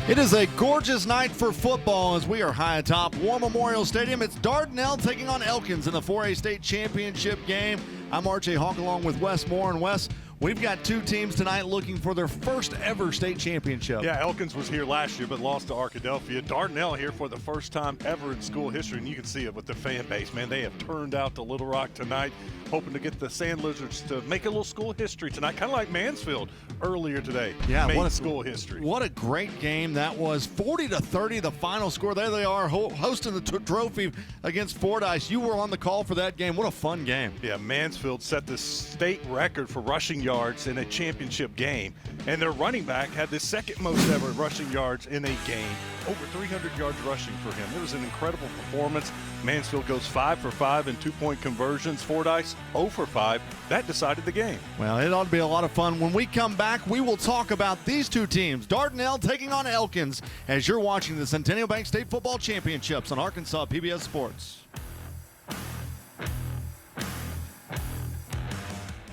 It is a gorgeous night for football as we are high atop War Memorial Stadium. It's Dardanelle taking on Elkins in the 4A state championship game. I'm R.J. Hawk along with Wes Moore. And Wes, we've got two teams tonight looking for their first ever state championship. Yeah, Elkins was here last year but lost to Arkadelphia. Dardanelle here for the first time ever in school history, and you can see it with the fan base. Man, they have turned out to Little Rock tonight, hoping to get the Sand Lizards to make a little school history tonight, kind of like Mansfield earlier today. Yeah, made school history. What a great game that was. 40-30 the final score. There they are hosting the trophy against Fordyce. You were on the call for that game. What a fun game. Yeah, Mansfield set the state record for rushing yards in a championship game, and their running back had the second most ever rushing yards in a game. Over 300 yards rushing for him. It was an incredible performance. Mansfield goes 5 for 5 in 2-point conversions. Fordyce 0 for 5. That decided the game. Well, it ought to be a lot of fun. When we come back, we will talk about these two teams, Dardanelle taking on Elkins, as you're watching the Centennial Bank State Football Championships on Arkansas PBS Sports.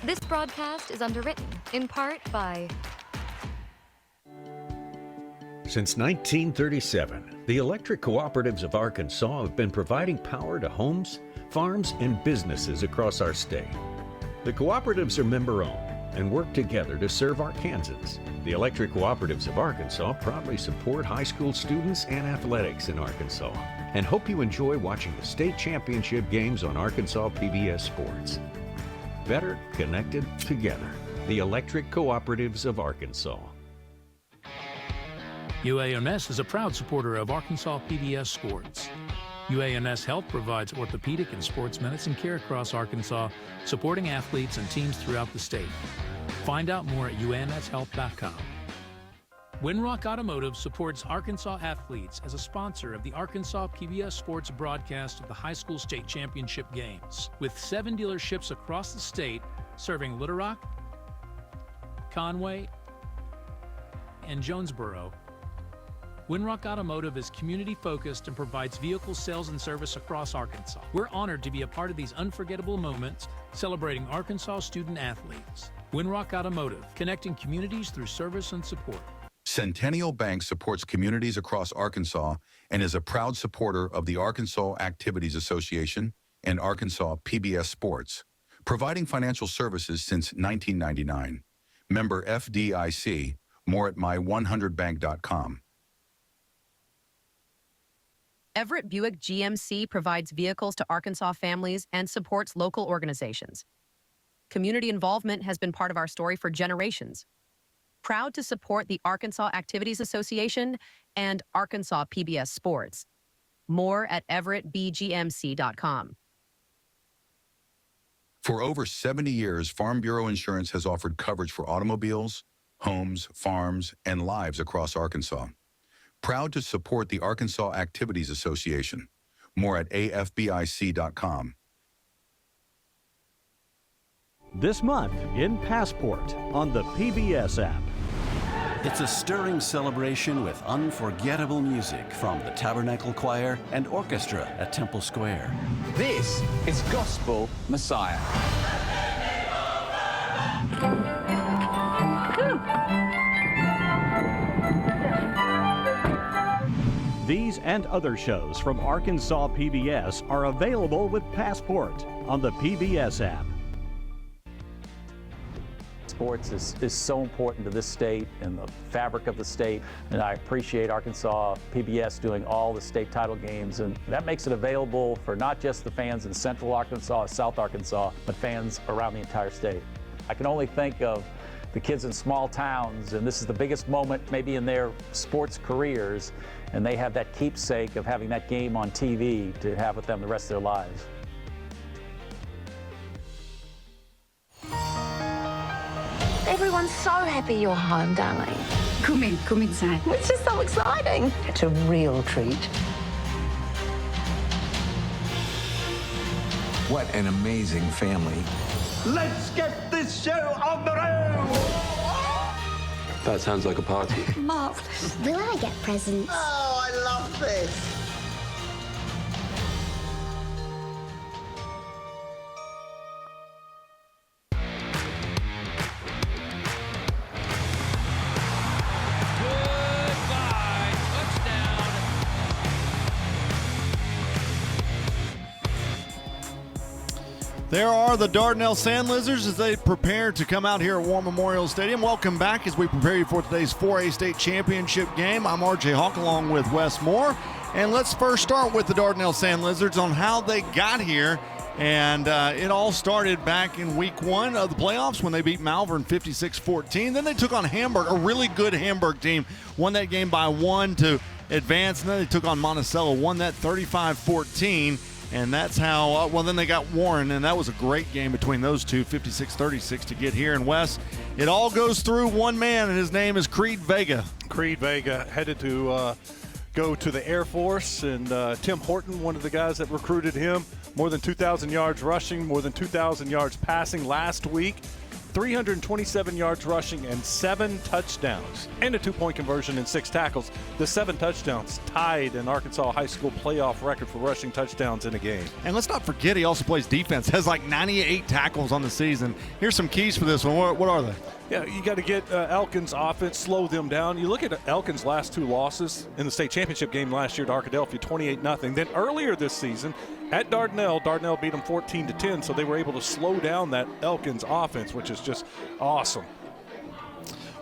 This broadcast is underwritten in part by... Since 1937, the electric cooperatives of Arkansas have been providing power to homes, farms, and businesses across our state. The cooperatives are member-owned and work together to serve Arkansans. The electric cooperatives of Arkansas proudly support high school students and athletics in Arkansas and hope you enjoy watching the state championship games on Arkansas PBS Sports. Better connected together. The electric cooperatives of Arkansas. UANS is a proud supporter of Arkansas PBS Sports. UANS Health provides orthopedic and sports medicine care across Arkansas, supporting athletes and teams throughout the state. Find out more at uanshealth.com. Winrock Automotive supports Arkansas athletes as a sponsor of the Arkansas PBS Sports broadcast of the high school state championship games, with 7 dealerships across the state serving Little Rock, Conway, and Jonesboro. Winrock Automotive is community-focused and provides vehicle sales and service across Arkansas. We're honored to be a part of these unforgettable moments celebrating Arkansas student-athletes. Winrock Automotive, connecting communities through service and support. Centennial Bank supports communities across Arkansas and is a proud supporter of the Arkansas Activities Association and Arkansas PBS Sports, providing financial services since 1999. Member FDIC, more at my100bank.com. Everett Buick GMC provides vehicles to Arkansas families and supports local organizations. Community involvement has been part of our story for generations. Proud to support the Arkansas Activities Association and Arkansas PBS Sports. More at everettbgmc.com. For over 70 years, Farm Bureau Insurance has offered coverage for automobiles, homes, farms, and lives across Arkansas. Proud to support the Arkansas Activities Association. More at afbic.com. This month in Passport on the PBS app. It's a stirring celebration with unforgettable music from the Tabernacle Choir and Orchestra at Temple Square. This is Gospel Messiah. These and other shows from Arkansas PBS are available with Passport on the PBS app. Sports is so important to this state and the fabric of the state, and I appreciate Arkansas PBS doing all the state title games, and that makes it available for not just the fans in Central Arkansas, South Arkansas, but fans around the entire state. I can only think of the kids in small towns, and this is the biggest moment maybe in their sports careers, and they have that keepsake of having that game on TV to have with them the rest of their lives. Everyone's so happy you're home, darling. Come inside. It's just so exciting. It's a real treat. What an amazing family. Let's get this show on the road! That sounds like a party. Marvelous. Will I get presents? Oh, I love this. Goodbye There are the Dardanelle Sand Lizards as they prepare to come out here at War Memorial Stadium. Welcome back as we prepare you for today's 4A state championship game. I'm RJ Hawk along with Wes Moore. And let's first start with the Dardanelle Sand Lizards on how they got here. And it all started back in week 1 of the playoffs when they beat Malvern 56-14. Then they took on Hamburg, a really good Hamburg team. Won that game by 1 to advance. And then they took on Monticello, won that 35-14. And that's how, then they got Warren, and that was a great game between those two, 56-36 to get here. And Wes, it all goes through one man, and his name is Creed Vega. Creed Vega headed to go to the Air Force, and Tim Horton, one of the guys that recruited him, more than 2,000 yards rushing, more than 2,000 yards passing last week. 327 yards rushing and 7 touchdowns and a 2-point conversion and 6 tackles. The 7 touchdowns tied an Arkansas high school playoff record for rushing touchdowns in a game. And let's not forget he also plays defense, has like 98 tackles on the season. Here's some keys for this one. What are they? Yeah, you got to get Elkins' offense, slow them down. You look at Elkins' last 2 losses in the state championship game last year to Arkadelphia, 28-0. Then earlier this season at Dardanelle beat them 14-10, so they were able to slow down that Elkins' offense, which is just awesome.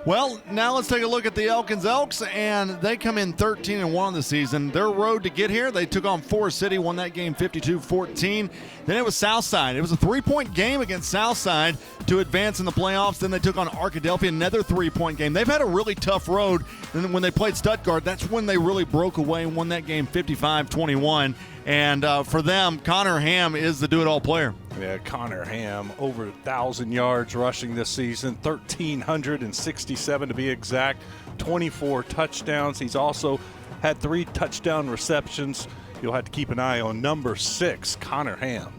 Well, now let's take a look at the Elkins Elks, and they come in 13-1 the season. Their road to get here, they took on Forrest City, won that game 52-14. Then it was Southside. It was a 3-point game against Southside to advance in the playoffs. Then they took on Arkadelphia, another 3-point game. They've had a really tough road. And when they played Stuttgart, that's when they really broke away and won that game 55-21. And for them, Connor Ham is the do-it-all player. Yeah, Connor Ham, over 1,000 yards rushing this season, 1,367 to be exact, 24 touchdowns. He's also had 3 touchdown receptions. You'll have to keep an eye on number 6, Connor Ham.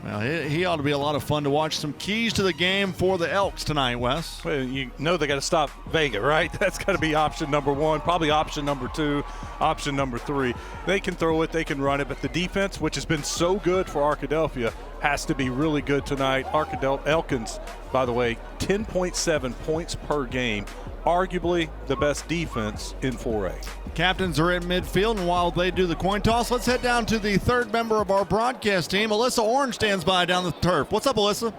Well, he ought to be a lot of fun to watch. Some keys to the game for the Elks tonight, Wes. Well, you know they got to stop Vega, right? That's got to be option number 1, probably option number 2, option number 3. They can throw it, they can run it, but the defense, which has been so good for Arkadelphia, has to be really good tonight. Elkins, by the way, 10.7 points per game. Arguably the best defense in 4A. Captains are in midfield, and while they do the coin toss, let's head down to the third member of our broadcast team. Alyssa Orange stands by down the turf. What's up, Alyssa?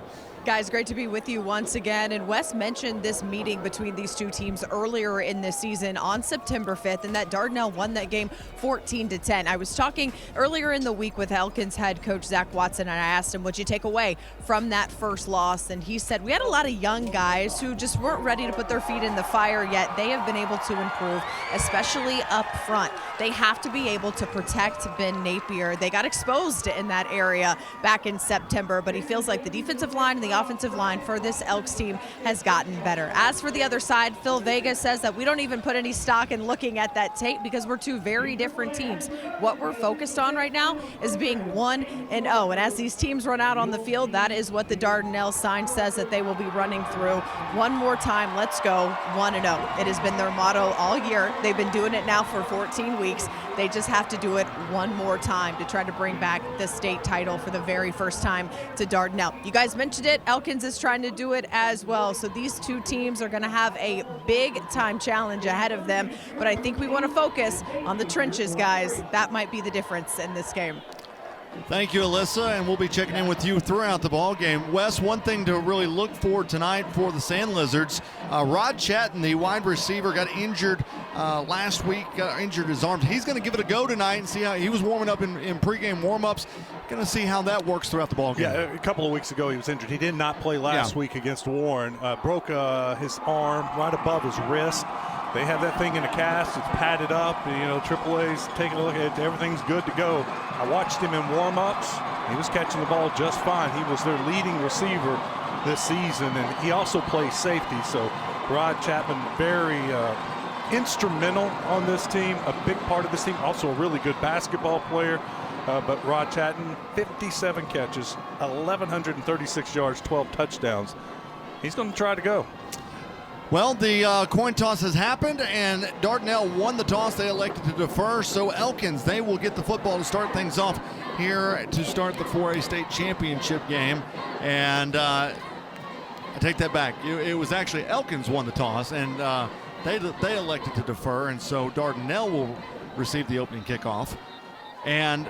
Guys, great to be with you once again. And Wes mentioned this meeting between these two teams earlier in this season on September 5th, and that Dardanelle won that game 14-10. I was talking earlier in the week with Elkins head coach Zach Watson, and I asked him, what'd you take away from that first loss? And he said, we had a lot of young guys who just weren't ready to put their feet in the fire yet. They have been able to improve, especially up front. They have to be able to protect Ben Napier. They got exposed in that area back in September, but he feels like the defensive line and the offensive line for this Elks team has gotten better. As for the other side, Phil Vega says that we don't even put any stock in looking at that tape because we're 2 very different teams. What we're focused on right now is being 1-0. And as these teams run out on the field, that is what the Dardanelle sign says that they will be running through. One more time, let's go 1-0. It has been their motto all year. They've been doing it now for 14 weeks. They just have to do it one more time to try to bring back the state title for the very first time to Dardanelle. You guys mentioned it. Elkins is trying to do it as well. So these 2 teams are going to have a big time challenge ahead of them. But I think we want to focus on the trenches, guys. That might be the difference in this game. Thank you, Alyssa, and we'll be checking in with you throughout the ball game. Wes, one thing to really look for tonight for the Sand Lizards, Rod Chatton, the wide receiver, got injured last week, injured his arm. He's going to give it a go tonight and see how he was warming up in pregame warm-ups. Going to see how that works throughout the ball game. Yeah, a couple of weeks ago he was injured. He did not play last week against Warren. Broke his arm right above his wrist. They have that thing in a cast. It's padded up. You know, AAA's taking a look at it. Everything's good to go. I watched him in warm-ups. He was catching the ball just fine. He was their leading receiver this season, and he also plays safety. So Rod Chapman, very instrumental on this team, a big part of this team. Also a really good basketball player. But Rod Chatton, 57 catches, 1,136 yards, 12 touchdowns. He's going to try to go. Well, the coin toss has happened, and Dardanelle won the toss. They elected to defer, so Elkins, they will get the football to start things off here to start the 4A state championship game. And I take that back. It was actually Elkins won the toss, and they elected to defer, and so Dardanelle will receive the opening kickoff. And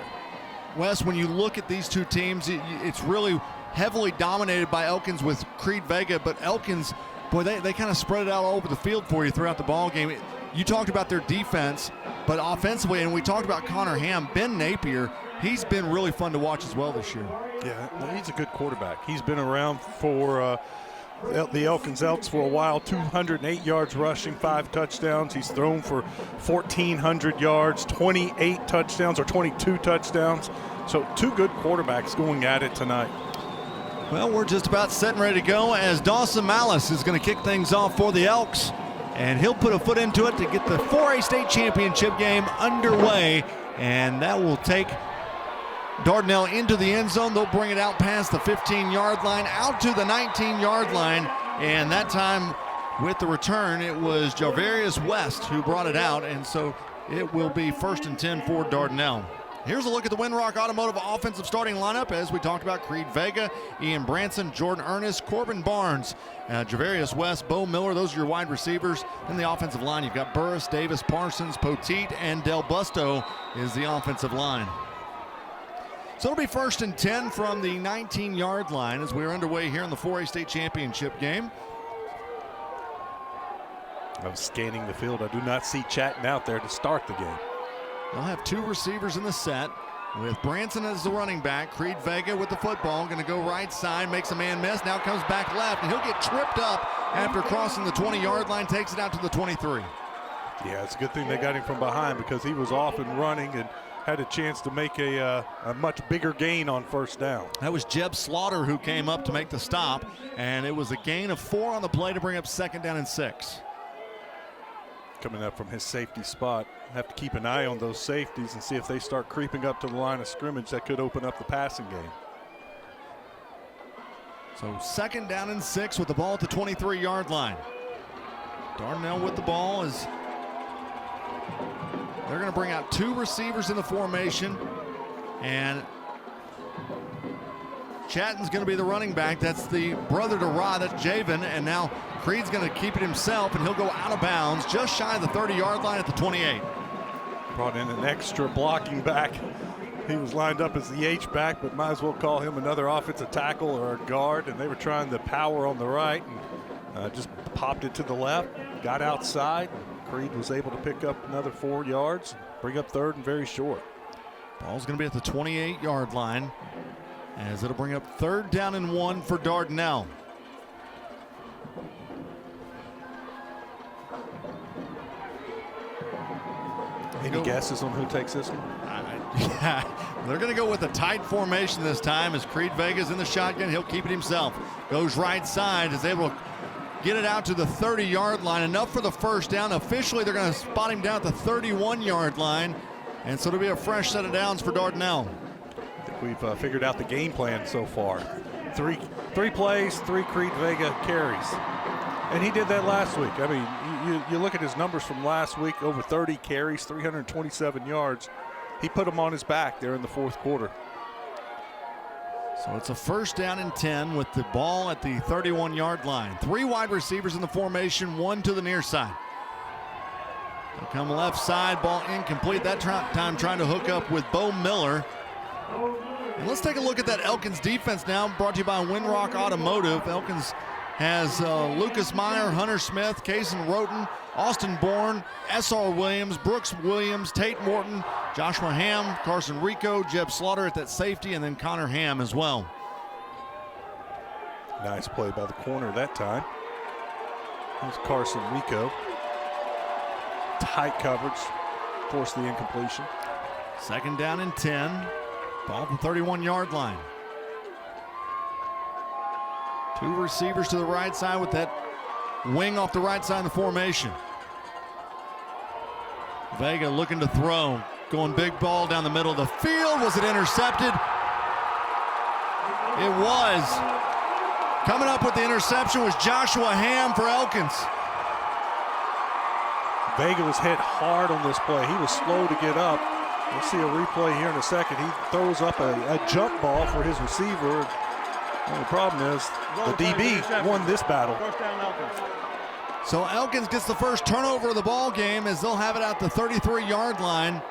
Wes, when you look at these 2 teams, it's really heavily dominated by Elkins with Creed Vega, but Elkins, boy, they kind of spread it out all over the field for you throughout the ball game. You talked about their defense, but offensively, and we talked about Connor Ham, Ben Napier, he's been really fun to watch as well this year. Yeah, he's a good quarterback. He's been around for the Elkins Elks for a while, 208 yards rushing, 5 touchdowns. He's thrown for 1,400 yards, 28 touchdowns or 22 touchdowns. So 2 good quarterbacks going at it tonight. Well, we're just about set and ready to go as Dawson Malice is going to kick things off for the Elks. And he'll put a foot into it to get the 4A state championship game underway. And that will take Dardanelle into the end zone. They'll bring it out past the 15-yard line, out to the 19-yard line. And that time with the return, it was Javarius West who brought it out. And so it will be 1st and 10 for Dardanelle. Here's a look at the Windrock Automotive offensive starting lineup. As we talked about, Creed Vega, Ian Branson, Jordan Ernest, Corbin Barnes, Javarius West, Bo Miller. Those are your wide receivers. In the offensive line, you've got Burris, Davis, Parsons, Poteet, and Del Busto is the offensive line. So it'll be 1st and 10 from the 19-yard line as we're underway here in the 4A state championship game. I was scanning the field. I do not see Chatton out there to start the game. They'll have 2 receivers in the set with Branson as the running back. Creed Vega with the football, going to go right side, makes a man miss, now comes back left, and he'll get tripped up after crossing the 20-yard line, takes it out to the 23. Yeah, it's a good thing they got him from behind because he was off and running and had a chance to make a much bigger gain on 1st down. That was Jeb Slaughter who came up to make the stop, and it was a gain of 4 on the play to bring up 2nd down and 6. Coming up from his safety spot. Have to keep an eye on those safeties and see if they start creeping up to the line of scrimmage. That could open up the passing game. So 2nd down and 6 with the ball at the 23-yard line. Dardanelle with the ball is they're going to bring out 2 receivers in the formation, and Chatton's going to be the running back. That's the brother to Rod, that's Javen, and now Creed's going to keep it himself, and he'll go out of bounds just shy of the 30-yard line at the 28. Brought in an extra blocking back. He was lined up as the H-back, but might as well call him another offensive tackle or a guard, and they were trying the power on the right and just popped it to the left, got outside. Creed was able to pick up another 4 yards, bring up 3rd and very short. Ball's going to be at the 28-yard line as it'll bring up 3rd down and 1 for Dardanelle. Any guesses on who takes this one? Yeah, they're going to go with a tight formation this time as Creed Vega's in the shotgun. He'll keep it himself. Goes right side, is able to get it out to the 30-yard line. Enough for the 1st down. Officially, they're going to spot him down at the 31-yard line. And so it'll be a fresh set of downs for Dardanelle. I think we've figured out the game plan so far. Three plays, 3 Creed Vega carries. And he did that last week. I mean, you look at his numbers from last week, over 30 carries, 327 yards. He put them on his back there in the 4th quarter. So it's a 1st down and 10 with the ball at the 31-yard line. 3 wide receivers in the formation, 1 to the near side. They'll come left side, ball incomplete. That time trying to hook up with Bo Miller. And let's take a look at that Elkins defense now, brought to you by Windrock Automotive. Elkins has Lucas Meyer, Hunter Smith, Kaysen Roten, Austin Bourne, S.R. Williams, Brooks Williams, Tate Morton, Joshua Ham, Carson Rico, Jeb Slaughter at that safety, and then Connor Ham as well. Nice play by the corner that time. Here's Carson Rico. Tight coverage, forced the incompletion. 2nd down and 10. Ball from 31-yard line. 2 receivers to the right side with that wing off the right side of the formation. Vega looking to throw. Going big ball down the middle of the field. Was it intercepted? It was. Coming up with the interception was Joshua Ham for Elkins. Vega was hit hard on this play. He was slow to get up. We'll see a replay here in a second. He throws up a jump ball for his receiver. And the problem is the DB won this battle. So Elkins gets the first turnover of the ball game as they'll have it out the 33-yard line.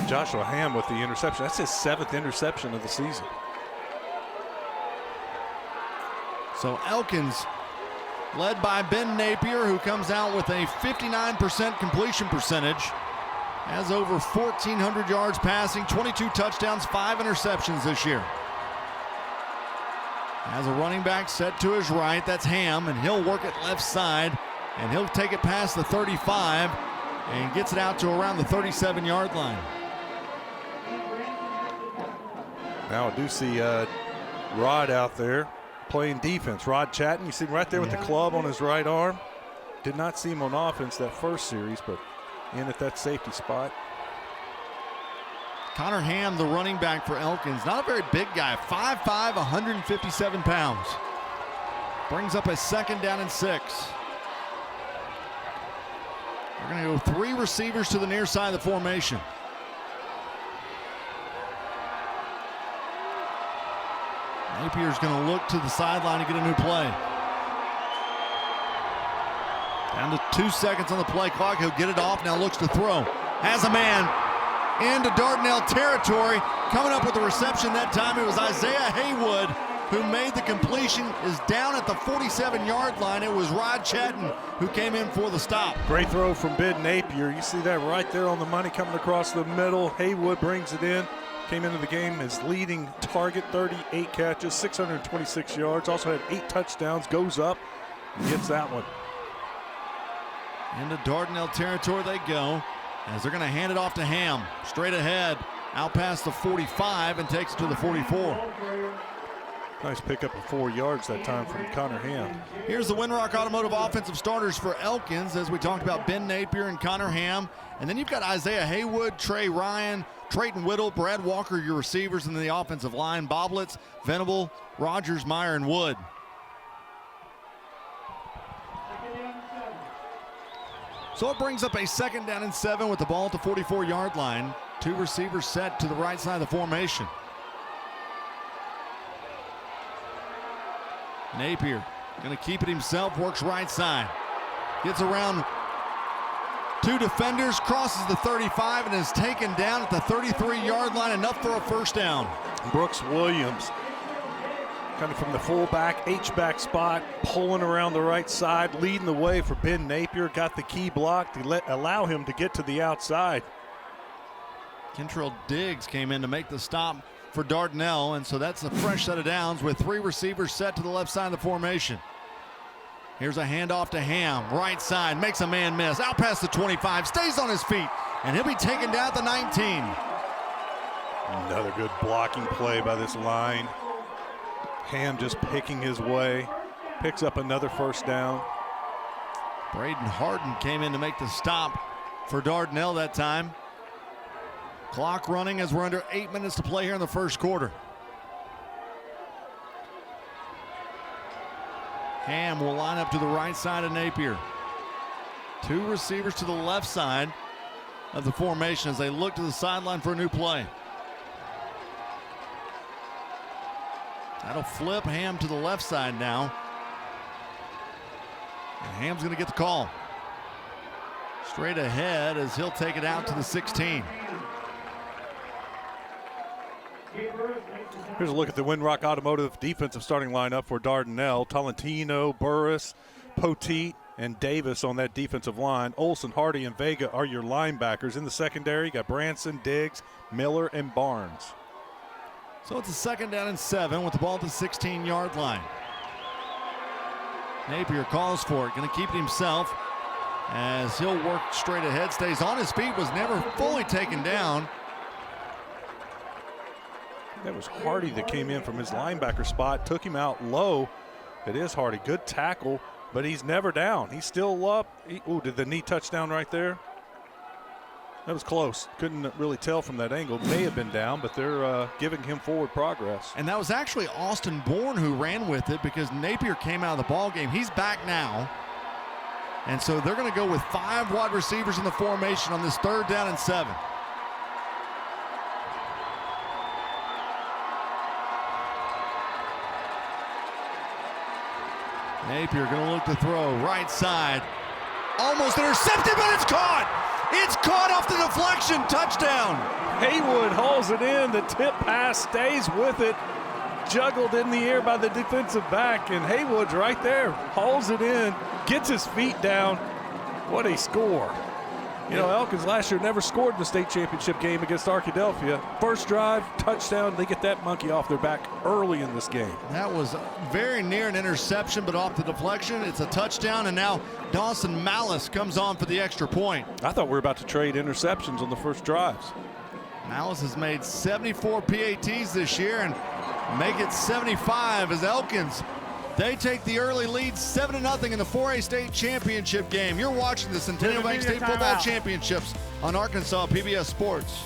Joshua Ham with the interception. That's his 7th interception of the season. So Elkins, led by Ben Napier, who comes out with a 59% completion percentage, has over 1,400 yards passing, 22 touchdowns, 5 interceptions this year. Has a running back set to his right, that's Ham, and he'll work it left side, and he'll take it past the 35 and gets it out to around the 37-yard line. Now I do see Rod out there playing defense. Rod Chatton, you see him right there with the club on his right arm. Did not see him on offense that first series, but in at that safety spot. Connor Ham, the running back for Elkins, not a very big guy, 5'5", 157 pounds. Brings up a 2nd down and 6. They're going to go 3 receivers to the near side of the formation. Napier's going to look to the sideline to get a new play. Down to 2 seconds on the play clock. He'll get it off. Now looks to throw. Has a man into Dardanelle territory. Coming up with the reception that time, it was Isaiah Haywood who made the completion. Is down at the 47-yard line. It was Rod Chatton who came in for the stop. Great throw from Ben Napier. You see that right there on the money coming across the middle. Haywood brings it in. Came into the game as leading target, 38 catches, 626 yards. Also had 8 touchdowns. Goes up and gets that one. Into Dardanelle territory they go, as they're going to hand it off to Ham. Straight ahead, out past the 45 and takes it to the 44. Nice pickup of 4 yards that time from Connor Ham. Here's the Winrock Automotive offensive starters for Elkins, as we talked about Ben Napier and Connor Ham. And then you've got Isaiah Haywood, Trey Ryan, Trayton Whittle, Brad Walker, your receivers, and then the offensive line, Boblitz, Venable, Rogers, Meyer, and Wood. So it brings up a 2nd down and 7 with the ball at the 44-yard line. 2 receivers set to the right side of the formation. Napier going to keep it himself, works right side. Gets around 2 defenders, crosses the 35, and is taken down at the 33-yard line, enough for a 1st down. Brooks Williams coming from the fullback, H-back spot, pulling around the right side, leading the way for Ben Napier. Got the key block to allow him to get to the outside. Kentrell Diggs came in to make the stop for Dardanelle, and so that's a fresh set of downs with 3 receivers set to the left side of the formation. Here's a handoff to Ham, right side, makes a man miss, out past the 25, stays on his feet, and he'll be taken down at the 19. Another good blocking play by this line. Ham just picking his way, picks up another 1st down. Braden Harden came in to make the stop for Dardanelle that time. Clock running as we're under 8 minutes to play here in the 1st quarter. Ham will line up to the right side of Napier. 2 receivers to the left side of the formation as they look to the sideline for a new play. That'll flip Ham to the left side now. And Ham's going to get the call. Straight ahead as he'll take it out to the 16. Here's a look at the Winrock Automotive defensive starting lineup for Dardanelle. Tolentino, Burris, Poteet, and Davis on that defensive line. Olson, Hardy, and Vega are your linebackers. In the secondary, you got Branson, Diggs, Miller, and Barnes. So it's a 2nd down and 7 with the ball at the 16-yard line. Napier calls for it, going to keep it himself as he'll work straight ahead, stays on his feet, was never fully taken down. That was Hardy that came in from his linebacker spot, took him out low. It is Hardy, good tackle, but he's never down. He's still up. Ooh, did the knee touch down right there? That was close. Couldn't really tell from that angle. May have been down, but they're giving him forward progress. And that was actually Austin Bourne who ran with it because Napier came out of the ball game. He's back now. And so they're going to go with 5 wide receivers in the formation on this 3rd down and 7. Napier going to look to throw right side. Almost intercepted, but it's caught. It's caught off the deflection. Touchdown. Haywood hauls it in. The tip pass stays with it. juggled in the air by the defensive back, and Haywood's right there, hauls it in, gets his feet down. What a score. You know, Elkins last year never scored in the state championship game against Arkadelphia. First drive, touchdown, they get that monkey off their back early in this game. That was very near an interception, but off the deflection, it's a touchdown, and now Dawson Malice comes on for the extra point. I thought we were about to trade interceptions on the first drives. Malice has made 74 PATs this year and make it 75 as Elkins. They take the early lead 7-0 in the 4A state championship game. You're watching the Centennial Bank State Football Championships on Arkansas PBS Sports.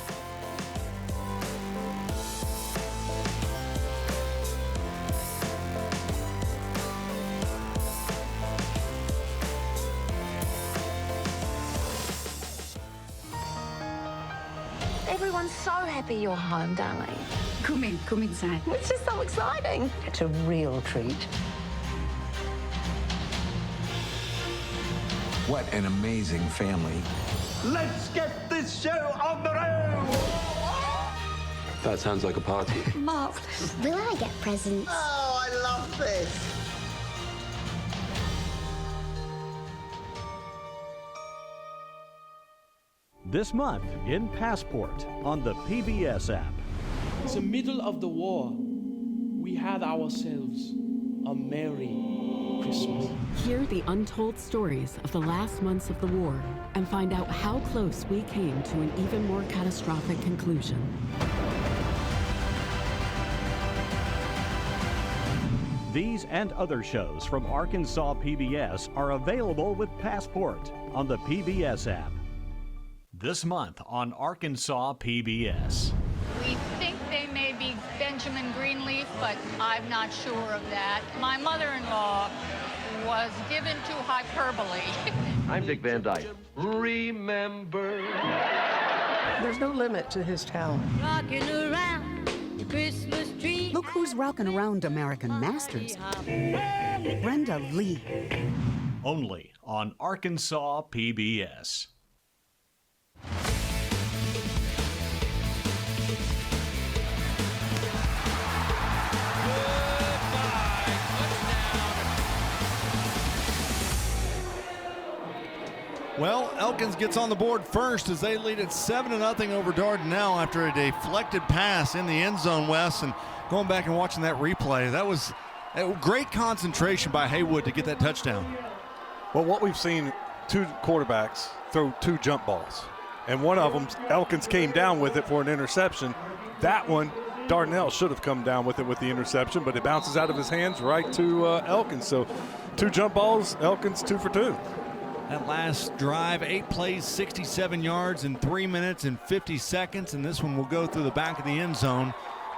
Everyone's so happy you're home, darling. Come inside. It's just so exciting. It's a real treat. What an amazing family. Let's get this show on the road! That sounds like a party. Marvelous. Will I get presents? Oh, I love this! This month in Passport on the PBS app. In the middle of the war, we had ourselves a merry Christmas. Hear the untold stories of the last months of the war and find out how close we came to an even more catastrophic conclusion. These and other shows from Arkansas PBS are available with Passport on the PBS app. This month on Arkansas PBS. We think they may be Benjamin Greenleaf, but I'm not sure of that. My mother-in-law was given to hyperbole. I'm Dick Van Dyke. Remember. There's no limit to his talent. Rocking around the Christmas tree. Look who's rocking around American Masters. Brenda Lee. Only on Arkansas PBS. Well, Elkins gets on the board first as they lead it 7-0 over Dardanelle after a deflected pass in the end zone, Wes. And going back and watching that replay, that was a great concentration by Haywood to get that touchdown. Well, what we've seen, two quarterbacks throw two jump balls. And one of them, Elkins came down with it for an interception. That one, Dardanelle should have come down with it with the interception, but it bounces out of his hands right to Elkins. So two jump balls, Elkins 2 for 2. That last drive, 8 plays, 67 yards in 3 minutes and 50 seconds. And this one will go through the back of the end zone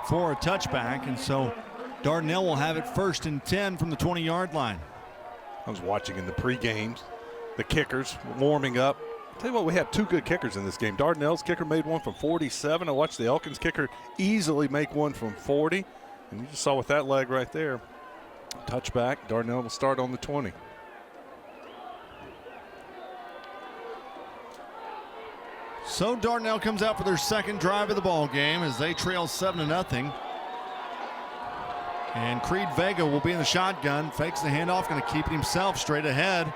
for a touchback. And so Dardanelle will have it 1st and 10 from the 20-yard line. I was watching in the pre-games, the kickers warming up. I'll tell you what, we have two good kickers in this game. Dardanelle's kicker made one from 47. I watched the Elkins kicker easily make one from 40. And you just saw with that leg right there. Touchback, Dardanelle will start on the 20. So Dardanelle comes out for their second drive of the ball game as they trail 7-0. And Creed Vega will be in the shotgun, fakes the handoff, going to keep it himself straight ahead,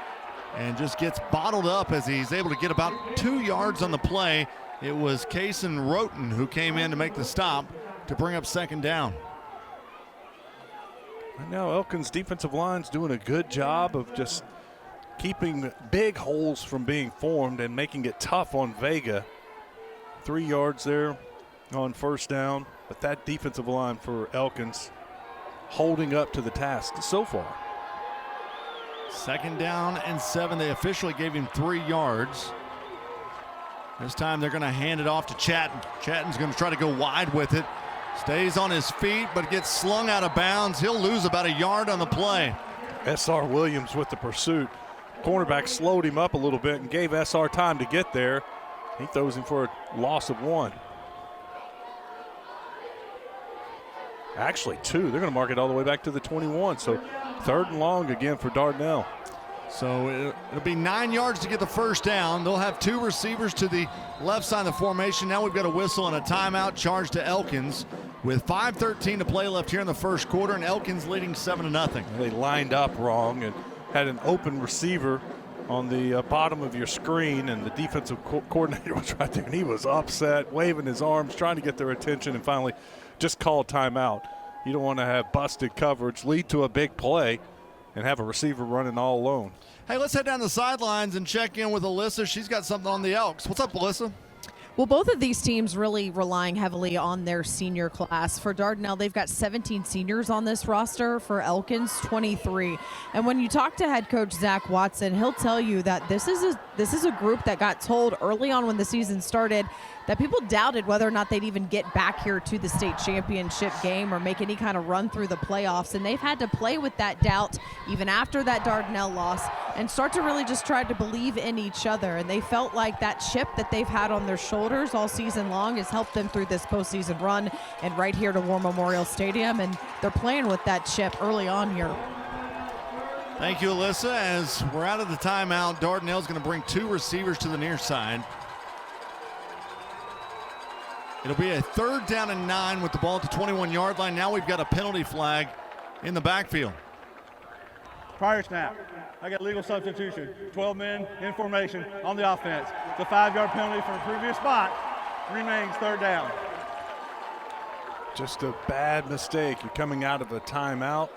and just gets bottled up as he's able to get about 2 yards on the play. It was Kason Roten who came in to make the stop to bring up 2nd down. Right now, Elkins' defensive line's doing a good job of just keeping big holes from being formed and making it tough on Vega. 3 yards there on 1st down, but that defensive line for Elkins holding up to the task so far. 2nd down and 7. They officially gave him 3 yards. This time they're going to hand it off to Chatton. Chatton's going to try to go wide with it. Stays on his feet, but gets slung out of bounds. He'll lose about a yard on the play. S.R. Williams with the pursuit. Cornerback slowed him up a little bit and gave S.R. time to get there. He throws him for a loss of 1. Actually 2. They're going to mark it all the way back to the 21. So 3rd and long again for Dardanelle. So it'll be 9 yards to get the 1st down. They'll have 2 receivers to the left side of the formation. Now we've got a whistle and a timeout charge to Elkins. with 5:13 to play left here in the first quarter, and Elkins leading 7-0. They lined up wrong and had an open receiver on the bottom of your screen, and the defensive coordinator was right there, and he was upset, waving his arms, trying to get their attention, and finally just called timeout. You don't want to have busted coverage lead to a big play and have a receiver running all alone. Hey, let's head down the sidelines and check in with Alyssa. She's got something on the Elks. What's up, Alyssa? Well, both of these teams really relying heavily on their senior class. For Dardanelle, they've got 17 seniors on this roster. For Elkins, 23. And when you talk to head coach Zach Watson, he'll tell you that this is a group that got told early on when the season started that people doubted whether or not they'd even get back here to the state championship game or make any kind of run through the playoffs. And they've had to play with that doubt even after that Dardanelle loss and start to really just try to believe in each other. And they felt like that chip that they've had on their shoulders all season long has helped them through this postseason run and right here to War Memorial Stadium. And they're playing with that chip early on here. Thank you, Alyssa. As we're out of the timeout, Dardanelle's going to bring 2 receivers to the near side. It'll be a 3rd down and 9 with the ball at the 21-yard line. Now we've got a penalty flag in the backfield. Prior snap, I got legal substitution. 12 men in formation on the offense. The 5-yard penalty from the previous spot remains 3rd down. Just a bad mistake. You're coming out of a timeout,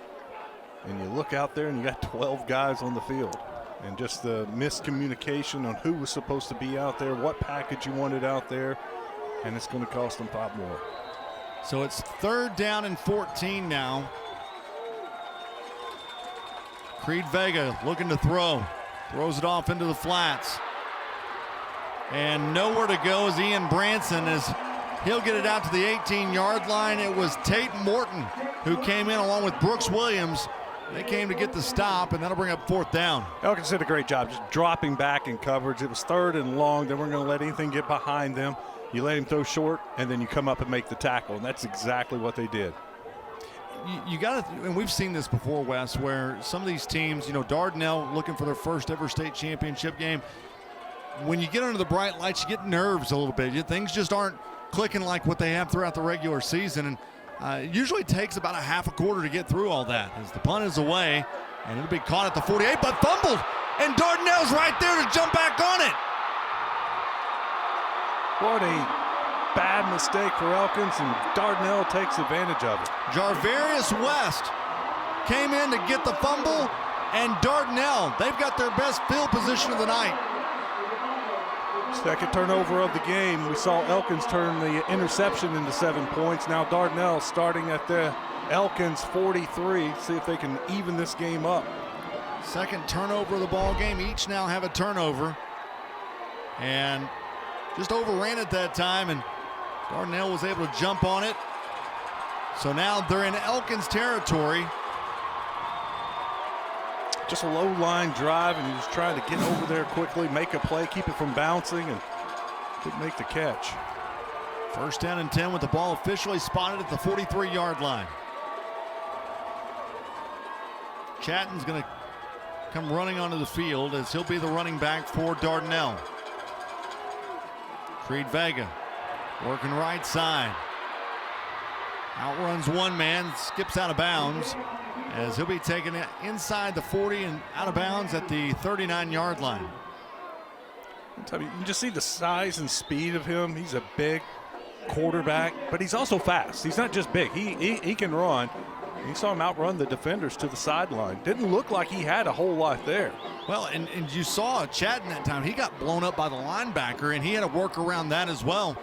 and you look out there and you got 12 guys on the field. And just the miscommunication on who was supposed to be out there, what package you wanted out there, and it's going to cost them 5 more. So it's 3rd down and 14 now. Creed Vega looking to throw. Throws it off into the flats. And nowhere to go is Ian Branson as he'll get it out to the 18-yard line. It was Tate Morton who came in along with Brooks Williams. They came to get the stop, and that'll bring up 4th down. Elkins did a great job just dropping back in coverage. It was 3rd and long. They weren't going to let anything get behind them. You let him throw short, and then you come up and make the tackle, and that's exactly what they did. You got to, and we've seen this before, Wes, where some of these teams, you know, Dardanelle looking for their first ever state championship game. When you get under the bright lights, you get nerves a little bit. Things just aren't clicking like what they have throughout the regular season, and it usually takes about a half a quarter to get through all that. As the punt is away, and it'll be caught at the 48, but fumbled, and Dardanelle's right there to jump back on it. What a bad mistake for Elkins, and Dardanelle takes advantage of it. Jarvarius West came in to get the fumble, and Dardanelle, they've got their best field position of the night. Second turnover of the game. We saw Elkins turn the interception into 7 points. Now Dardanelle starting at the Elkins 43. See if they can even this game up. Second turnover of the ball game. Each now have a turnover. And just overran it that time, and Dardanelle was able to jump on it. So now they're in Elkins territory. Just a low line drive, and he was trying to get over there quickly, make a play, keep it from bouncing, and didn't make the catch. 1st down and 10 with the ball officially spotted at the 43-yard line. Chatton's going to come running onto the field as he'll be the running back for Dardanelle. Creed Vega working right side. Outruns one man, skips out of bounds as he'll be taken inside the 40 and out of bounds at the 39-yard line. You can just see the size and speed of him. He's a big quarterback, but he's also fast. He's not just big. He can run. You saw him outrun the defenders to the sideline. Didn't look like he had a whole lot there. Well, and you saw Chatton that time. He got blown up by the linebacker, and he had to work around that as well,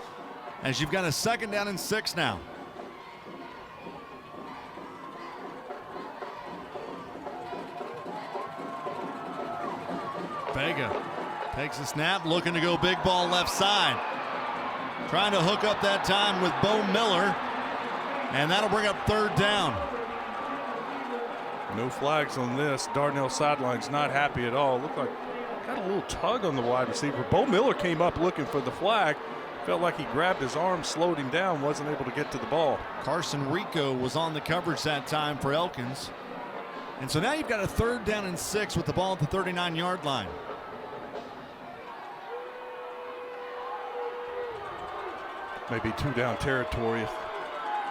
as you've got a 2nd down and 6 now. Vega takes a snap, looking to go big ball left side. Trying to hook up that time with Bo Miller, and that'll bring up 3rd down. No flags on this. Dardanelle sideline's not happy at all. Looked like got a little tug on the wide receiver. Bo Miller came up looking for the flag. Felt like he grabbed his arm, slowed him down, wasn't able to get to the ball. Carson Rico was on the coverage that time for Elkins. And so now you've got a 3rd down and 6 with the ball at the 39-yard line. Maybe 2 down territory if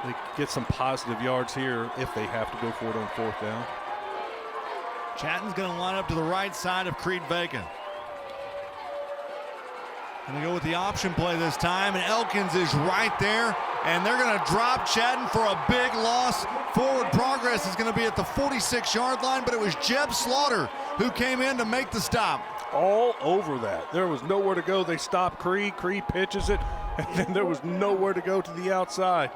they get some positive yards here if they have to go for it on 4th down. Chatton's going to line up to the right side of Creed Vega. Going to go with the option play this time, and Elkins is right there, and they're going to drop Chatton for a big loss. Forward progress is going to be at the 46-yard line, but it was Jeb Slaughter who came in to make the stop. All over that. There was nowhere to go. They stopped Creed. Creed pitches it, and then there was nowhere to go to the outside.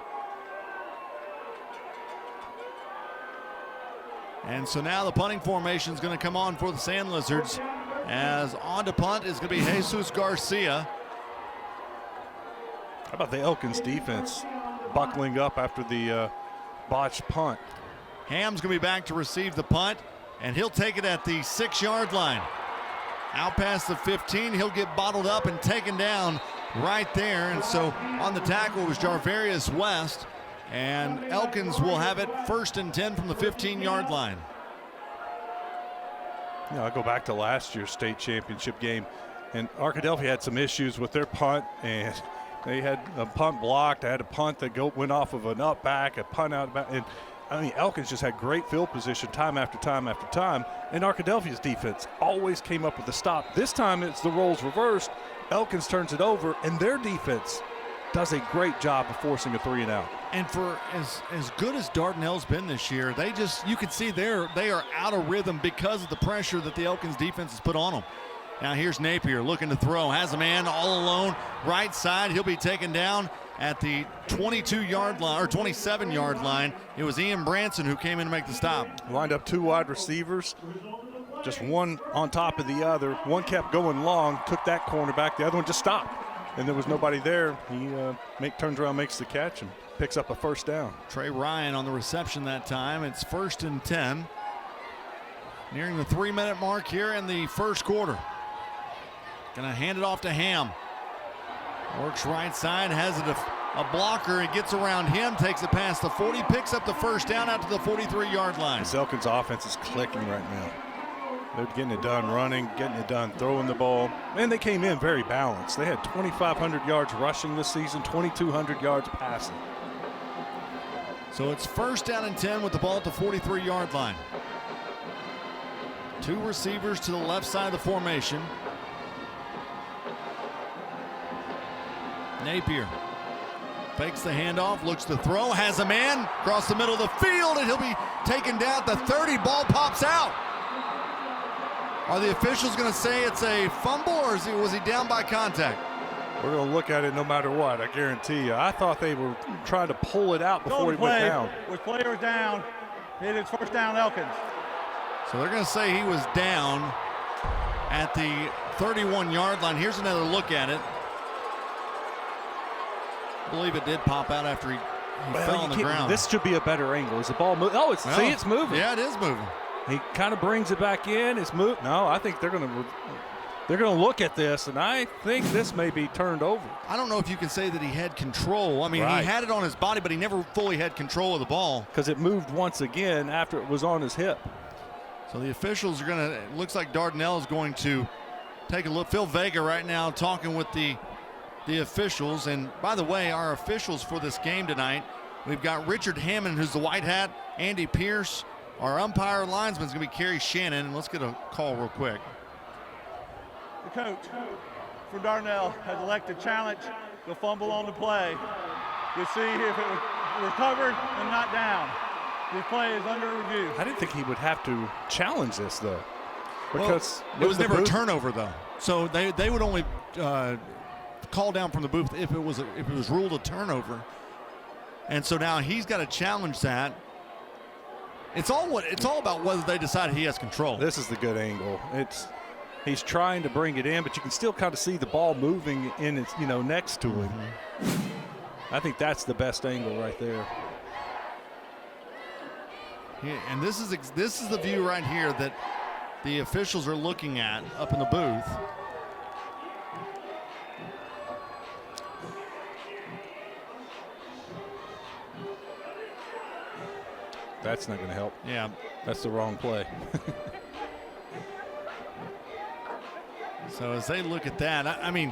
And so now the punting formation is going to come on for the Sand Lizards, as on to punt is going to be Jesus Garcia. How about the Elkins defense buckling up after the botched punt? Ham's going to be back to receive the punt, and he'll take it at the 6-yard line. Out past the 15, he'll get bottled up and taken down right there. And so on the tackle was Jarvarius West, and Elkins will have it 1st and 10 from the 15-yard line. You know, I go back to last year's state championship game, and Arkadelphia had some issues with their punt, and they had a punt blocked. They had a punt that went off of an up back, a punt out back, and I mean, Elkins just had great field position time after time after time, and Arkadelphia's defense always came up with a stop. This time it's the roles reversed. Elkins turns it over, and their defense does a great job of forcing a 3-and-out. And for as good as Dardanelle's been this year, you can see they are out of rhythm because of the pressure that the Elkins defense has put on them. Now here's Napier looking to throw, has a man all alone, right side. He'll be taken down at the 22-yard line or 27-yard line. It was Ian Branson who came in to make the stop. Lined up 2 wide receivers, just one on top of the other. One kept going long, took that cornerback. The other one just stopped, and there was nobody there. He turns around, makes the catch, and picks up a 1st down. Trey Ryan on the reception that time. It's 1st and 10. Nearing the 3-minute mark here in the 1st quarter. Gonna hand it off to Ham. Works right side, has a blocker. It gets around him, takes it past the 40, picks up the 1st down out to the 43-yard line. This Elkins offense is clicking right now. They're getting it done running, getting it done throwing the ball. And they came in very balanced. They had 2,500 yards rushing this season, 2,200 yards passing. So it's 1st down and 10 with the ball at the 43-yard line. 2 receivers to the left side of the formation. Napier fakes the handoff, looks to throw, has a man across the middle of the field, and he'll be taken down at the 30. Ball pops out. Are the officials going to say it's a fumble, or was he down by contact? We're going to look at it no matter what, I guarantee you. I thought they were trying to pull it out before he went down. With players down, it is 1st down Elkins. So they're going to say he was down at the 31-yard line. Here's another look at it. I believe it did pop out after he fell on the ground. This should be a better angle. Is the ball moving? Oh, see, it's moving. Yeah, it is moving. He kind of brings it back in. It's moved. No, I think they're going to look at this, and I think this may be turned over. I don't know if you can say that he had control. I mean, He had it on his body, but he never fully had control of the ball. Because it moved once again after it was on his hip. So the officials are going to, it looks like Dardanelle is going to take a look. Phil Vega right now talking with the officials. And by the way, our officials for this game tonight, we've got Richard Hammond, who's the white hat, Andy Pierce. Our umpire linesman is going to be Kerry Shannon. And let's get a call real quick. The coach for Dardanelle has elected to challenge the fumble on the play to see if it was recovered and not down. The play is under review. I didn't think he would have to challenge this, though. Because it was never a turnover, though. So they would only call down from the booth if it was ruled a turnover. And so now he's got to challenge that. It's all about whether they decide he has control. This is the good angle. He's trying to bring it in, but you can still kind of see the ball moving in its, next to him. I think that's the best angle right there. Yeah, and this is the view right here that the officials are looking at up in the booth. That's not going to help. Yeah. That's the wrong play. So as they look at that, I mean,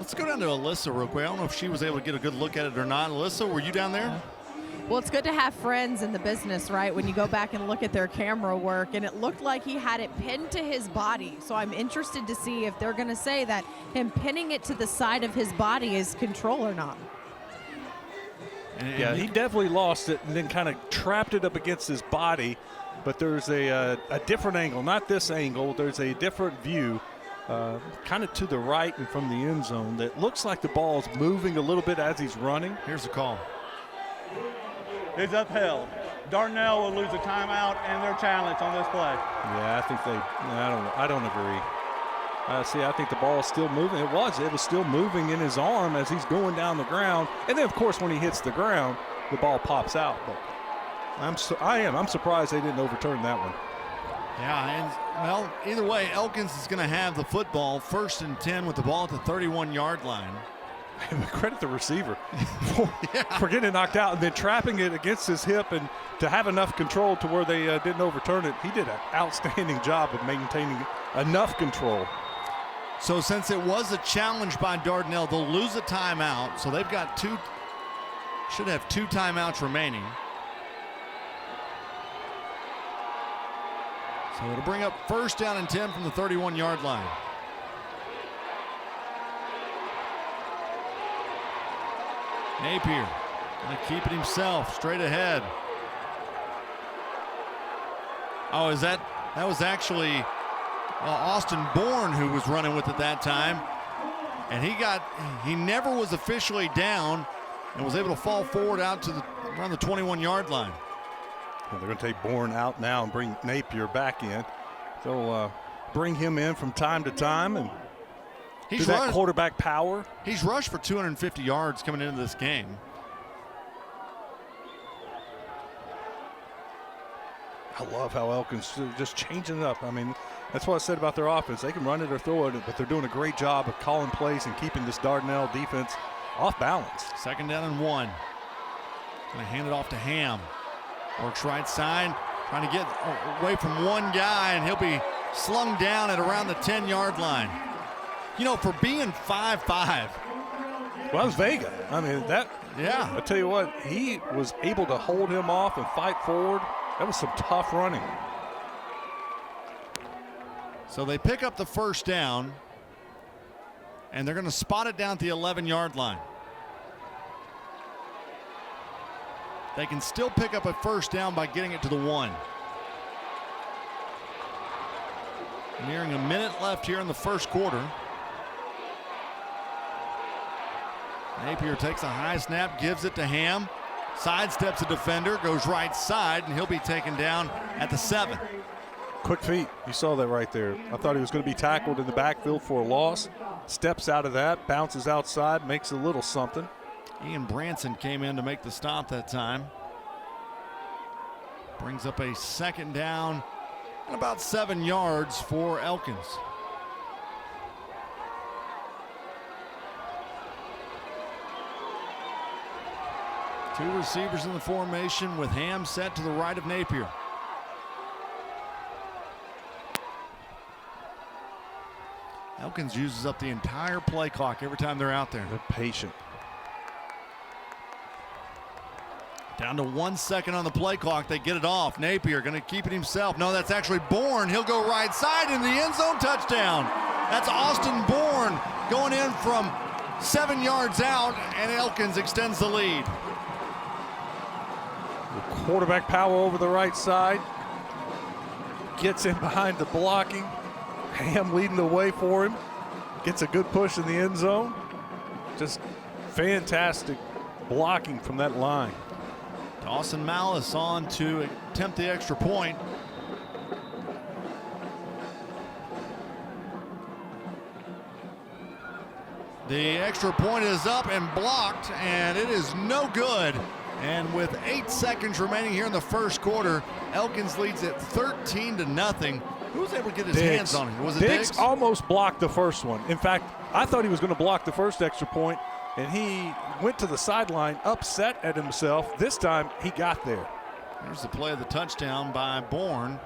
Let's go down to Alyssa real quick. I don't know if she was able to get a good look at it or not. Alyssa, were you down there? Well, it's good to have friends in the business, right? When you go back and look at their camera work, and it looked like he had it pinned to his body. So I'm interested to see if they're going to say that him pinning it to the side of his body is control or not. Yeah, he definitely lost it and then kind of trapped it up against his body. But there's a different angle, not this angle. There's a different view, kind of to the right and from the end zone that looks like the ball's moving a little bit as he's running. Here's the call. Is upheld. Dardanelle will lose a timeout and their challenge on this play. Yeah, I think I don't agree. See, I think the ball is still moving. It was still moving in his arm as he's going down the ground. And then, of course, when he hits the ground, the ball pops out. But I'm surprised they didn't overturn that one. Yeah, and well, either way, Elkins is going to have the football 1st and 10 with the ball at the 31-yard line. Credit the receiver for getting knocked out and then trapping it against his hip, and to have enough control to where they didn't overturn it. He did an outstanding job of maintaining enough control. So since it was a challenge by Dardanelle, they'll lose a timeout. So they've got should have 2 timeouts remaining. So it'll bring up 1st down and 10 from the 31-yard line. Napier going to keep it himself straight ahead. Oh, that was actually Austin Bourne who was running with it that time. And he never was officially down and was able to fall forward out to around the 21-yard line. Well, they're going to take Bourne out now and bring Napier back in. They'll bring him in from time to time and he's that quarterback power. He's rushed for 250 yards coming into this game. I love how Elkins just changing it up. I mean, that's what I said about their offense. They can run it or throw it, but they're doing a great job of calling plays and keeping this Dardanelle defense off balance. 2nd down and 1. Going to hand it off to Ham. Works right side, trying to get away from one guy, and he'll be slung down at around the 10-yard line. You know, for being 5'5". Well, that was Vega. I mean, yeah. I tell you what, he was able to hold him off and fight forward. That was some tough running. So they pick up the 1st down, and they're going to spot it down at the 11-yard line. They can still pick up a 1st down by getting it to the 1. Nearing a minute left here in the 1st quarter. Napier takes a high snap, gives it to Ham, sidesteps a defender, goes right side, and he'll be taken down at the 7. Quick feet. You saw that right there. I thought he was going to be tackled in the backfield for a loss. Steps out of that, bounces outside, makes a little something. Ian Branson came in to make the stop that time. Brings up a 2nd down and about 7 yards for Elkins. Two receivers in the formation with Ham set to the right of Napier. Elkins uses up the entire play clock every time they're out there. They're patient. Down to 1 second on the play clock. They get it off. Napier going to keep it himself. No, that's actually Bourne. He'll go right side in the end zone. Touchdown. That's Austin Bourne going in from 7 yards out, and Elkins extends the lead. Quarterback power over the right side. Gets in behind the blocking. Ham leading the way for him. Gets a good push in the end zone. Just fantastic blocking from that line. Dawson Malice on to attempt the extra point. The extra point is up and blocked, and it is no good. And with 8 seconds remaining here in the 1st quarter, Elkins leads it 13-0. Who was able to get his hands on it? Was it Diggs? Diggs almost blocked the first one. In fact, I thought he was going to block the first extra point, and he went to the sideline upset at himself. This time, he got there. There's the play of the touchdown by Bourne.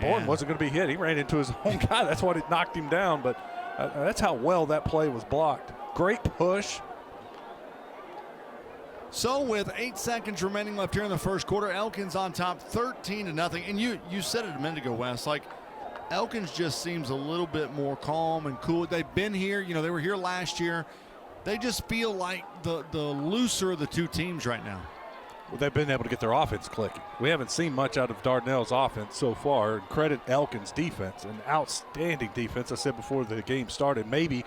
Bourne wasn't going to be hit. He ran into his own guy. That's what it knocked him down. But That's how well that play was blocked. Great push. So with 8 seconds remaining left here in the first quarter, Elkins on top 13-0. And you said it a minute ago, Wes, like Elkins just seems a little bit more calm and cool. They've been here, you know, they were here last year. They just feel like the looser of the two teams right now. Well, they've been able to get their offense clicking. We haven't seen much out of Dardanelle's offense so far. Credit Elkins' defense, an outstanding defense. I said before the game started, maybe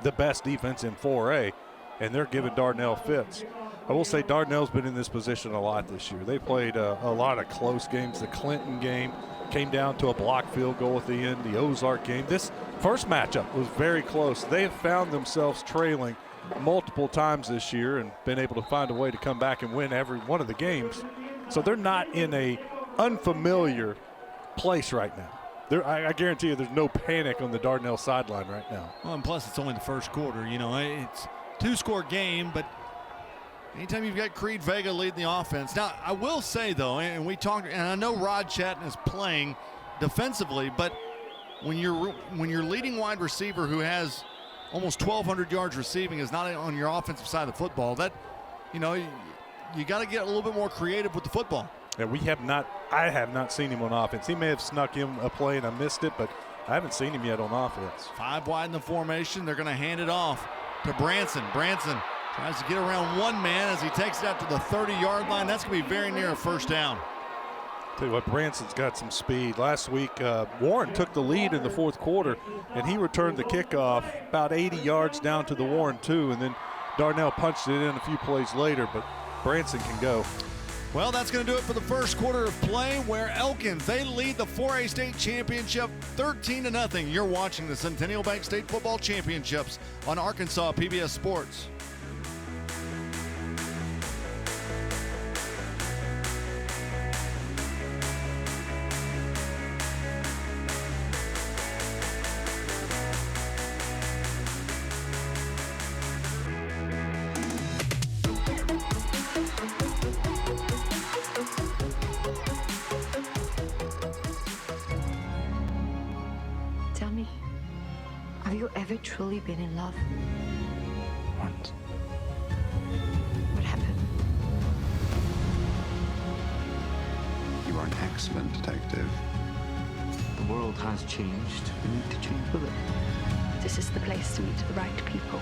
the best defense in 4A, and they're giving Dardanelle fits. I will say Dardanelle's been in this position a lot this year. They played a lot of close games. The Clinton game came down to a blocked field goal at the end. The Ozark game. This first matchup was very close. They have found themselves trailing multiple times this year and been able to find a way to come back and win every one of the games. So they're not in a unfamiliar place right now. I guarantee you there's no panic on the Dardanelle sideline right now. Well, and plus it's only the first quarter. You know, it's a 2-score game, but anytime you've got Creed Vega leading the offense. Now, I will say, though, and we talked, and I know Rod Chatton is playing defensively, but when your leading wide receiver who has almost 1,200 yards receiving is not on your offensive side of the football, that, you know, you got to get a little bit more creative with the football. Yeah, I have not seen him on offense. He may have snuck in a play and I missed it, but I haven't seen him yet on offense. 5 wide in the formation. They're going to hand it off to Branson. Branson tries to get around one man as he takes it out to the 30-yard line. That's going to be very near a first down. Tell you what, Branson's got some speed. Last week, Warren took the lead in the fourth quarter, and he returned the kickoff about 80 yards down to the Warren 2, and then Dardanelle punched it in a few plays later, but Branson can go. Well, that's going to do it for the first quarter of play, where Elkins, they lead the 4A state championship 13-0. You're watching the Centennial Bank State Football Championships on Arkansas PBS Sports. Tell me, have you ever truly been in love? Once. What happened? You are an excellent detective. The world has changed. We need to change with it. This is the place to meet the right people.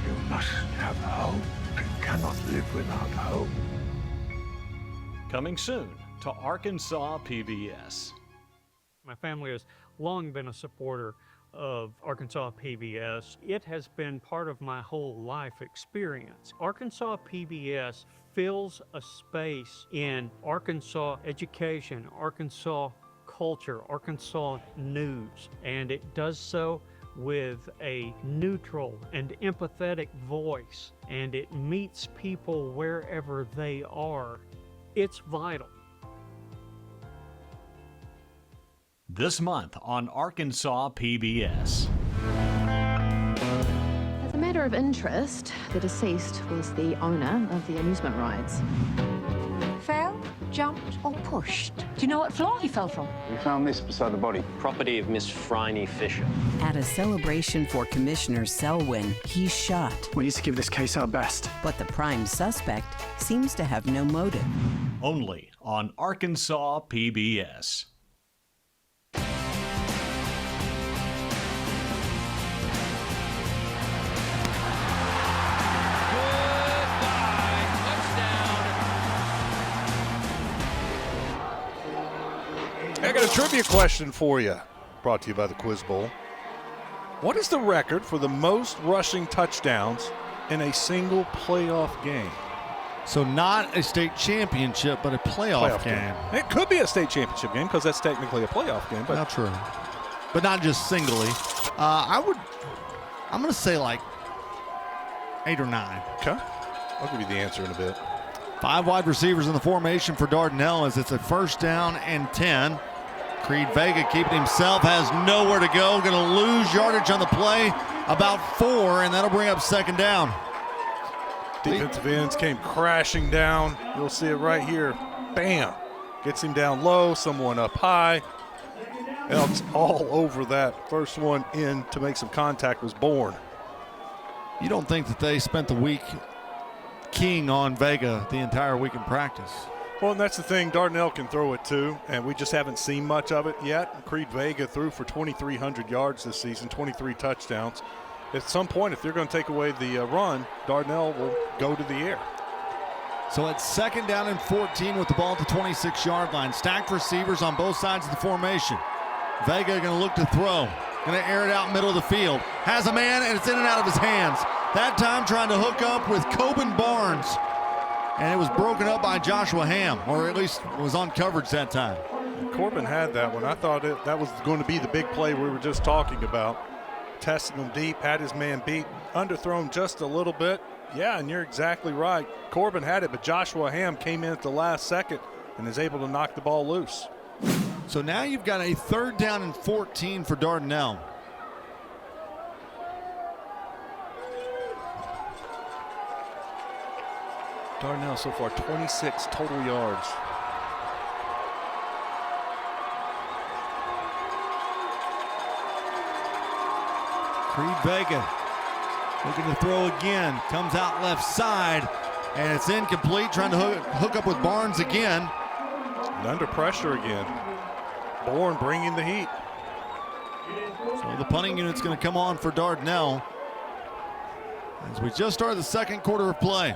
You must have hope. You cannot live without hope. Coming soon to Arkansas PBS. My family has long been a supporter of Arkansas PBS. It has been part of my whole life experience. Arkansas PBS fills a space in Arkansas education, Arkansas culture, Arkansas news, and it does so with a neutral and empathetic voice, and it meets people wherever they are. It's vital. This month on Arkansas PBS. As a matter of interest, the deceased was the owner of the amusement rides. Fell, jumped, or pushed? Do you know what floor he fell from? We found this beside the body. Property of Miss Phryne Fisher. At a celebration for Commissioner Selwyn, he's shot. We need to give this case our best. But the prime suspect seems to have no motive. Only on Arkansas PBS. I got a trivia question for you, brought to you by the Quiz Bowl. What is the record for the most rushing touchdowns in a single playoff game? So not a state championship, but a playoff game. It could be a state championship game because that's technically a playoff game. But not true. But not just singly. I'm going to say like 8 or 9. Okay. I'll give you the answer in a bit. 5 wide receivers in the formation for Dardanelle as it's a first down and 10. Creed Vega keeping himself, has nowhere to go. Going to lose yardage on the play, about 4, and that'll bring up second down. Defensive ends came crashing down. You'll see it right here. Bam. Gets him down low, someone up high. Elks all over that. First one in to make some contact was Bourne. You don't think that they spent the week keying on Vega the entire week in practice? Well, and that's the thing. Dardanelle can throw it too, and we just haven't seen much of it yet. Creed Vega threw for 2,300 yards this season, 23 touchdowns. At some point, if they're going to take away the run, Dardanelle will go to the air. So it's 2nd down and 14 with the ball at the 26-yard line. Stacked receivers on both sides of the formation. Vega going to look to throw. Going to air it out middle of the field. Has a man, and it's in and out of his hands. That time trying to hook up with Coben Barnes. And it was broken up by Joshua Ham, or at least was on coverage that time. Corbin had that one. I thought that was going to be the big play we were just talking about. Testing him deep, had his man beat, underthrown just a little bit. Yeah, and you're exactly right. Corbin had it, but Joshua Ham came in at the last second and is able to knock the ball loose. So now you've got a 3rd down and 14 for Dardanelle. Dardanelle so far 26 total yards. Creed Vega looking to throw again. Comes out left side, and it's incomplete. Trying to hook up with Barnes again. And under pressure again. Bourne bringing the heat. So the punting unit's going to come on for Dardanelle as we just started the 2nd quarter of play.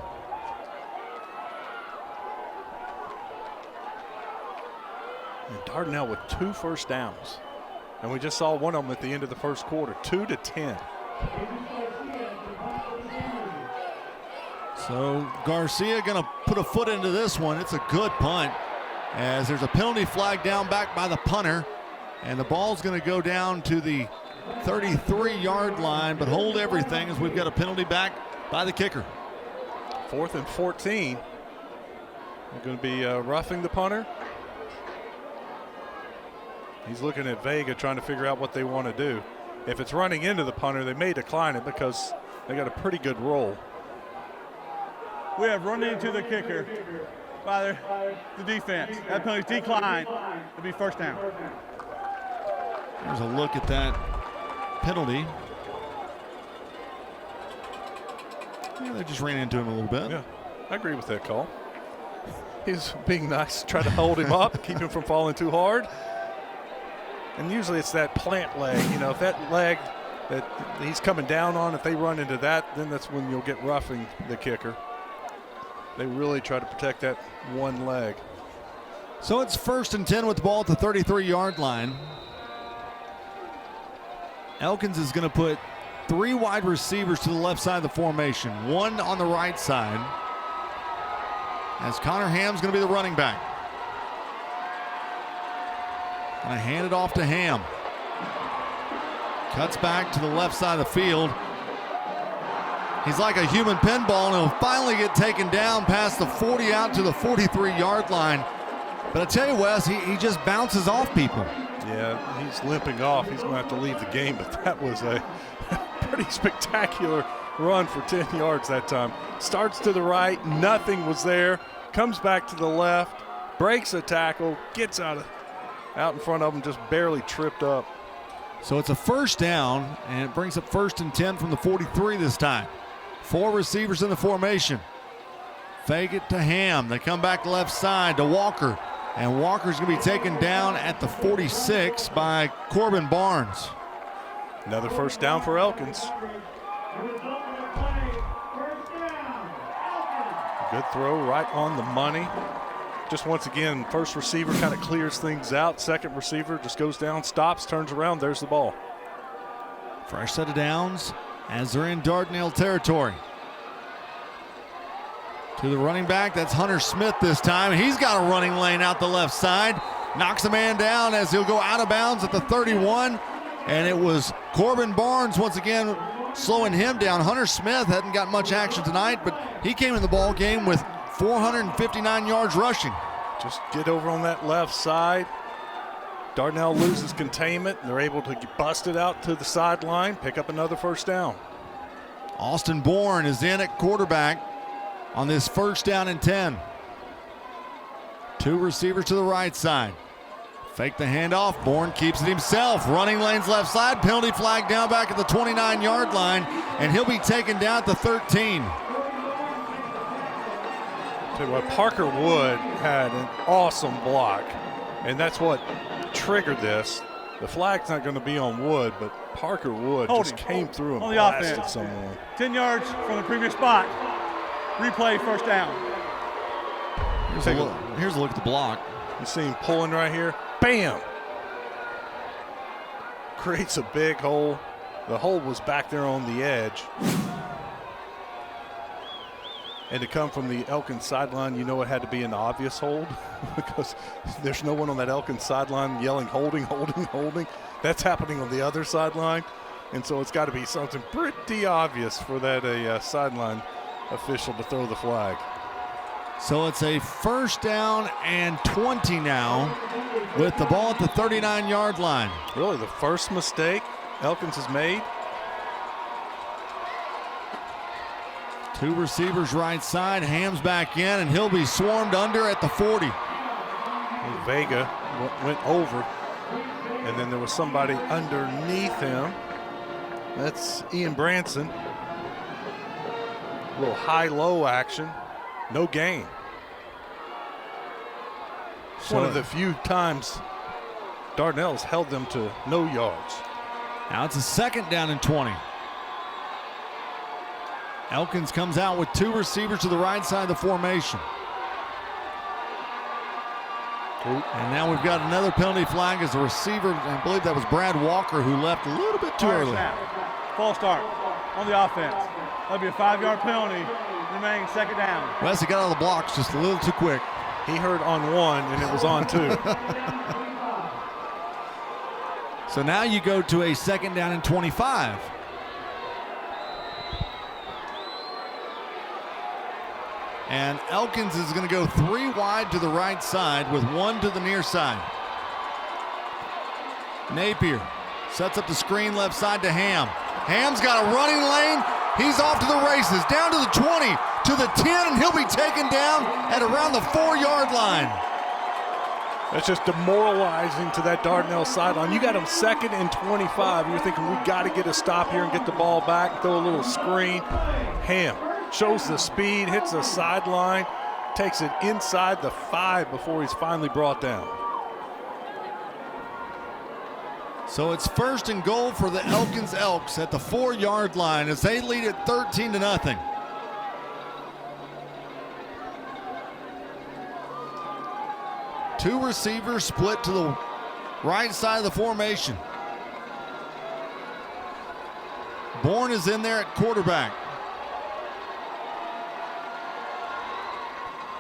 And Dardanelle with 2 first downs. And we just saw one of them at the end of the 1st quarter, 2-10. So Garcia going to put a foot into this one. It's a good punt as there's a penalty flag down back by the punter. And the ball's going to go down to the 33-yard line, but hold everything as we've got a penalty back by the kicker. 4th and 14. They're going to be roughing the punter. He's looking at Vega trying to figure out what they want to do. If it's running into the punter, they may decline it because they got a pretty good roll. We have run into the kicker by the defense. That penalty's declined. It'll be 1st down. There's a look at that penalty. Yeah, they just ran into him a little bit. Yeah, I agree with that call. He's being nice, try to hold him up, keep him from falling too hard. And usually it's that plant leg. You know, if that leg that he's coming down on, if they run into that, then that's when you'll get roughing the kicker. They really try to protect that one leg. So it's 1st and 10 with the ball at the 33-yard line. Elkins is going to put 3 wide receivers to the left side of the formation, 1 on the right side, as Connor Ham's going to be the running back. Going to hand it off to Ham. Cuts back to the left side of the field. He's like a human pinball, and he'll finally get taken down past the 40 out to the 43-yard line. But I tell you, Wes, he just bounces off people. Yeah, he's limping off. He's going to have to leave the game, but that was a pretty spectacular run for 10 yards that time. Starts to the right, nothing was there. Comes back to the left, breaks a tackle, gets out in front of him, just barely tripped up. So it's a 1st down, and it brings up 1st and 10 from the 43 this time. 4 receivers in the formation. Fake it to Ham. They come back left side to Walker, and Walker's going to be taken down at the 46 by Corbin Barnes. Another 1st down for Elkins. Good throw right on the money. Just once again, 1st receiver kind of clears things out. 2nd receiver just goes down, stops, turns around, there's the ball. Fresh set of downs as they're in Dardanelle territory. To the running back, that's Hunter Smith this time. He's got a running lane out the left side. Knocks a man down as he'll go out of bounds at the 31. And it was Corbin Barnes once again slowing him down. Hunter Smith hadn't got much action tonight, but he came in the ball game with 459 yards rushing. Just get over on that left side. Dardanelle loses containment, and they're able to bust it out to the sideline, pick up another 1st down. Austin Bourne is in at quarterback on this 1st down and 10. 2 receivers to the right side. Fake the handoff. Bourne keeps it himself. Running lanes left side. Penalty flag down back at the 29-yard line, and he'll be taken down at the 13. Tell you what, Parker Wood had an awesome block, and that's what triggered this. The flag's not going to be on Wood, but Parker Wood just came through and blasted someone. 10 yards from the previous spot. Replay, first down. Here's a look at the block. You see him pulling right here. Bam! Creates a big hole. The hole was back there on the edge. And to come from the Elkins sideline, you know it had to be an obvious hold because there's no one on that Elkins sideline yelling holding, holding, holding. That's happening on the other sideline. And so it's got to be something pretty obvious for that sideline official to throw the flag. So it's a first down and 20 now with the ball at the 39-yard line. Really the first mistake Elkins has made. Two receivers right side. Ham's back in, and he'll be swarmed under at the 40. Vega went over, and then there was somebody underneath him. That's Ian Branson. A little high-low action. No gain. So one of the few times Dardanelle's held them to no yards. Now it's a second down and 20. Elkins comes out with two receivers to the right side of the formation. And now we've got another penalty flag as the receiver, I believe that was Brad Walker, who left a little bit too early. False start on the offense. That'll be a 5-yard penalty, remaining second down. Wesley got out of the blocks just a little too quick. He heard on one, and it was on two. So now you go to a second down and 25. And Elkins is going to go 3 wide to the right side with 1 to the near side. Napier sets up the screen left side to Ham. Ham's got a running lane. He's off to the races, down to the 20, to the 10, and he'll be taken down at around the 4-yard line. That's just demoralizing to that Dardanelle sideline. You got him second and 25. You're thinking, we got to get a stop here and get the ball back, throw a little screen. Ham shows the speed, hits the sideline, takes it inside the 5 before he's finally brought down. So it's first and goal for the Elkins Elks at the 4-yard line as they lead it 13-0. Two receivers split to the right side of the formation. Bourne is in there at quarterback.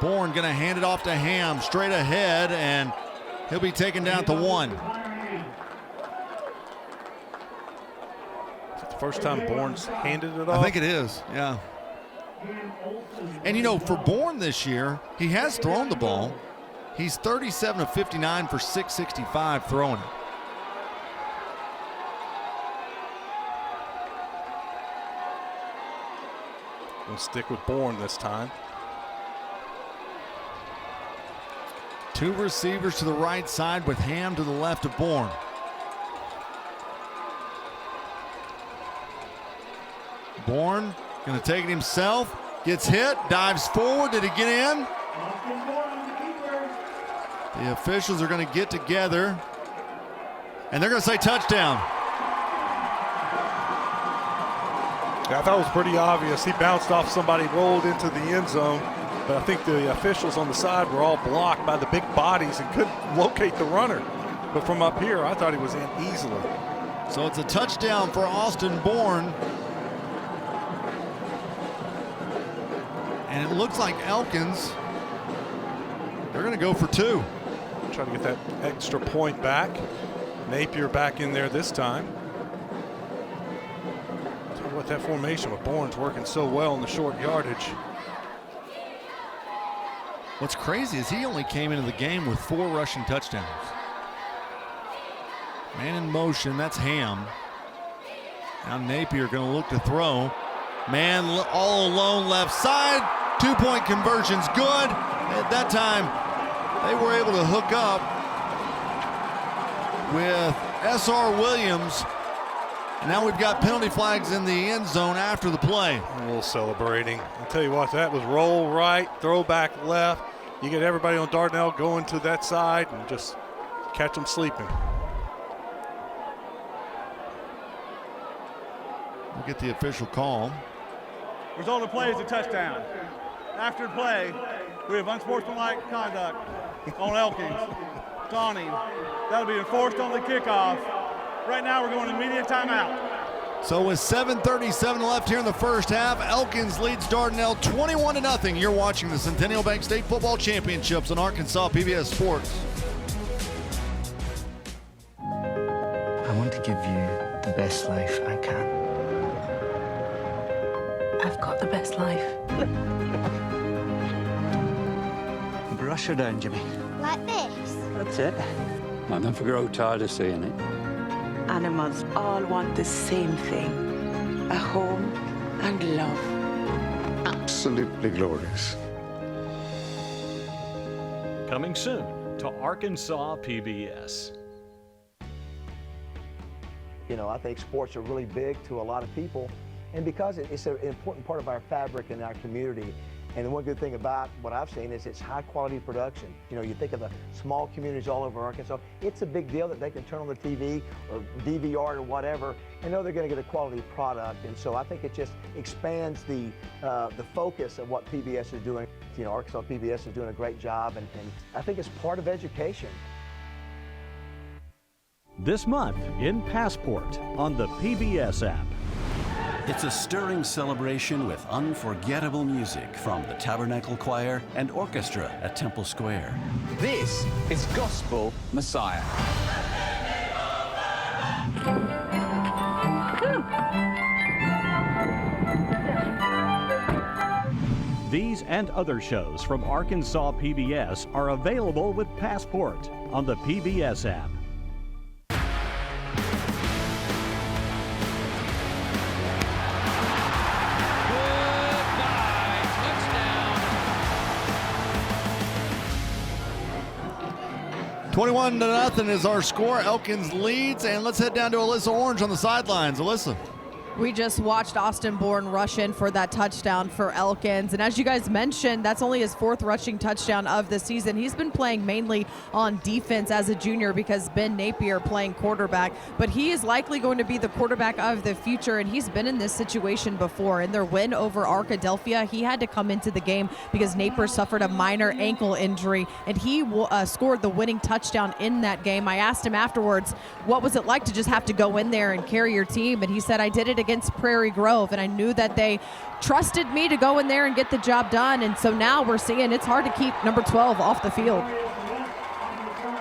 Bourne going to hand it off to Ham straight ahead, and he'll be taken down at the 1. Is it the first time Bourne's handed it off? I think it is, yeah. And you know, for Bourne this year, he has thrown the ball. He's 37 of 59 for 665 throwing it. We'll stick with Bourne this time. Two receivers to the right side with Ham to the left of Bourne. Bourne going to take it himself, gets hit, dives forward. Did he get in? The officials are going to get together, and they're going to say touchdown. Yeah, I thought it was pretty obvious. He bounced off somebody, rolled into the end zone, but I think the officials on the side were all blocked by the big bodies and couldn't locate the runner. But from up here, I thought he was in easily. So it's a touchdown for Austin Bourne. And it looks like Elkins, they're going to go for 2. Try to get that extra point back. Napier back in there this time. Tell you what, that formation with Bourne's working so well in the short yardage. What's crazy is he only came into the game with 4 rushing touchdowns. Man in motion, that's Ham. Now Napier going to look to throw. Man all alone left side. 2-point conversion's good. At that time, they were able to hook up. with S.R. Williams. Now we've got penalty flags in the end zone after the play. A little celebrating. I'll tell you what, that was roll right, throw back left. You get everybody on Dardanelle going to that side and just catch them sleeping. We'll get the official call. Result of play is a touchdown. After the play, we have unsportsmanlike conduct on Elkins, taunting. That'll be enforced on the kickoff. Right now, we're going to immediate timeout. So with 7:37 left here in the first half, Elkins leads Dardanelle 21-0. You're watching the Centennial Bank State Football Championships on Arkansas PBS Sports. I want to give you the best life I can. I've got the best life. Brush her down, Jimmy. Like this? That's it. I'll never grow tired of seeing it. Animals all want the same thing, a home and love. Absolutely glorious. Coming soon to Arkansas PBS. You know, I think sports are really big to a lot of people, and because it's an important part of our fabric in our community. And the one good thing about what I've seen is it's high quality production. You know, you think of the small communities all over Arkansas, it's a big deal that they can turn on the TV or DVR or whatever and know they're going to get a quality product. And so I think it just expands the focus of what PBS is doing. You know, Arkansas PBS is doing a great job, and I think it's part of education. This month in Passport on the PBS app. It's a stirring celebration with unforgettable music from the Tabernacle Choir and Orchestra at Temple Square. This is Gospel Messiah. These and other shows from Arkansas PBS are available with Passport on the PBS app. 21-0 is our score. Elkins leads, and let's head down to Alyssa Orange on the sidelines. Alyssa. We just watched Austin Bourne rush in for that touchdown for Elkins. And as you guys mentioned, that's only his 4th rushing touchdown of the season. He's been playing mainly on defense as a junior because Ben Napier playing quarterback. But he is likely going to be the quarterback of the future, and he's been in this situation before. In their win over Arkadelphia, he had to come into the game because Napier suffered a minor ankle injury, and he scored the winning touchdown in that game. I asked him afterwards, what was it like to just have to go in there and carry your team? And he said, I did it against Prairie Grove, and I knew that they trusted me to go in there and get the job done. And so now we're seeing it's hard to keep number 12 off the field.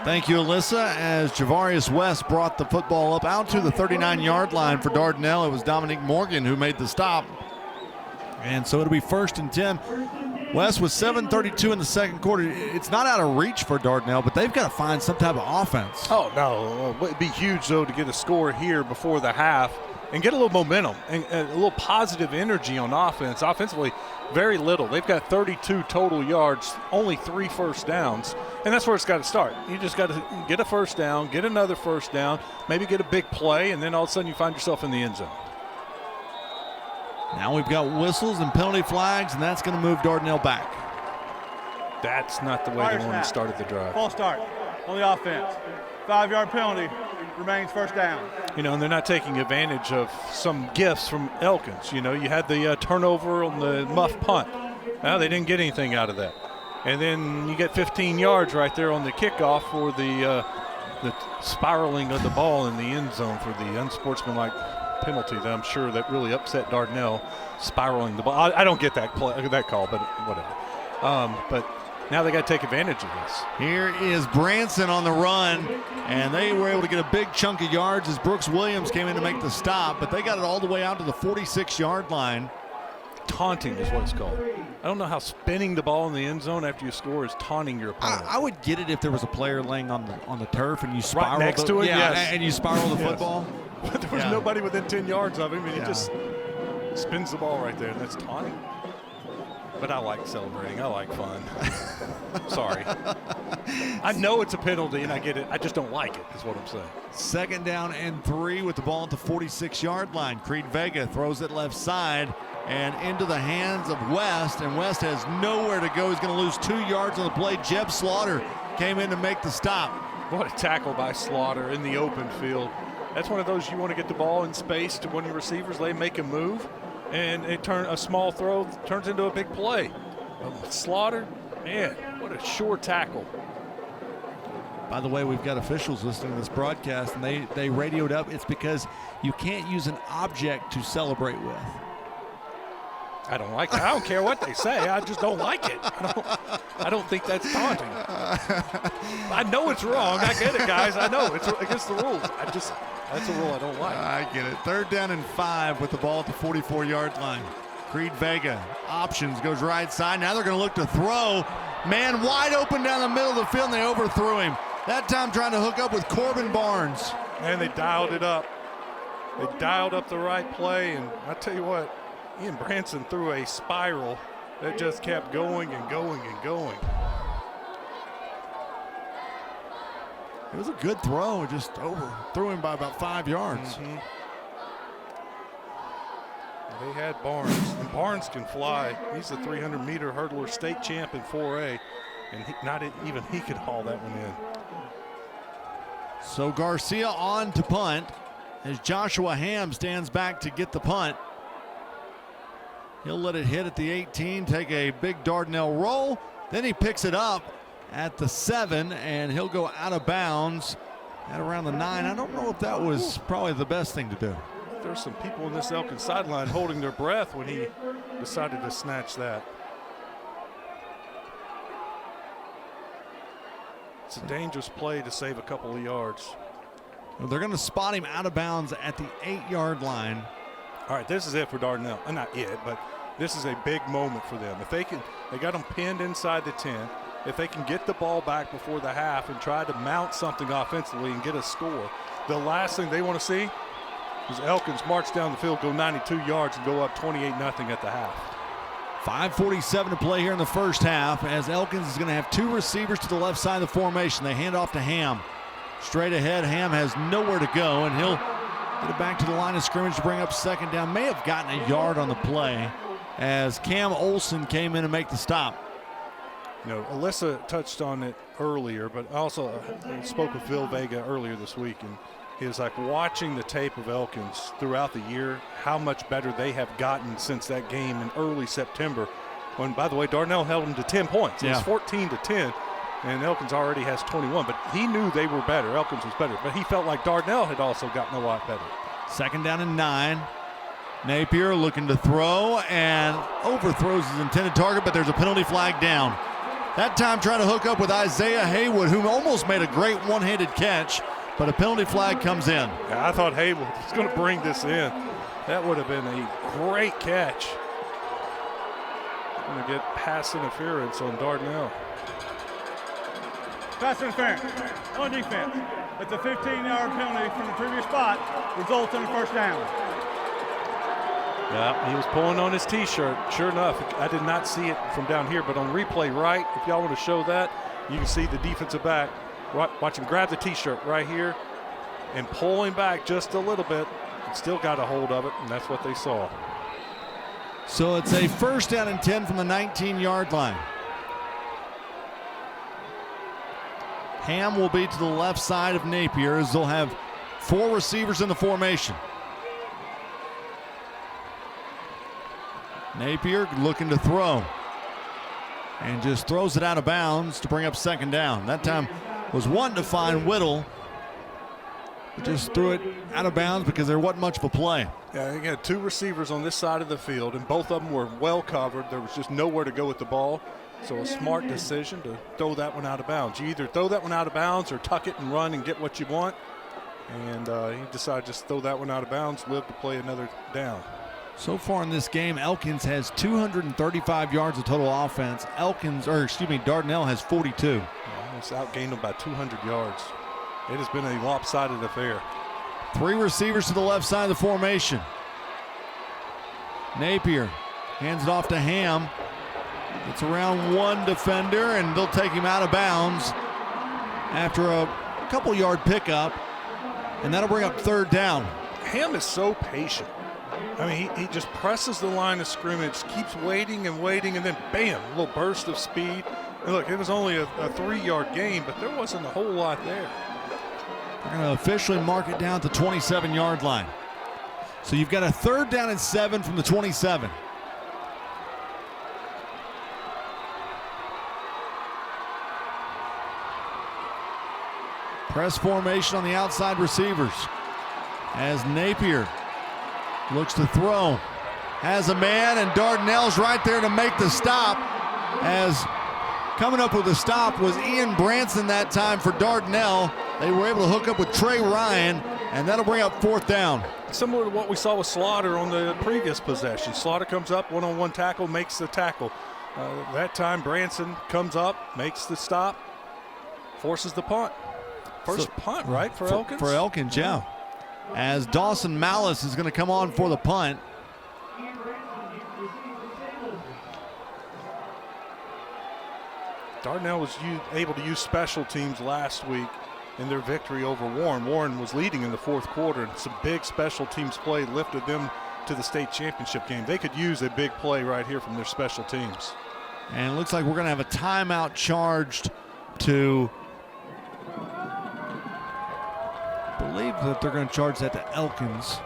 Thank you, Alyssa. As Javarius West brought the football up out to the 39-yard line for Dardanelle, it was Dominic Morgan who made the stop. And so it'll be 1st and 10. West with 7:32 in the second quarter. It's not out of reach for Dardanelle, but they've got to find some type of offense. Oh, no. It'd be huge, though, to get a score here before the half and get a little momentum and a little positive energy on offense. Offensively, very little. They've got 32 total yards, only 3 first downs, and that's where it's got to start. You just got to get a first down, get another first down, maybe get a big play, and then all of a sudden you find yourself in the end zone. Now we've got whistles and penalty flags, and that's going to move Dardanelle back. That's not the way they want to start the drive. False start on the offense. 5-yard penalty, remains first down. You know, and they're not taking advantage of some gifts from Elkins. You know, you had the turnover on the muff punt. Well, they didn't get anything out of that. And then you get 15 yards right there on the kickoff for the spiraling of the ball in the end zone for the unsportsmanlike penalty that I'm sure that really upset Dardanelle, spiraling the ball. I don't get that call, but whatever. But now they got to take advantage of this. Here is Branson on the run, and they were able to get a big chunk of yards as Brooks Williams came in to make the stop, but they got it all the way out to the 46-yard line. Taunting is what it's called. I don't know how spinning the ball in the end zone after you score is taunting your opponent. I would get it if there was a player laying on the turf and you spiral right next to it, yes. and you spiral the football. But there was nobody within 10 yards of him, and he just spins the ball right there, and that's taunting. But I like celebrating. I like fun. Sorry. I know it's a penalty, and I get it. I just don't like it, is what I'm saying. 2nd down and 3 with the ball at the 46-yard line. Creed Vega throws it left side and into the hands of West, and West has nowhere to go. He's going to lose 2 yards on the play. Jeb Slaughter came in to make the stop. What a tackle by Slaughter in the open field. That's one of those you want to get the ball in space to one of your receivers. They make a move, and a small throw turns into a big play. Slaughter, man, what a sure tackle. By the way, we've got officials listening to this broadcast, and they radioed up. It's because you can't use an object to celebrate with. I don't like that. I don't care what they say. I just don't like it. I don't think that's taunting. I know it's wrong. I get it, guys. I know it's against the rules. That's a rule I don't like. I get it. 3rd down and 5 with the ball at the 44-yard line. Creed Vega options, goes right side. Now they're going to look to throw. Man wide open down the middle of the field, and they overthrew him. That time trying to hook up with Corbin Barnes. And they dialed it up. They dialed up the right play, and I tell you what, Ian Branson threw a spiral that just kept going and going and going. It was a good throw, just overthrew him by about 5 yards. Mm-hmm. They had Barnes, and Barnes can fly. He's a 300-meter hurdler, state champ in 4A, and not even he could haul that one in. So Garcia on to punt as Joshua Ham stands back to get the punt. He'll let it hit at the 18, take a big Dardanelle roll. Then he picks it up at the 7, and he'll go out of bounds at around the 9. I don't know if that was probably the best thing to do. There's some people in this Elkins sideline holding their breath when he decided to snatch that. It's a dangerous play to save a couple of yards. Well, they're going to spot him out of bounds at the 8-yard line. All right, this is it for Dardanelle. Not it, but this is a big moment for them. If they got them pinned inside the 10. If they can get the ball back before the half and try to mount something offensively and get a score, the last thing they want to see is Elkins march down the field, go 92 yards, and go up 28-0 at the half. 5:47 to play here in the first half, as Elkins is going to have 2 receivers to the left side of the formation. They hand off to Ham. Straight ahead, Ham has nowhere to go, and he'll get it back to the line of scrimmage to bring up 2nd down. May have gotten a yard on the play as Cam Olson came in to make the stop. You know, Alyssa touched on it earlier, but also spoke with Phil Vega earlier this week, and he was like watching the tape of Elkins throughout the year, how much better they have gotten since that game in early September, when, by the way, Dardanelle held them to 10 points. It was 14-10, and Elkins already has 21, but he knew they were better. Elkins was better, but he felt like Dardanelle had also gotten a lot better. 2nd down and 9. Napier looking to throw and overthrows his intended target, but there's a penalty flag down. That time trying to hook up with Isaiah Haywood, who almost made a great one-handed catch, but a penalty flag comes in. Yeah, I thought Haywood was going to bring this in. That would have been a great catch. Going to get pass interference on Dardanelle. Pass interference on defense. It's a 15-yard penalty from the previous spot, results in a 1st down. Yeah, he was pulling on his T-shirt. Sure enough, I did not see it from down here, but on replay right, if y'all want to show that, you can see the defensive back. Watch him grab the T-shirt right here and pull him back just a little bit. Still got a hold of it, and that's what they saw. So it's a 1st down and 10 from the 19-yard line. Ham will be to the left side of Napier, as they'll have 4 receivers in the formation. Napier looking to throw and just throws it out of bounds to bring up 2nd down. That time was wanting to find Whittle, but just threw it out of bounds because there wasn't much of a play. Yeah, they got 2 receivers on this side of the field, and both of them were well covered. There was just nowhere to go with the ball. So a smart decision to throw that one out of bounds. You either throw that one out of bounds or tuck it and run and get what you want. And he decided to just throw that one out of bounds, live to play another down. So far in this game, Elkins has 235 yards of total offense. Dardanelle has 42. Almost outgained them by 200 yards. It has been a lopsided affair. 3 receivers to the left side of the formation. Napier hands it off to Ham. It's around 1 defender, and they'll take him out of bounds after a couple yard pickup, and that'll bring up 3rd down. Ham is so patient. I mean, he just presses the line of scrimmage, keeps waiting and waiting, and then bam, a little burst of speed. And look, it was only a 3-yard gain, but there wasn't a whole lot there. They're going to officially mark it down to the 27-yard line. So you've got a 3rd down and 7 from the 27. Press formation on the outside receivers as Napier looks to throw. Has a man, and Dardanelle's right there to make the stop. As coming up with the stop was Ian Branson that time for Dardanelle. They were able to hook up with Trey Ryan, and that'll bring up 4th down. Similar to what we saw with Slaughter on the previous possession. Slaughter comes up, one-on-one tackle, makes the tackle. That time Branson comes up, makes the stop, forces the punt. First punt, right, for Elkins? For Elkins, yeah. As Dawson Malice is going to come on for the punt. Dardanelle was able to use special teams last week in their victory over Warren. Warren was leading in the 4th quarter, and some big special teams play lifted them to the state championship game. They could use a big play right here from their special teams. And it looks like we're going to have a timeout charged to, I believe that they're going to charge that to Elkins.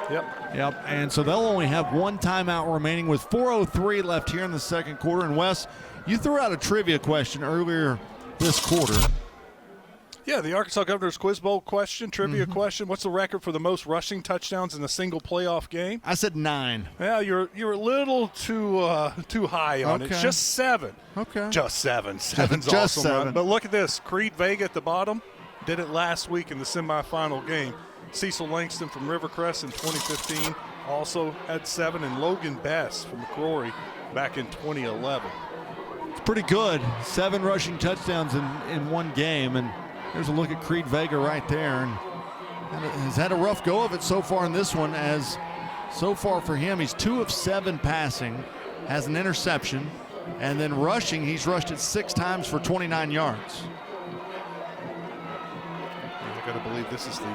Yep. And so they'll only have 1 timeout remaining with 4:03 left here in the 2nd quarter. And Wes, you threw out a trivia question earlier this quarter. Yeah, the Arkansas Governor's Quiz Bowl question, trivia question. What's the record for the most rushing touchdowns in a single playoff game? I said 9. Yeah, you're a little too high on it. Just 7. Okay. Just 7. 7's Just awesome. 7. Right? But look at this. Creed Vega at the bottom did it last week in the semifinal game. Cecil Langston from Rivercrest in 2015 also had 7, and Logan Best from McCrory back in 2011. It's pretty good. 7 rushing touchdowns in one game, and here's a look at Creed Vega right there, and has had a rough go of it so far in this one. As so far for him, he's 2 of 7 passing, has an interception, and then rushing, he's rushed it 6 times for 29 yards. I got to believe this is the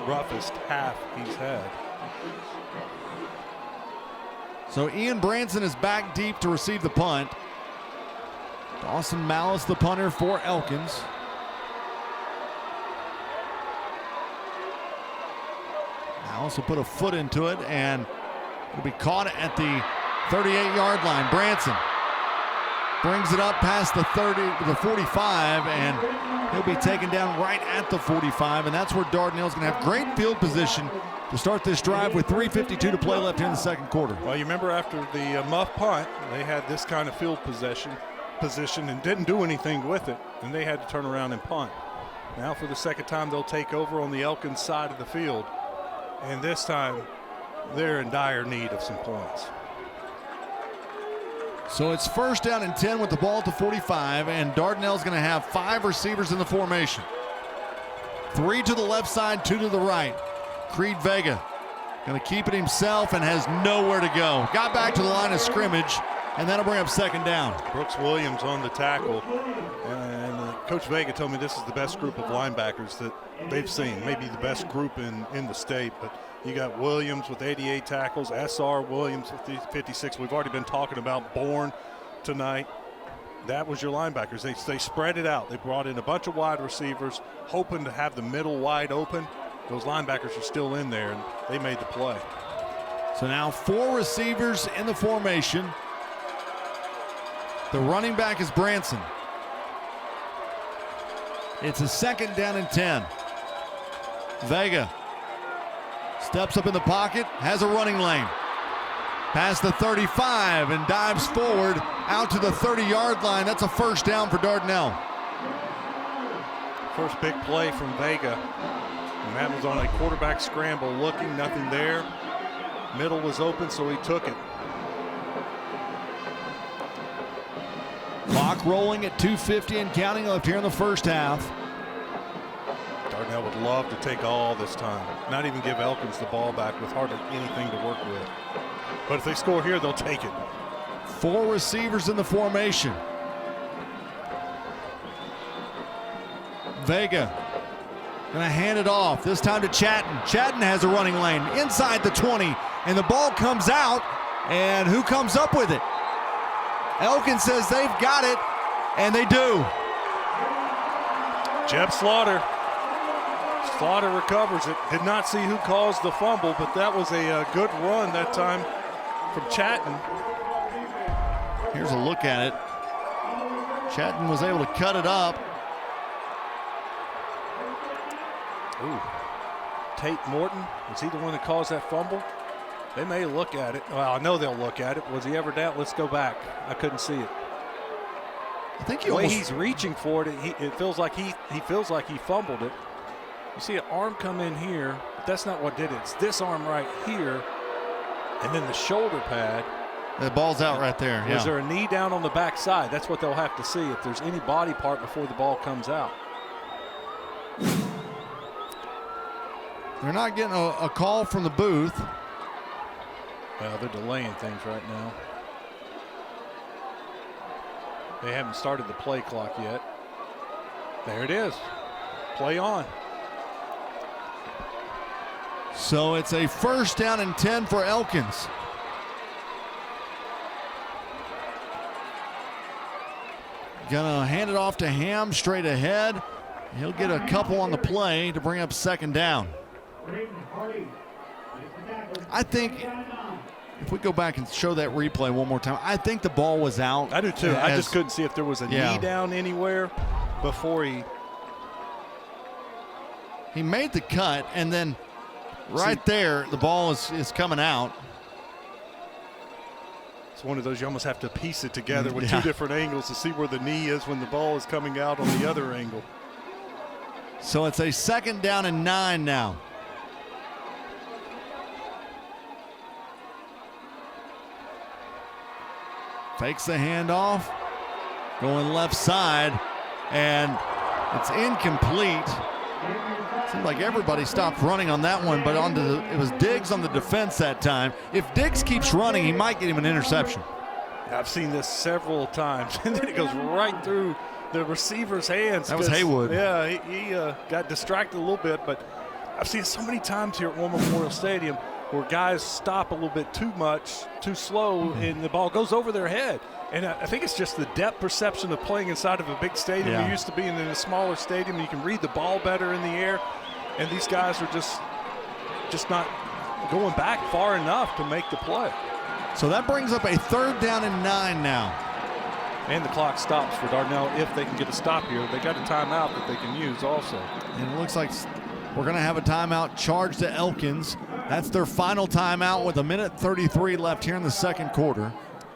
roughest half he's had. So Ian Branson is back deep to receive the punt. Dawson Malice, the punter for Elkins. Malice will put a foot into it, and will be caught at the 38-yard line. Branson brings it up past the 45, and he'll be taken down right at the 45, and that's where Dardanelle's going to have great field position to start this drive with 3:52 to play left here in the 2nd quarter. Well, you remember after the Muffed punt, they had this kind of field position and didn't do anything with it, and they had to turn around and punt. Now for the 2nd time, they'll take over on the Elkins side of the field, and this time they're in dire need of some points. So it's 1st down and 10 with the ball at the 45, and Dardanelle's going to have 5 receivers in the formation. 3 to the left side, 2 to the right. Creed Vega going to keep it himself and has nowhere to go. Got back to the line of scrimmage, and that'll bring up 2nd down. Brooks Williams on the tackle, and Coach Vega told me this is the best group of linebackers that they've seen, maybe the best group in the state. But you got Williams with 88 tackles, SR Williams with 56. We've already been talking about Bourne tonight. That was your linebackers. They spread it out. They brought in a bunch of wide receivers, hoping to have the middle wide open. Those linebackers are still in there, and they made the play. So now 4 receivers in the formation. The running back is Branson. It's a 2nd down and 10. Vega steps up in the pocket, has a running lane. Past the 35 and dives forward out to the 30-yard line. That's a 1st down for Dardanelle. First big play from Vega. And that was on a quarterback scramble, looking, nothing there. Middle was open, so he took it. Clock rolling at 2:50 and counting left here in the 1st half. Dardanelle would love to take all this time, not even give Elkins the ball back with hardly anything to work with. But if they score here, they'll take it. 4 receivers in the formation. Vega gonna hand it off, this time to Chatton. Chatton has a running lane inside the 20, and the ball comes out, and who comes up with it? Elkins says they've got it, and they do. Jeb Slaughter. Slaughter recovers it. Did not see who caused the fumble, but that was a good run that time from Chatton. Here's a look at it. Chatton was able to cut it up. Ooh. Tate Morton, was he the one that caused that fumble? They may look at it. Well, I know they'll look at it. Was he ever down? Let's go back. I couldn't see it. I think the way he's reaching for it, it feels like he feels like he fumbled it. You see an arm come in here, but that's not what did it. It's this arm right here, and then the shoulder pad. The ball's out right there. Was there a knee down on the backside? That's what they'll have to see if there's any body part before the ball comes out. They're not getting a call from the booth. Well, they're delaying things right now. They haven't started the play clock yet. There it is. Play on. So it's a 1st down and 10 for Elkins. Gonna hand it off to Ham straight ahead. He'll get a couple on the play to bring up 2nd down. I think if we go back and show that replay one more time, I think the ball was out. I do too. I just couldn't see if there was a knee down anywhere before he made the cut, and then right there the ball is coming out. It's one of those you almost have to piece it together with two different angles to see where the knee is when the ball is coming out on the other angle. So it's a 2nd down and 9 now. Fakes the handoff, going left side, and it's incomplete. Seemed like everybody stopped running on that one, but it was Diggs on the defense that time. If Diggs keeps running, he might get him an interception. I've seen this several times, and then it goes right through the receiver's hands. That was Haywood. Yeah, he got distracted a little bit, but I've seen it so many times here at War Memorial Stadium where guys stop a little bit too much, too slow, and the ball goes over their head. And I think it's just the depth perception of playing inside of a big stadium. You're used to being in a smaller stadium. You can read the ball better in the air. And these guys are just not going back far enough to make the play. So that brings up a 3rd down and 9 now. And the clock stops for Dardanelle if they can get a stop here. They got a timeout that they can use also. And it looks like we're going to have a timeout charged to Elkins. That's their final timeout with 1:33 left here in the 2nd quarter.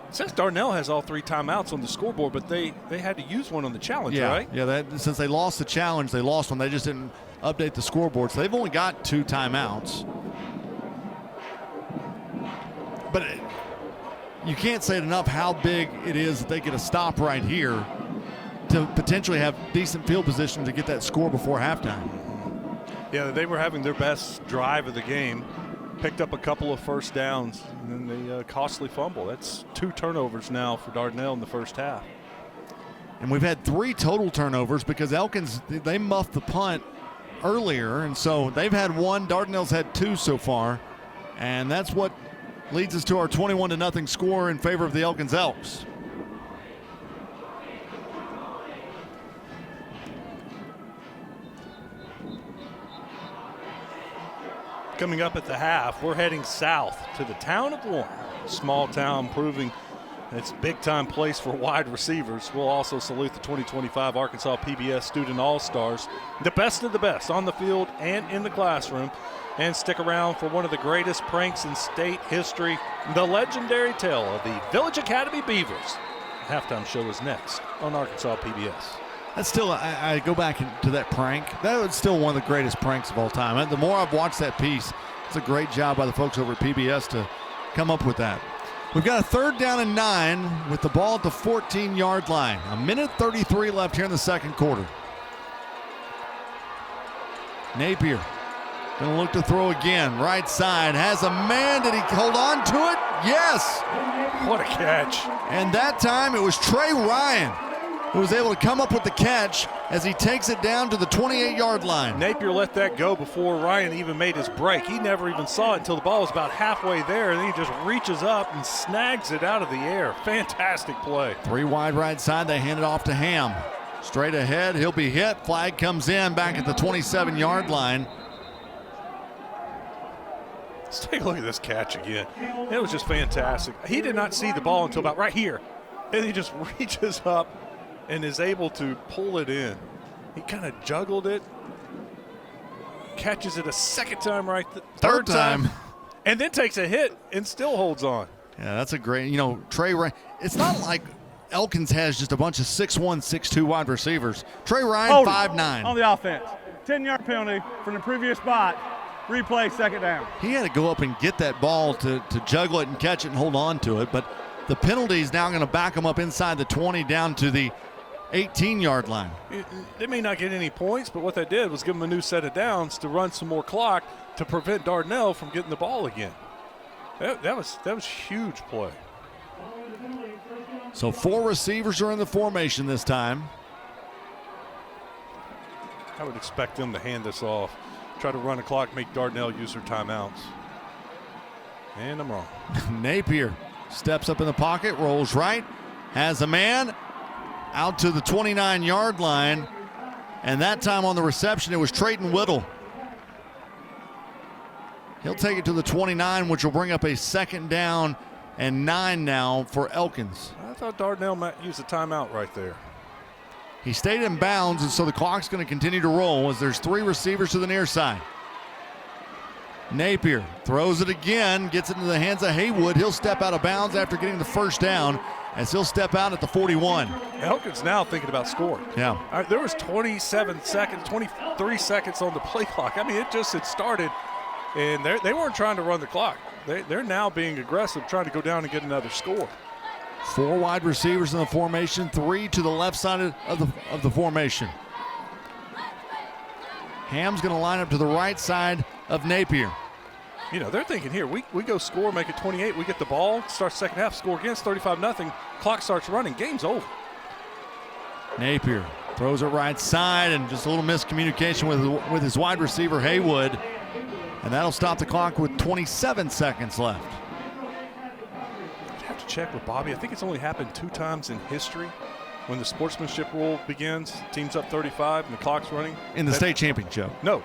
It says Dardanelle has all 3 timeouts on the scoreboard, but they had to use one on the challenge, right? Yeah, since they lost the challenge, they lost one. They just didn't update the scoreboard, so they've only got 2 timeouts. But you can't say it enough how big it is that they get a stop right here to potentially have decent field position to get that score before halftime. Yeah, they were having their best drive of the game. Picked up a couple of 1st downs, and then the costly fumble. That's 2 turnovers now for Dardanelle in the 1st half. And we've had 3 total turnovers because Elkins, they muffed the punt earlier, and so they've had 1. Dardanelle's had 2 so far, and that's what leads us to our 21-0 score in favor of the Elkins Elks. Coming up at the half, we're heading south to the town of Warren. Small town proving it's a big-time place for wide receivers. We'll also salute the 2025 Arkansas PBS Student All-Stars, the best of the best on the field and in the classroom. And stick around for one of the greatest pranks in state history, the legendary tale of the Village Academy Beavers. The halftime show is next on Arkansas PBS. That's still, I go back to that prank. That was still one of the greatest pranks of all time. The more I've watched that piece, it's a great job by the folks over at PBS to come up with that. We've got a 3rd down and 9 with the ball at the 14-yard line. 1:33 left here in the 2nd quarter. Napier gonna look to throw again. Right side, has a man. Did he hold on to it? Yes. What a catch. And that time it was Trey Ryan. who was able to come up with the catch as he takes it down to the 28-yard line. Napier let that go before Ryan even made his break. He never even saw it until the ball was about halfway there, and then he just reaches up and snags it out of the air. Fantastic play. 3 wide right side. They hand it off to Ham. Straight ahead. He'll be hit. Flag comes in back at the 27-yard line. Let's take a look at this catch again. It was just fantastic. He did not see the ball until about right here, and he just reaches up and is able to pull it in. He kind of juggled it, catches it a second time third time, and then takes a hit and still holds on. Yeah, that's a great, Trey Ryan. It's not like Elkins has just a bunch of 6'1", 6'2" wide receivers. Trey Ryan, 5'9". On the offense. 10-yard penalty from the previous spot. Replay, second down. He had to go up and get that ball to juggle it and catch it and hold on to it, but the penalty is now going to back him up inside the 20 down to the 18-yard line. They may not get any points, but what they did was give them a new set of downs to run some more clock to prevent Dardanelle from getting the ball again. That was huge play. So 4 receivers are in the formation this time. I would expect them to hand this off, try to run a clock, make Dardanelle use their timeouts. And I'm wrong. Napier steps up in the pocket, rolls right, has a man out to the 29-yard line, and that time on the reception it was Trayton Whittle. He'll take it to the 29, which will bring up a 2nd down and 9 now for Elkins. I thought Dardanelle might use a timeout right there. He stayed in bounds, and so the clock's going to continue to roll as there's 3 receivers to the near side. Napier throws it again, gets it into the hands of Haywood. He'll step out of bounds after getting the 1st down, as he'll step out at the 41. Elkins now thinking about scoring. Yeah. There was 27 seconds, 23 seconds on the play clock. I mean, it just had started, and they weren't trying to run the clock. They're now being aggressive, trying to go down and get another score. 4 wide receivers in the formation, 3 to the left side of the formation. Ham's going to line up to the right side of Napier. They're thinking here, we go score, make it 28, we get the ball, start second half, score again, it's 35-0, clock starts running, game's over. Napier throws it right side, and just a little miscommunication with his wide receiver Haywood, and that'll stop the clock with 27 seconds left. I'd have to check with Bobby. I think it's only happened 2 times in history when the sportsmanship rule begins, team's up 35 and the clock's running. In the state championship? No,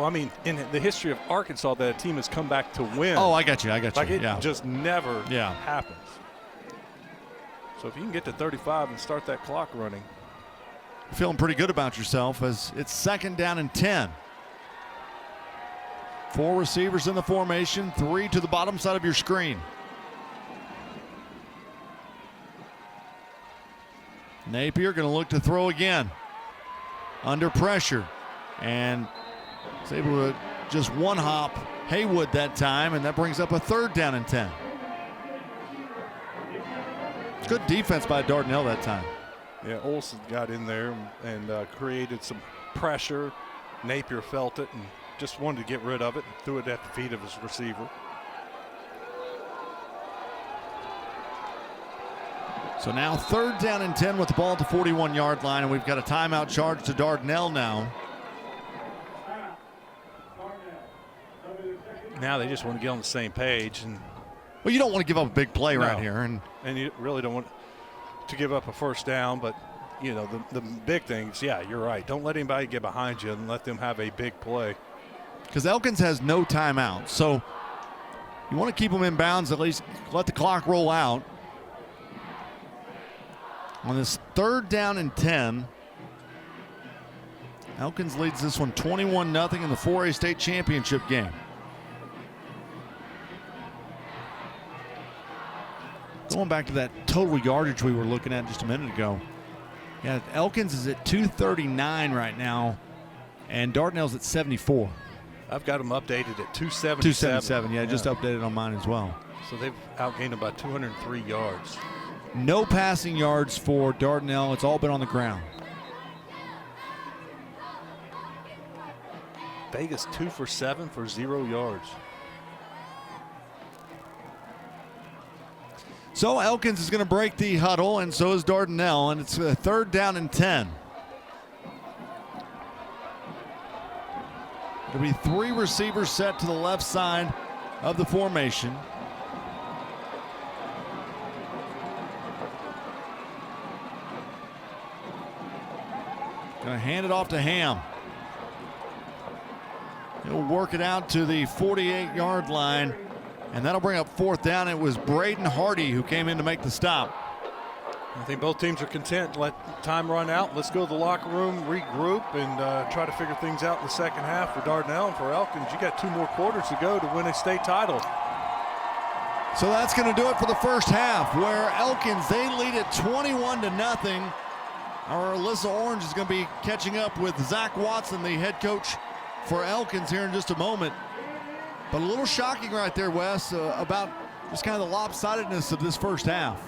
I mean in the history of Arkansas that a team has come back to win. Oh, I got you. Like it just never happens. So if you can get to 35 and start that clock running. You're feeling pretty good about yourself as it's 2nd down and 10. 4 receivers in the formation, 3 to the bottom side of your screen. Napier going to look to throw again. Under pressure. And is able to just one hop Haywood that time, and that brings up a 3rd down and 10. Good defense by Dardanelle that time. Yeah, Olsen got in there and created some pressure. Napier felt it and just wanted to get rid of it and threw it at the feet of his receiver. So now 3rd down and 10 with the ball at the 41-yard line, and we've got a timeout charge to Dardanelle now. Now they just want to get on the same page. Well, you don't want to give up a big play right here. And you really don't want to give up a 1st down, but the big things, you're right. Don't let anybody get behind you and let them have a big play. Because Elkins has no timeout, so you want to keep them in bounds, at least let the clock roll out. On this 3rd down and 10, Elkins leads this one 21-0 in the 4A state championship game. Going back to that total yardage we were looking at just a minute ago. Yeah, Elkins is at 239 right now, and Dardanelle's at 74. I've got them updated at 277. 277, yeah, just updated on mine as well. So they've outgained about 203 yards. No passing yards for Dardanelle. It's all been on the ground. Vegas 2 for 7 for 0 yards. So Elkins is going to break the huddle, and so is Dardanelle, and it's a 3rd down and 10. It'll be 3 receivers set to the left side of the formation. Going to hand it off to Ham. He'll work it out to the 48-yard line, and that'll bring up 4th down. It was Braden Hardy who came in to make the stop. I think both teams are content to let time run out. Let's go to the locker room, regroup, and try to figure things out in the second half for Dardanelle and for Elkins. You got 2 more quarters to go to win a state title. So that's going to do it for the first half, where Elkins, they lead it 21-0. Our Alyssa Orange is going to be catching up with Zach Watson, the head coach for Elkins, here in just a moment. But a little shocking right there, Wes, about just kind of the lopsidedness of this first half.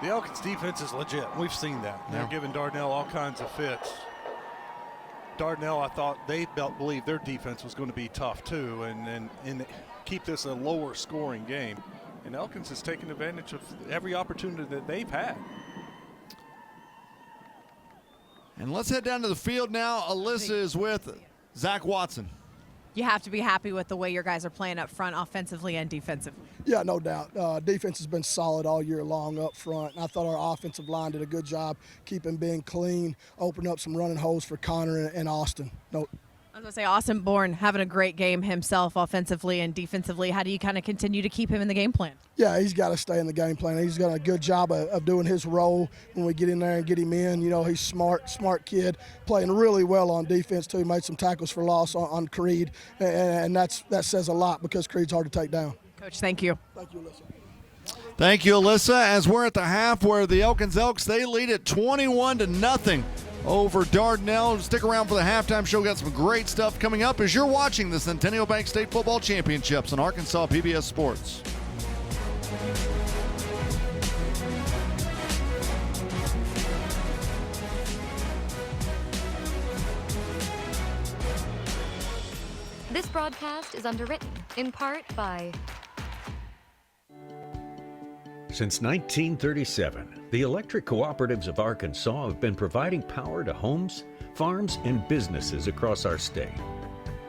The Elkins defense is legit. We've seen that. They're giving Dardanelle all kinds of fits. Dardanelle, I thought they believed their defense was going to be tough too, and keep this a lower scoring game. And Elkins has taken advantage of every opportunity that they've had. And let's head down to the field now. Alyssa is with Zach Watson. You have to be happy with the way your guys are playing up front, offensively and defensively. Yeah, no doubt. Defense has been solid all year long up front. And I thought our offensive line did a good job keeping being clean, opening up some running holes for Connor and Austin. I was going to say, Austin Bourne having a great game himself offensively and defensively. How do you kind of continue to keep him in the game plan? Yeah, he's got to stay in the game plan. He's done a good job of doing his role when we get in there and get him in. You know, he's smart kid, playing really well on defense too. Made some tackles for loss on Creed, and that says a lot because Creed's hard to take down. Coach, thank you. Thank you, Alyssa. Thank you, Alyssa, as we're at the half where the Elkins Elks, they lead it 21-0 over Dardanelle. Stick around for the halftime show. Got some great stuff coming up as you're watching the Centennial Bank State Football Championships on Arkansas PBS Sports. This broadcast is underwritten in part by... Since 1937, the electric cooperatives of Arkansas have been providing power to homes, farms, and businesses across our state.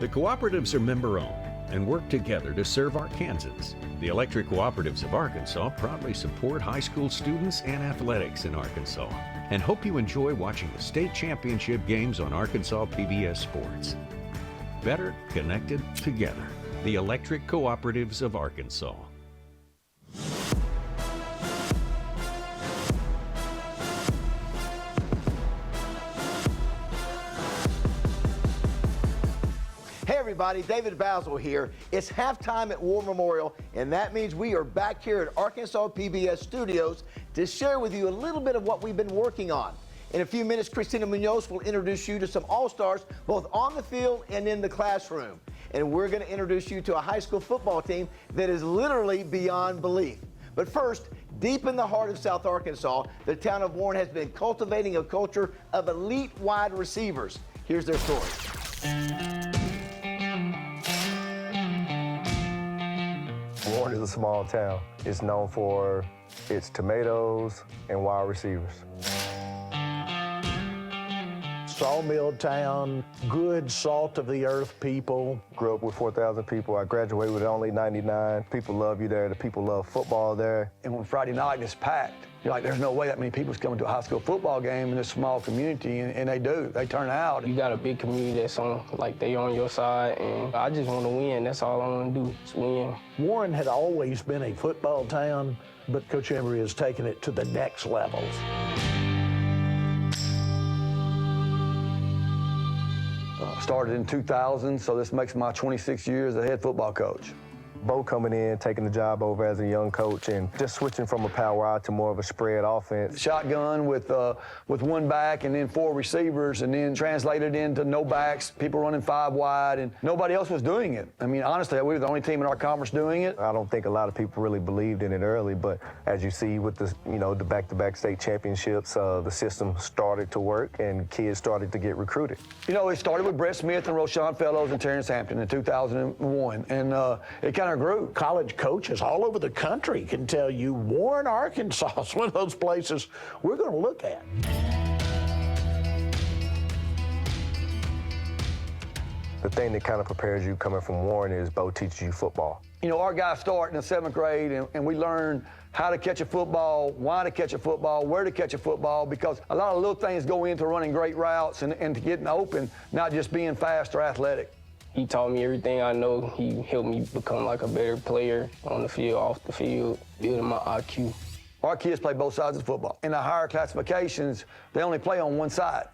The cooperatives are member-owned and work together to serve Arkansans. The electric cooperatives of Arkansas proudly support high school students and athletics in Arkansas and hope you enjoy watching the state championship games on Arkansas PBS Sports. Better connected together. The electric cooperatives of Arkansas. Hey everybody, David Basil here. It's halftime at War Memorial, and that means we are back here at Arkansas PBS Studios to share with you a little bit of what we've been working on. In a few minutes, Christina Munoz will introduce you to some All-Stars, both on the field and in the classroom. And we're going to introduce you to a high school football team that is literally beyond belief. But first, deep in the heart of South Arkansas, the town of Warren has been cultivating a culture of elite wide receivers. Here's their story. Warren is a small town. It's known for its tomatoes and wide receivers. Sawmill town, good salt of the earth people. Grew up with 4,000 people. I graduated with only 99. People love you there. The people love football there. And when Friday night is packed, you're like, there's no way that many people's coming to a high school football game in this small community, and they do. They turn out. You got a big community that's on, like, they on your side, and I just want to win. That's all I want to do, is win. Warren had always been a football town, but Coach Emery has taken it to the next levels. Started in 2000, so this makes my 26 years as a head football coach. Bo coming in, taking the job over as a young coach, and just switching from a power out to more of a spread offense. Shotgun with one back and then 4 receivers, and then translated into no backs, people running 5 wide, and nobody else was doing it. I mean, honestly, we were the only team in our conference doing it. I don't think a lot of people really believed in it early, but as you see with the, the back-to-back state championships, the system started to work and kids started to get recruited. It started with Brett Smith and Roshan Fellows and Terrence Hampton in 2001, and it kind of of grew. College coaches all over the country can tell you Warren, Arkansas is one of those places we're going to look at. The thing that kind of prepares you coming from Warren is Bo teaches you football. You know, our guys start in the 7th grade, and we learn how to catch a football, why to catch a football, where to catch a football, because a lot of little things go into running great routes and to getting open, not just being fast or athletic. He taught me everything I know. He helped me become like a better player on the field, off the field, building my IQ. Our kids play both sides of football. In the higher classifications, they only play on one side.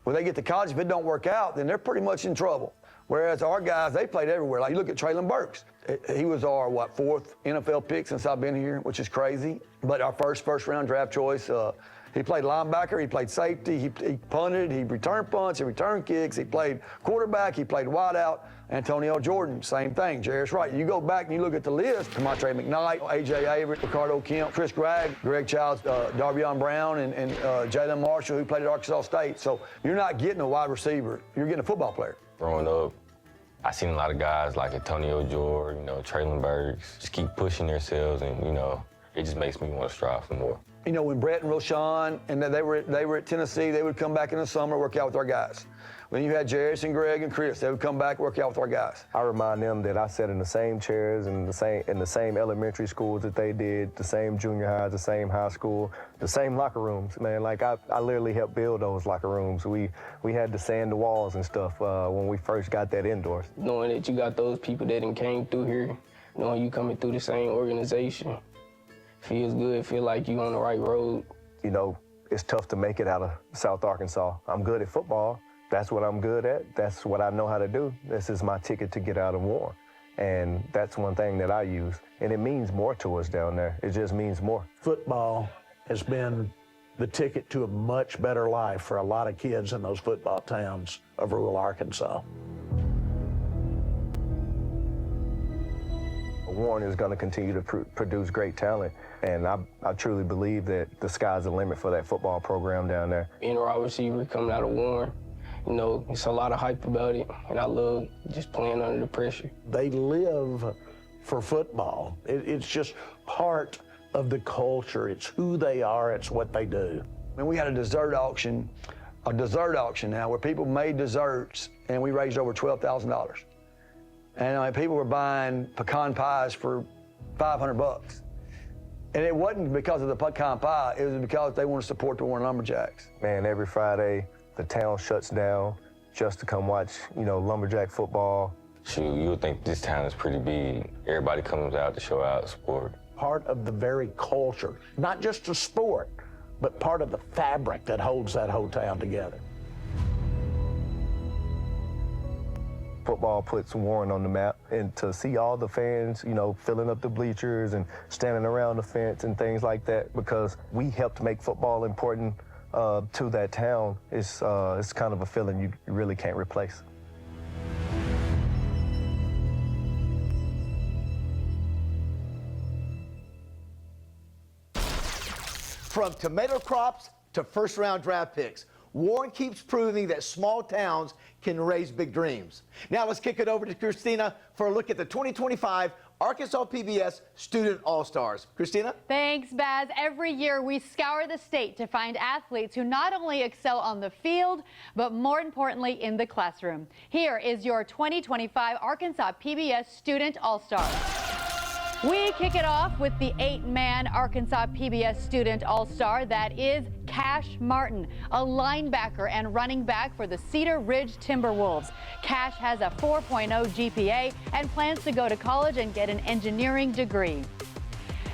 When they get to college, if it don't work out, then they're pretty much in trouble. Whereas our guys, they played everywhere. Like, you look at Traylon Burks. He was our, 4th NFL pick since I've been here, which is crazy. But our first-round draft choice. He played linebacker, he played safety, he punted, he returned punts, he returned kicks, he played quarterback, he played wideout. Antonio Jordan, same thing. Jarius Wright. You go back and you look at the list, Demontre McKnight, A.J. Avery, Ricardo Kemp, Chris Gregg, Greg Childs, Darvion Brown, and Jalen Marshall, who played at Arkansas State. So you're not getting a wide receiver, you're getting a football player. Growing up, I seen a lot of guys like Antonio Jordan, Traylon Burks, just keep pushing themselves, and, it just makes me want to strive for more. You know, when Brett and Roshan, and they were at Tennessee, they would come back in the summer, work out with our guys. When you had Jarius and Greg and Chris, they would come back, work out with our guys. I remind them that I sat in the same chairs in the same elementary schools that they did, the same junior highs, the same high school, the same locker rooms. Man, like I literally helped build those locker rooms. We had to sand the walls and stuff when we first got that indoors. Knowing that you got those people that done came through here, knowing you coming through the same organization, feels good, feel like you on the right road. You know, it's tough to make it out of South Arkansas. I'm good at football. That's what I'm good at. That's what I know how to do. This is my ticket to get out of Warren. And that's one thing that I use. And it means more to us down there. It just means more. Football has been the ticket to a much better life for a lot of kids in those football towns of rural Arkansas. Warren is going to continue to produce great talent, and I truly believe that the sky's the limit for that football program down there. Being a wide receiver coming out of Warren, it's a lot of hype about it, and I love just playing under the pressure. They live for football. It's just part of the culture. It's who they are. It's what they do. And we had a dessert auction now where people made desserts, and we raised over $12,000. And people were buying pecan pies for $500. And it wasn't because of the pecan pie, it was because they wanted to support the Warren Lumberjacks. Man, every Friday, the town shuts down just to come watch, Lumberjack football. Shoot, you would think this town is pretty big. Everybody comes out to show out support. Part of the very culture, not just the sport, but part of the fabric that holds that whole town together. Football puts Warren on the map, and to see all the fans, filling up the bleachers and standing around the fence and things like that, because we helped make football important to that town, it's kind of a feeling you really can't replace. From tomato crops to first-round draft picks, Warren keeps proving that small towns can raise big dreams. Now let's kick it over to Christina for a look at the 2025 Arkansas PBS Student All-Stars. Christina? Thanks, Baz. Every year we scour the state to find athletes who not only excel on the field, but more importantly in the classroom. Here is your 2025 Arkansas PBS Student All-Stars. We kick it off with the 8-man Arkansas PBS Student All-Star that is Cash Martin, a linebacker and running back for the Cedar Ridge Timberwolves. Cash has a 4.0 GPA and plans to go to college and get an engineering degree.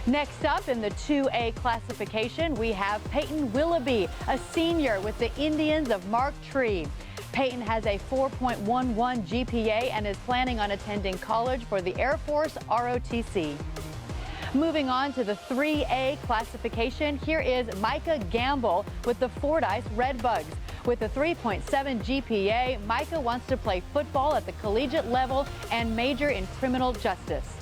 Next up in the 2A classification, we have Peyton Willoughby, a senior with the Indians of Mark Tree. Peyton has a 4.11 GPA and is planning on attending college for the Air Force ROTC. Moving on to the 3A classification, here is Micah Gamble with the Fordyce Redbugs. With a 3.7 GPA, Micah wants to play football at the collegiate level and major in criminal justice.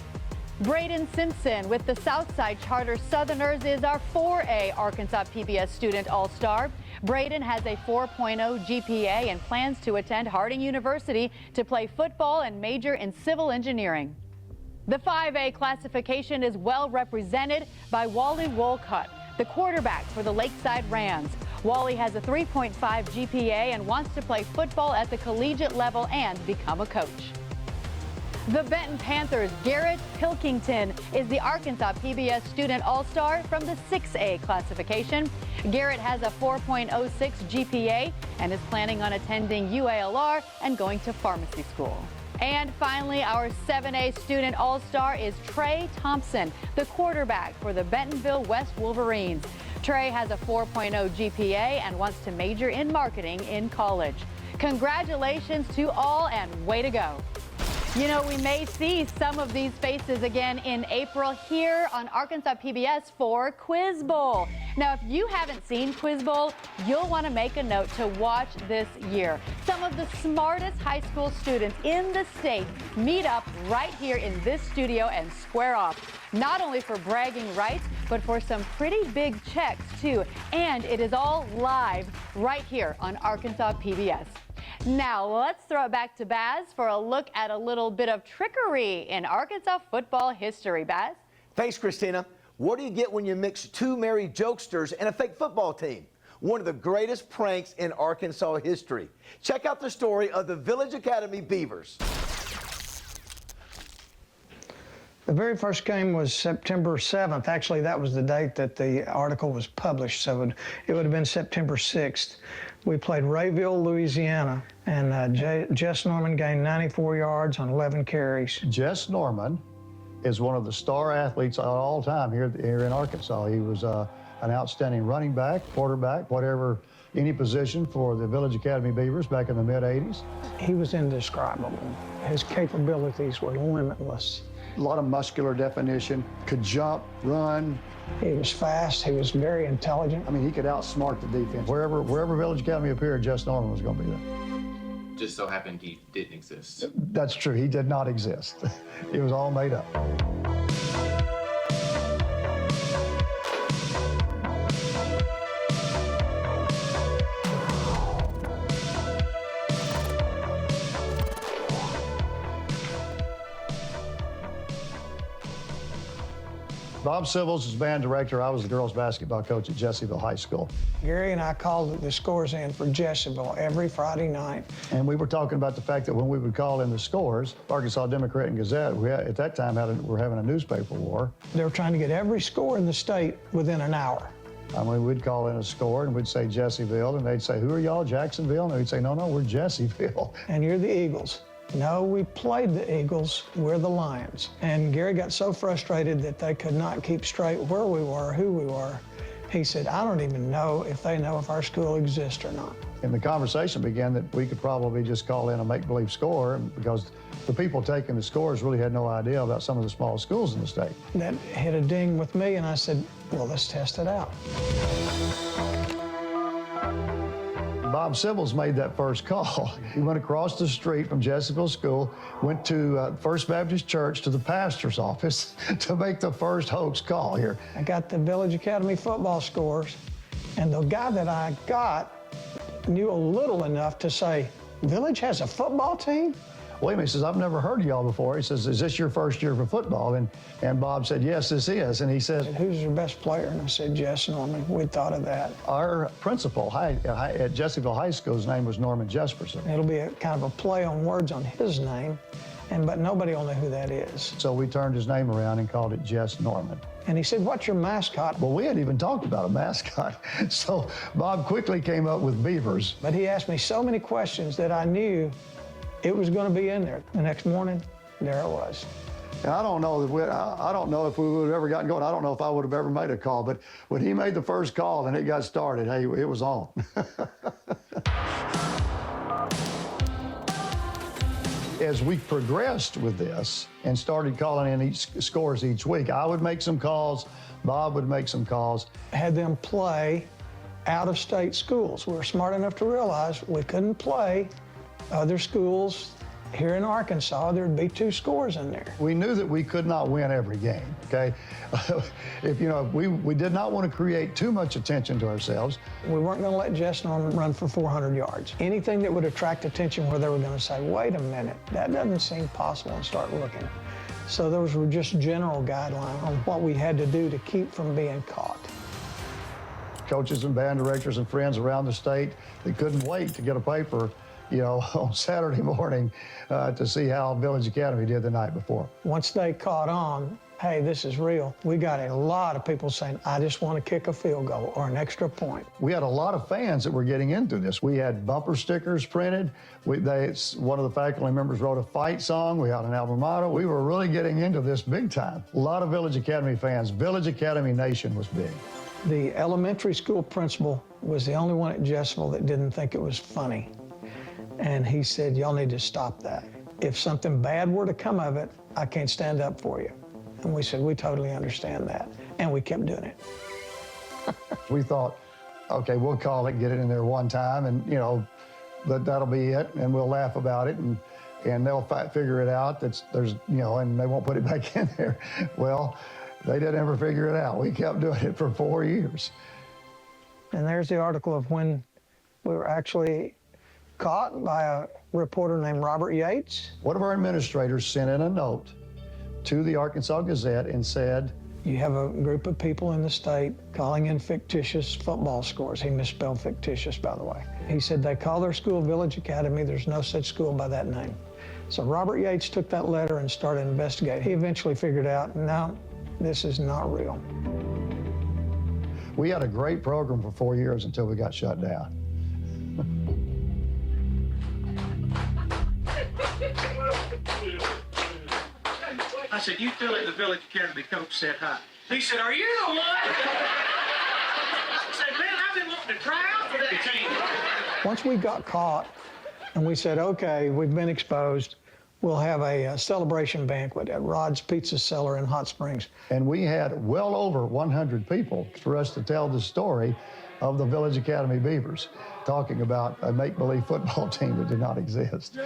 Braden Simpson with the Southside Charter Southerners is our 4A Arkansas PBS Student All-Star. Braden has a 4.0 GPA and plans to attend Harding University to play football and major in civil engineering. The 5A classification is well represented by Wally Wolcott, the quarterback for the Lakeside Rams. Wally has a 3.5 GPA and wants to play football at the collegiate level and become a coach. The Benton Panthers' Garrett Pilkington is the Arkansas PBS Student All-Star from the 6A classification. Garrett has a 4.06 GPA and is planning on attending UALR and going to pharmacy school. And finally, our 7A Student All-Star is Trey Thompson, the quarterback for the Bentonville West Wolverines. Trey has a 4.0 GPA and wants to major in marketing in college. Congratulations to all and way to go. You know, we may see some of these faces again in April here on Arkansas PBS for Quiz Bowl. Now, if you haven't seen Quiz Bowl, you'll want to make a note to watch this year. Some of the smartest high school students in the state meet up right here in this studio and square off, not only for bragging rights, but for some pretty big checks too. And it is all live right here on Arkansas PBS. Now, let's throw it back to Baz for a look at a little bit of trickery in Arkansas football history. Baz? Thanks, Christina. What do you get when you mix two merry jokesters and a fake football team? One of the greatest pranks in Arkansas history. Check out the story of the Village Academy Beavers. The very first game was September 7th. Actually, that was the date that the article was published, so it would have been September 6th. We played Rayville, Louisiana, and Jess Norman gained 94 yards on 11 carries. Jess Norman is one of the star athletes of all time here in Arkansas. He was an outstanding running back, quarterback, whatever, any position for the Village Academy Beavers back in the mid-'80s. He was indescribable. His capabilities were limitless. A lot of muscular definition, could jump, run. He was fast, he was very intelligent. I mean, he could outsmart the defense. Wherever Village Academy appeared, Jess Norman was going to be there. Just so happened he didn't exist. That's true, he did not exist. It was all made up. Bob Civils is band director. I was the girls' basketball coach at Jessieville High School. Gary and I called the scores in for Jessieville every Friday night. And we were talking about the fact that when we would call in the scores, Arkansas Democrat and Gazette, at that time were having a newspaper war. They were trying to get every score in the state within an hour. I mean, we'd call in a score and we'd say Jessieville, and they'd say, "Who are y'all, Jacksonville?" And we'd say, "No, we're Jessieville." And you're the Eagles. No, we played the Eagles, we're the Lions. And Gary got so frustrated that they could not keep straight where we were, who we were. He said, "I don't even know if they know if our school exists or not." And the conversation began that we could probably just call in a make-believe score because the people taking the scores really had no idea about some of the small schools in the state. That hit a ding with me, and I said, well, let's test it out. Bob Civils made that first call. He went across the street from Jessieville School, went to First Baptist Church to the pastor's office to make the first hoax call here. I got the Village Academy football scores, and the guy that I got knew a little enough to say, Village has a football team? Wait a minute, he says, "I've never heard of y'all before." He says, "Is this your first year for football?" And Bob said, "Yes, this is." And he said, "Who's your best player?" And I said, Jess Norman. We thought of that. Our principal at Jessieville High School, his name was Norman Jesperson. It'll be a kind of a play on words on his name, but nobody will know who that is. So we turned his name around and called it Jess Norman. And he said, "What's your mascot?" Well, we hadn't even talked about a mascot. So Bob quickly came up with Beavers. But he asked me so many questions that I knew it was going to be in there. The next morning, there it was. And I don't know if we would have ever gotten going. I don't know if I would have ever made a call, but when he made the first call and it got started, hey, it was on. As we progressed with this and started calling in scores each week, I would make some calls, Bob would make some calls. Had them play out-of-state schools. We were smart enough to realize we couldn't play other schools here in Arkansas. There'd be 2 scores in there. We knew that we could not win every game, okay? We did not want to create too much attention to ourselves. We weren't going to let Jess Norman run for 400 yards. Anything that would attract attention where they were going to say, wait a minute, that doesn't seem possible, and start looking. So those were just general guidelines on what we had to do to keep from being caught. Coaches and band directors and friends around the state, they couldn't wait to get a paper, you know, on Saturday morning to see how Village Academy did the night before. Once they caught on, hey, this is real, we got a lot of people saying, I just want to kick a field goal or an extra point. We had a lot of fans that were getting into this. We had bumper stickers printed. One of the faculty members wrote a fight song. We had an album motto. We were really getting into this big time. A lot of Village Academy fans. Village Academy Nation was big. The elementary school principal was the only one at Jessville that didn't think it was funny. And he said, y'all need to stop that. If something bad were to come of it, I can't stand up for you. And we said, we totally understand that. And we kept doing it. We thought, okay, we'll call it, get it in there one time, and, you know, that'll be it, and we'll laugh about it, and they'll figure it out. There's, you know, and they won't put it back in there. Well, they didn't ever figure it out. We kept doing it for 4 years. And there's the article of when we were actually caught by a reporter named Robert Yates. One of our administrators sent in a note to the Arkansas Gazette and said, you have a group of people in the state calling in fictitious football scores. He misspelled fictitious, by the way. He said they call their school Village Academy. There's no such school by that name. So Robert Yates took that letter and started investigating. He eventually figured out, no, this is not real. We had a great program for 4 years until we got shut down. I said, you feel it, the Village Academy coach said hi. He said, are you the one? I said, man, I've been wanting to try out for that team. Once we got caught and we said, okay, we've been exposed, we'll have a celebration banquet at Rod's Pizza Cellar in Hot Springs. And we had well over 100 people for us to tell the story of the Village Academy Beavers, talking about a make-believe football team that did not exist.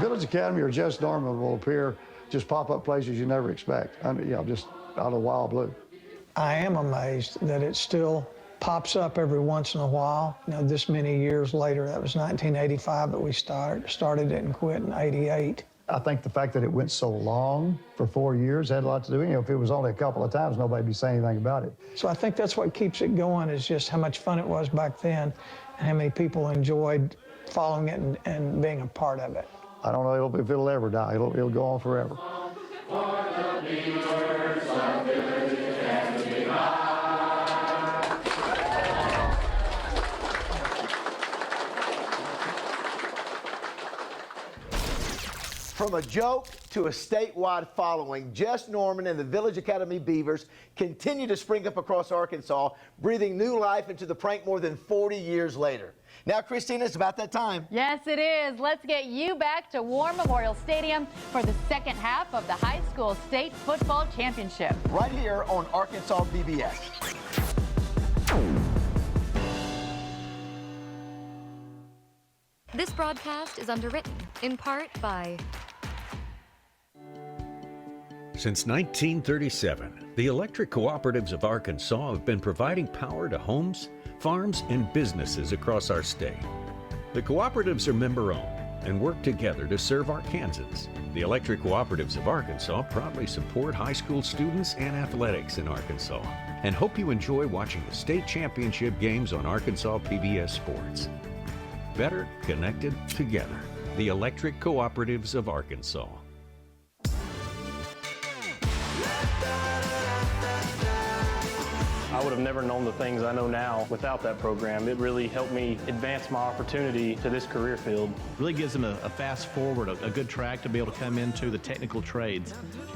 Village Academy or Just Norman will appear, just pop up places you never expect, you know, just out of the wild blue. I am amazed that it still pops up every once in a while. You know, this many years later, that was 1985 that we started it and quit in '88. I think the fact that it went so long, for 4 years, had a lot to do. You know, if it was only a couple of times, nobody'd be saying anything about it. So I think that's what keeps it going, is just how much fun it was back then and how many people enjoyed following it and being a part of it. I don't know if it'll ever die. It'll go on forever. From a joke to a statewide following, Just Norman and the Village Academy Beavers continue to spring up across Arkansas, breathing new life into the prank more than 40 years later. Now, Christina, it's about that time. Yes, it is. Let's get you back to War Memorial Stadium for the second half of the high school state football championship. Right here on Arkansas PBS. This broadcast is underwritten in part by... Since 1937, the electric cooperatives of Arkansas have been providing power to homes, farms, and businesses across our state. The cooperatives are member-owned and work together to serve Arkansans. The electric cooperatives of Arkansas proudly support high school students and athletics in Arkansas and hope you enjoy watching the state championship games on Arkansas PBS Sports. Better connected together. The electric cooperatives of Arkansas. I would have never known the things I know now without that program. It really helped me advance my opportunity to this career field. Really gives them a fast forward, a good track to be able to come into the technical trades.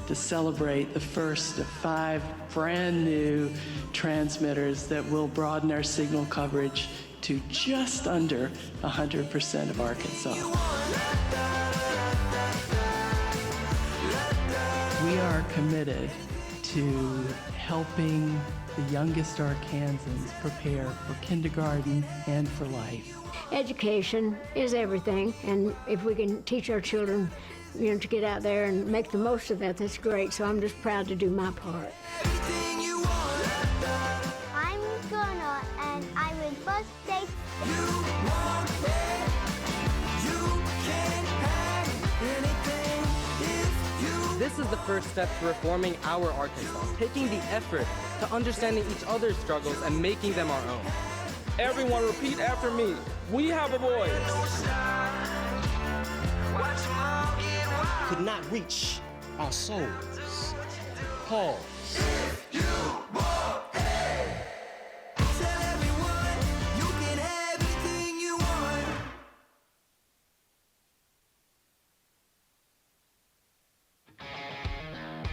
To celebrate the first of 5 brand new transmitters that will broaden our signal coverage to just under 100% of Arkansas. We are committed to helping the youngest Arkansans prepare for kindergarten and for life. Education is everything, and if we can teach our children, you know, to get out there and make the most of that, that's great. So I'm just proud to do my part. I'm gonna the first step to reforming our Arkansas, taking the effort to understanding each other's struggles and making them our own. Everyone repeat after me. We have a voice. Could not reach our souls. Pause.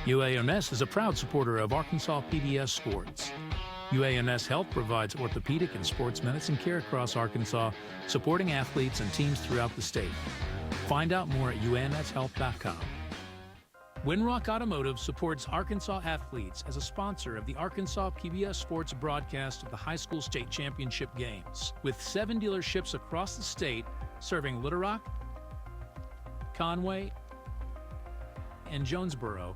UAMS is a proud supporter of Arkansas PBS Sports. UAMS Health provides orthopedic and sports medicine care across Arkansas, supporting athletes and teams throughout the state. Find out more at UAMShealth.com. Winrock Automotive supports Arkansas athletes as a sponsor of the Arkansas PBS Sports broadcast of the high school state championship games, with 7 dealerships across the state serving Little Rock, Conway, and Jonesboro.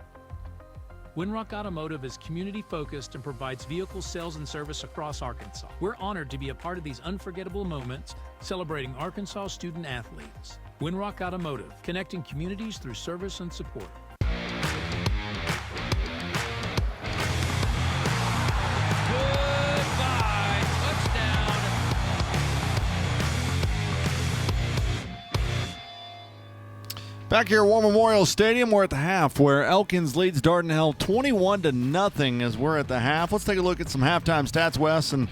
Winrock Automotive is community-focused and provides vehicle sales and service across Arkansas. We're honored to be a part of these unforgettable moments, celebrating Arkansas student athletes. Winrock Automotive, connecting communities through service and support. Back here at War Memorial Stadium, we're at the half where Elkins leads Dardanelle 21-0 as we're at the half. Let's take a look at some halftime stats, Wes, and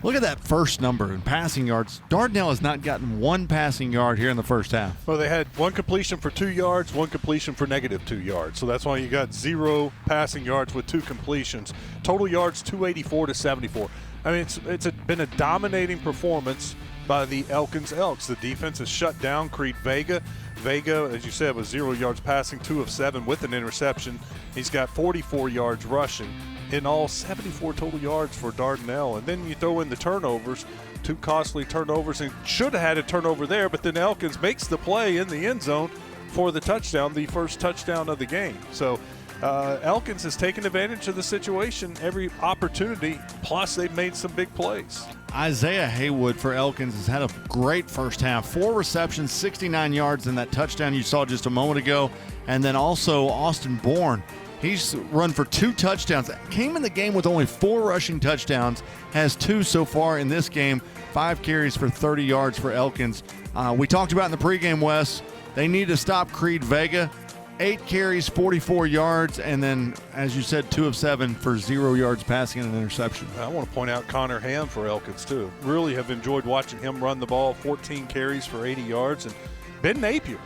look at that first number in passing yards. Dardanelle has not gotten one passing yard here in the first half. Well, they had one completion for 2 yards, one completion for -2 yards. So that's why you got 0 passing yards with 2 completions. Total yards 284 to 74. I mean, it's been a dominating performance by the Elkins Elks. The defense has shut down Creed Vega. Vega, as you said, was 0 yards passing, 2 of 7 with an interception. He's got 44 yards rushing. In all, 74 total yards for Dardanelle. And then you throw in the turnovers, 2 costly turnovers, and should have had a turnover there, but then Elkins makes the play in the end zone for the touchdown, the first touchdown of the game. So Elkins has taken advantage of the situation every opportunity, plus they've made some big plays. Isaiah Haywood for Elkins has had a great first half. 4 receptions, 69 yards, and that touchdown you saw just a moment ago. And then also Austin Bourne. He's run for 2 touchdowns. Came in the game with only 4 rushing touchdowns. Has 2 so far in this game. 5 carries for 30 yards for Elkins. We talked about in the pregame, Wes, they need to stop Creed Vega. 8 carries, 44 yards, and then, as you said, 2 of 7 for 0 yards passing and an interception. I want to point out Connor Ham for Elkins, too. Really have enjoyed watching him run the ball, 14 carries for 80 yards. And Ben Napier,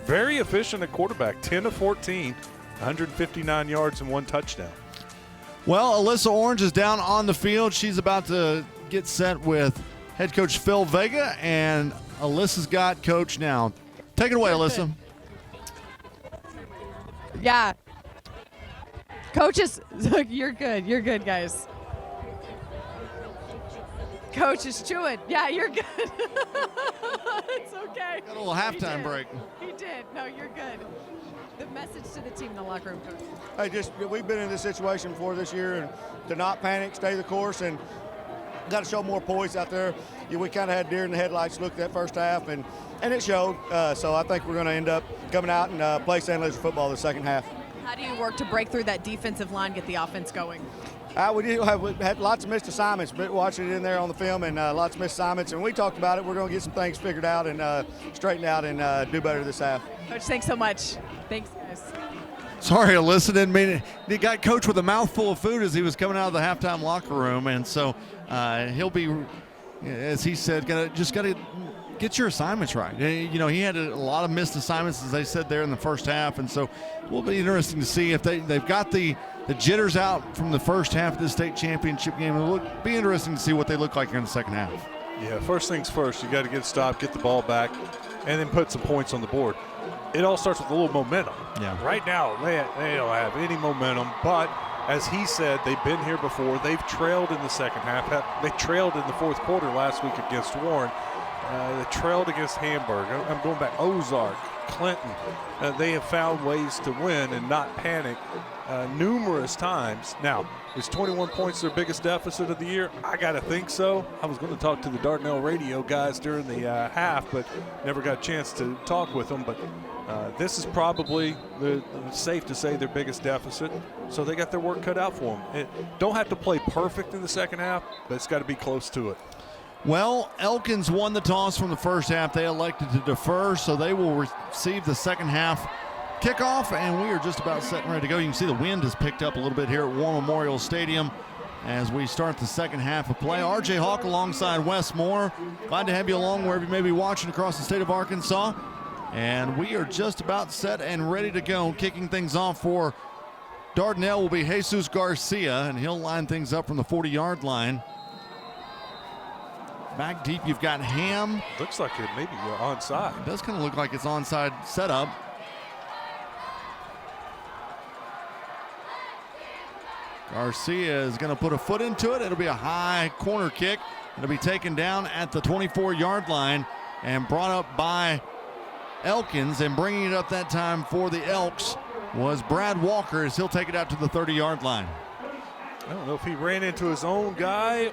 very efficient at quarterback, 10 of 14, 159 yards and 1 touchdown. Well, Alyssa Orange is down on the field. She's about to get set with head coach Phil Vega, and Alyssa's got coach now. Take it away, Alyssa. Yeah. Coaches, you're good. You're good, guys. Coach is chewing. Yeah, you're good. It's okay. Got a little halftime break. He did. No, you're good. The message to the team in the locker room, Coach. Hey, we've been in this situation before this year, and to not panic, stay the course, and got to show more poise out there. We kind of had deer in the headlights look at that first half, and it showed. So I think we're going to end up coming out and play St. Louis football the second half. How do you work to break through that defensive line, get the offense going? We had lots of missed assignments, but watching it in there on the film, and lots of missed assignments. And we talked about it. We're going to get some things figured out and straighten out and do better this half. Coach, thanks so much. Thanks, guys. Sorry, Alyssa, didn't mean it. He got coach with a mouthful of food as he was coming out of the halftime locker room, and so he'll be, as he said, got to get your assignments right. You know, he had a lot of missed assignments, as they said there in the first half, and so it will be interesting to see if they've got the jitters out from the first half of the state championship game. It'll be interesting to see what they look like in the second half. Yeah, first things first, you got to get stopped, get the ball back, and then put some points on the board. It all starts with a little momentum. Yeah. Right now, they don't have any momentum, but as he said, they've been here before. They've trailed in the second half. They trailed in the fourth quarter last week against Warren. They trailed against Hamburg. I'm going back. Ozark, Clinton. They have found ways to win and not panic numerous times. Now, is 21 points their biggest deficit of the year? I got to think so. I was going to talk to the Dardanelle radio guys during the half, but never got a chance to talk with them. But this is probably safe to say their biggest deficit. So they got their work cut out for them. Don't have to play perfect in the second half, but it's got to be close to it. Well, Elkins won the toss from the first half. They elected to defer, so they will receive the second half kickoff, and we are just about set and ready to go. You can see the wind has picked up a little bit here at War Memorial Stadium as we start the second half of play. RJ Hawk alongside Wes Moore. Glad to have you along wherever you may be watching across the state of Arkansas. And we are just about set and ready to go. Kicking things off for Dardanelle will be Jesus Garcia, and he'll line things up from the 40-yard line. Back deep, you've got Ham. Looks like it maybe onside. It does kind of look like it's onside setup. Garcia is going to put a foot into it. It'll be a high corner kick. It'll be taken down at the 24-yard line and brought up by Elkins, and bringing it up that time for the Elks was Brad Walker as he'll take it out to the 30-yard line. I don't know if he ran into his own guy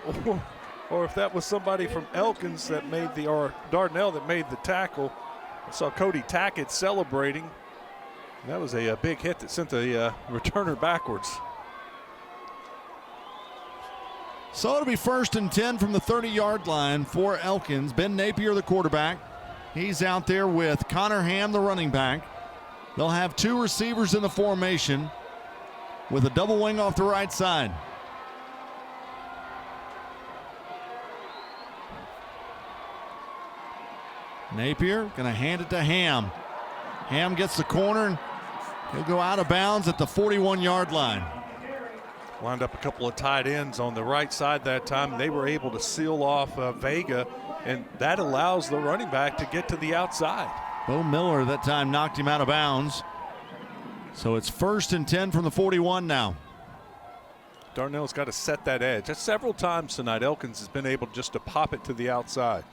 or if that was somebody from Elkins that made or Dardanelle that made the tackle. I saw Cody Tackett celebrating. That was a big hit that sent the returner backwards. So it'll be 1st and 10 from the 30-yard line for Elkins. Ben Napier, the quarterback. He's out there with Connor Ham, the running back. They'll have 2 receivers in the formation with a double wing off the right side. Napier going to hand it to Ham. Ham gets the corner, and he'll go out of bounds at the 41-yard line. Lined up a couple of tight ends on the right side that time. They were able to seal off Vega, and that allows the running back to get to the outside. Bo Miller that time knocked him out of bounds. So it's 1st and 10 from the 41 now. Dardanelle's got to set that edge. That's several times tonight. Elkins has been able just to pop it to the outside.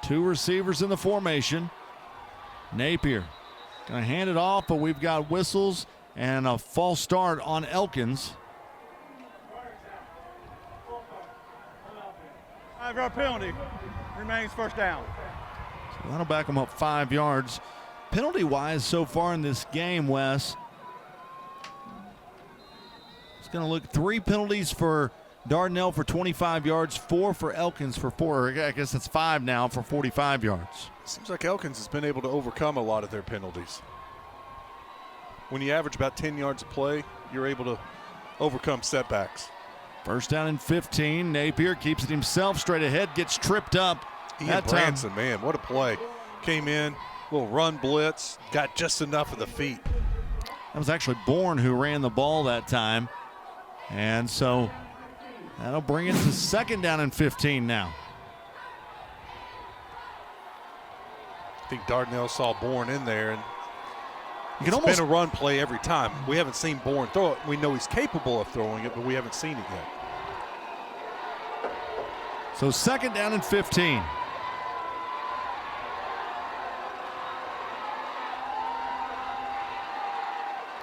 Two receivers in the formation. Napier going to hand it off, but we've got whistles and a false start on Elkins. 5-yard penalty. Remains first down. So that'll back them up 5 yards. Penalty-wise so far in this game, Wes, it's going to look 3 penalties for Dardanelle for 25 yards, 4 for Elkins for 4. I guess it's 5 now for 45 yards. Seems like Elkins has been able to overcome a lot of their penalties. When you average about 10 yards of play, you're able to overcome setbacks. 1st down and 15. Napier keeps it himself straight ahead, gets tripped up. Ian Branson, man, what a play. Came in, little run blitz, got just enough of the feet. That was actually Bourne who ran the ball that time. And so that'll bring it to 2nd down and 15 now. I think Dardanelle saw Bourne in there, and you can it's almost been a run play every time. We haven't seen Bourne throw it. We know he's capable of throwing it, but we haven't seen it yet. So 2nd down and 15.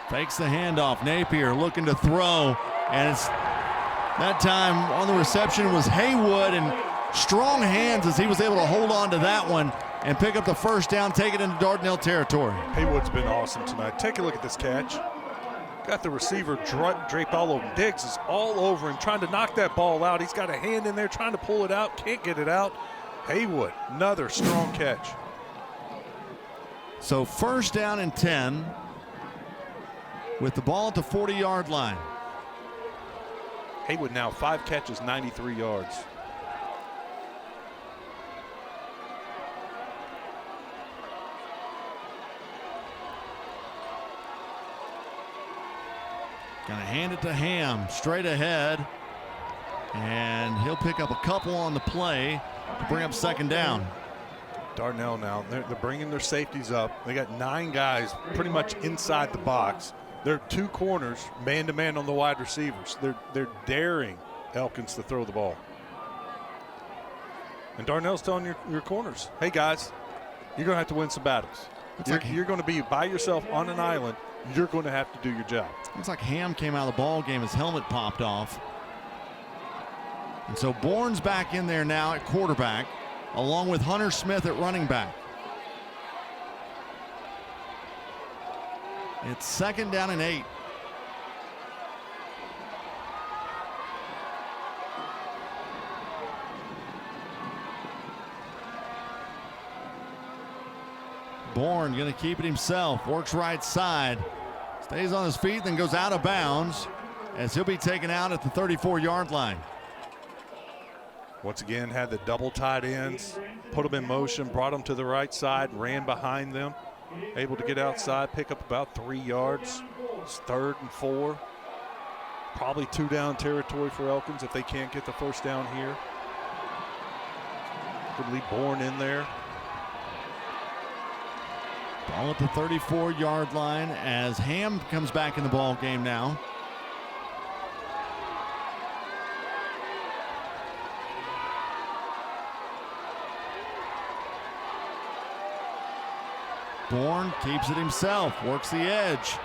Fakes the handoff. Napier looking to throw, and it's that time on the reception was Haywood, and strong hands as he was able to hold on to that one and pick up the 1st down, take it into Dardanelle territory. Haywood's been awesome tonight. Take a look at this catch. Got the receiver draped all over him. Diggs is all over him trying to knock that ball out. He's got a hand in there trying to pull it out. Can't get it out. Haywood, another strong catch. So 1st down and 10 with the ball at the 40-yard line. Haywood now 5 catches, 93 yards. Gonna hand it to Ham straight ahead, and he'll pick up a couple on the play to bring up 2nd down. Dardanelle now, they're bringing their safeties up. They got 9 guys pretty much inside the box. They're two corners, man-to-man on the wide receivers. They're daring Elkins to throw the ball. And Dardanelle's telling your corners, hey, guys, you're going to have to win some battles. You're going to be by yourself on an island. You're going to have to do your job. Looks like Ham came out of the ball game. His helmet popped off. And so Bourne's back in there now at quarterback, along with Hunter Smith at running back. It's 2nd down and 8. Bourne going to keep it himself, works right side, stays on his feet, then goes out of bounds as he'll be taken out at the 34-yard line. Once again, had the double tight ends, put them in motion, brought them to the right side, ran behind them, able to get outside, pick up about 3 yards. It's 3rd and 4. Probably 2-down territory for Elkins if they can't get the first down here. Could leave Bourne in there. Ball at the 34-yard line as Ham comes back in the ball game now. Bourne keeps it himself, works the edge.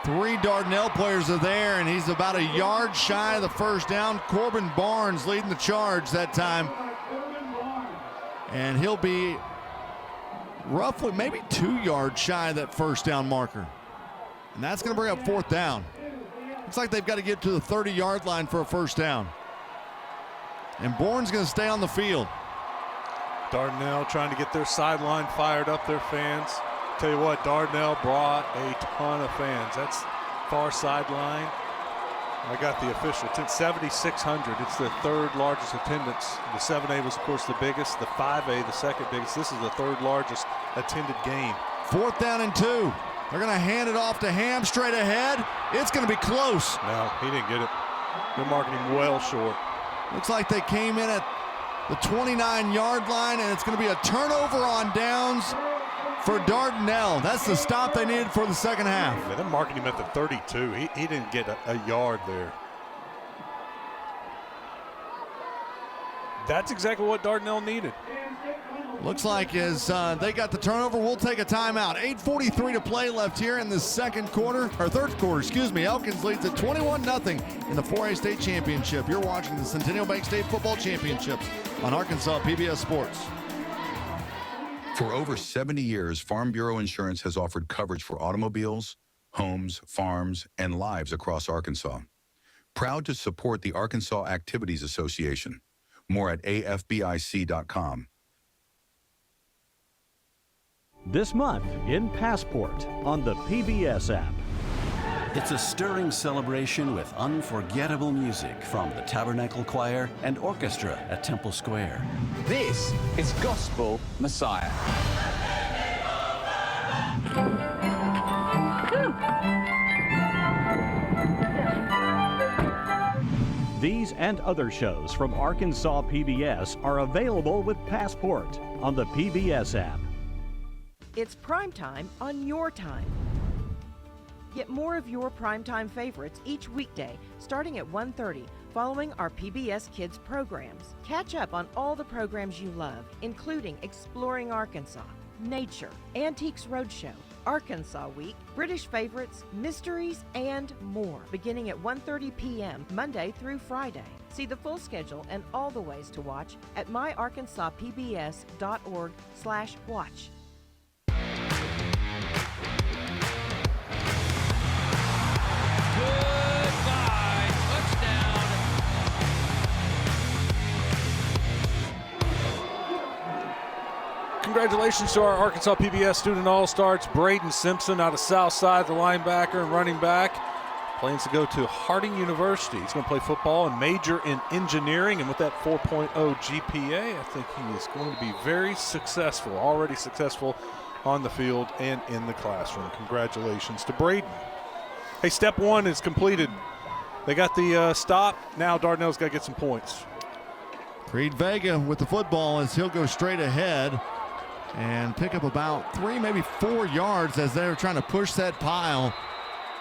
3 Dardanelle players are there, and he's about a yard shy of the first down. Corbin Barnes leading the charge that time. And he'll be roughly maybe 2 yards shy of that first down marker. And that's going to bring up 4th down. Looks like they've got to get to the 30-yard line for a first down. And Bourne's going to stay on the field. Dardanelle trying to get their sideline fired up, their fans. Tell you what, Dardanelle brought a ton of fans. That's far sideline. I got the official. It's 7,600. It's the 3rd largest attendance. The 7A was, of course, the biggest. The 5A, the 2nd biggest. This is the 3rd largest attended game. 4th down and 2. They're going to hand it off to Ham straight ahead. It's going to be close. No, he didn't get it. They're marking him well short. Looks like they came in at the 29-yard line, and it's going to be a turnover on downs for Dardanelle. That's the stop they needed for the second half. Yeah, they're marking him at the 32. He didn't get a yard there. That's exactly what Dardanelle needed. Looks like as they got the turnover, we'll take a timeout. 8:43 to play left here in the third quarter, excuse me. Elkins leads at 21-0 in the 4A state championship. You're watching the Centennial Bank State Football Championships on Arkansas PBS Sports. For over 70 years, Farm Bureau Insurance has offered coverage for automobiles, homes, farms, and lives across Arkansas. Proud to support the Arkansas Activities Association. More at afbic.com. This month in Passport on the PBS app. It's a stirring celebration with unforgettable music from the Tabernacle Choir and Orchestra at Temple Square. This is Gospel Messiah. These and other shows from Arkansas PBS are available with Passport on the PBS app. It's primetime on your time. Get more of your primetime favorites each weekday starting at 1:30 following our PBS Kids programs. Catch up on all the programs you love, including Exploring Arkansas, Nature, Antiques Roadshow, Arkansas Week, British Favorites, Mysteries, and more, beginning at 1:30 p.m. Monday through Friday. See the full schedule and all the ways to watch at myarkansaspbs.org/watch. Goodbye, touchdown. Congratulations to our Arkansas PBS student all-stars, Braden Simpson out of Southside, the linebacker and running back. Plans to go to Harding University. He's going to play football and major in engineering, and with that 4.0 GPA, I think he is going to be very successful, already successful on the field and in the classroom. Congratulations to Braden. Hey, step one is completed. They got the stop. Now Dardanelle's got to get some points. Creed Vega with the football as he'll go straight ahead and pick up about 3, maybe 4 yards as they're trying to push that pile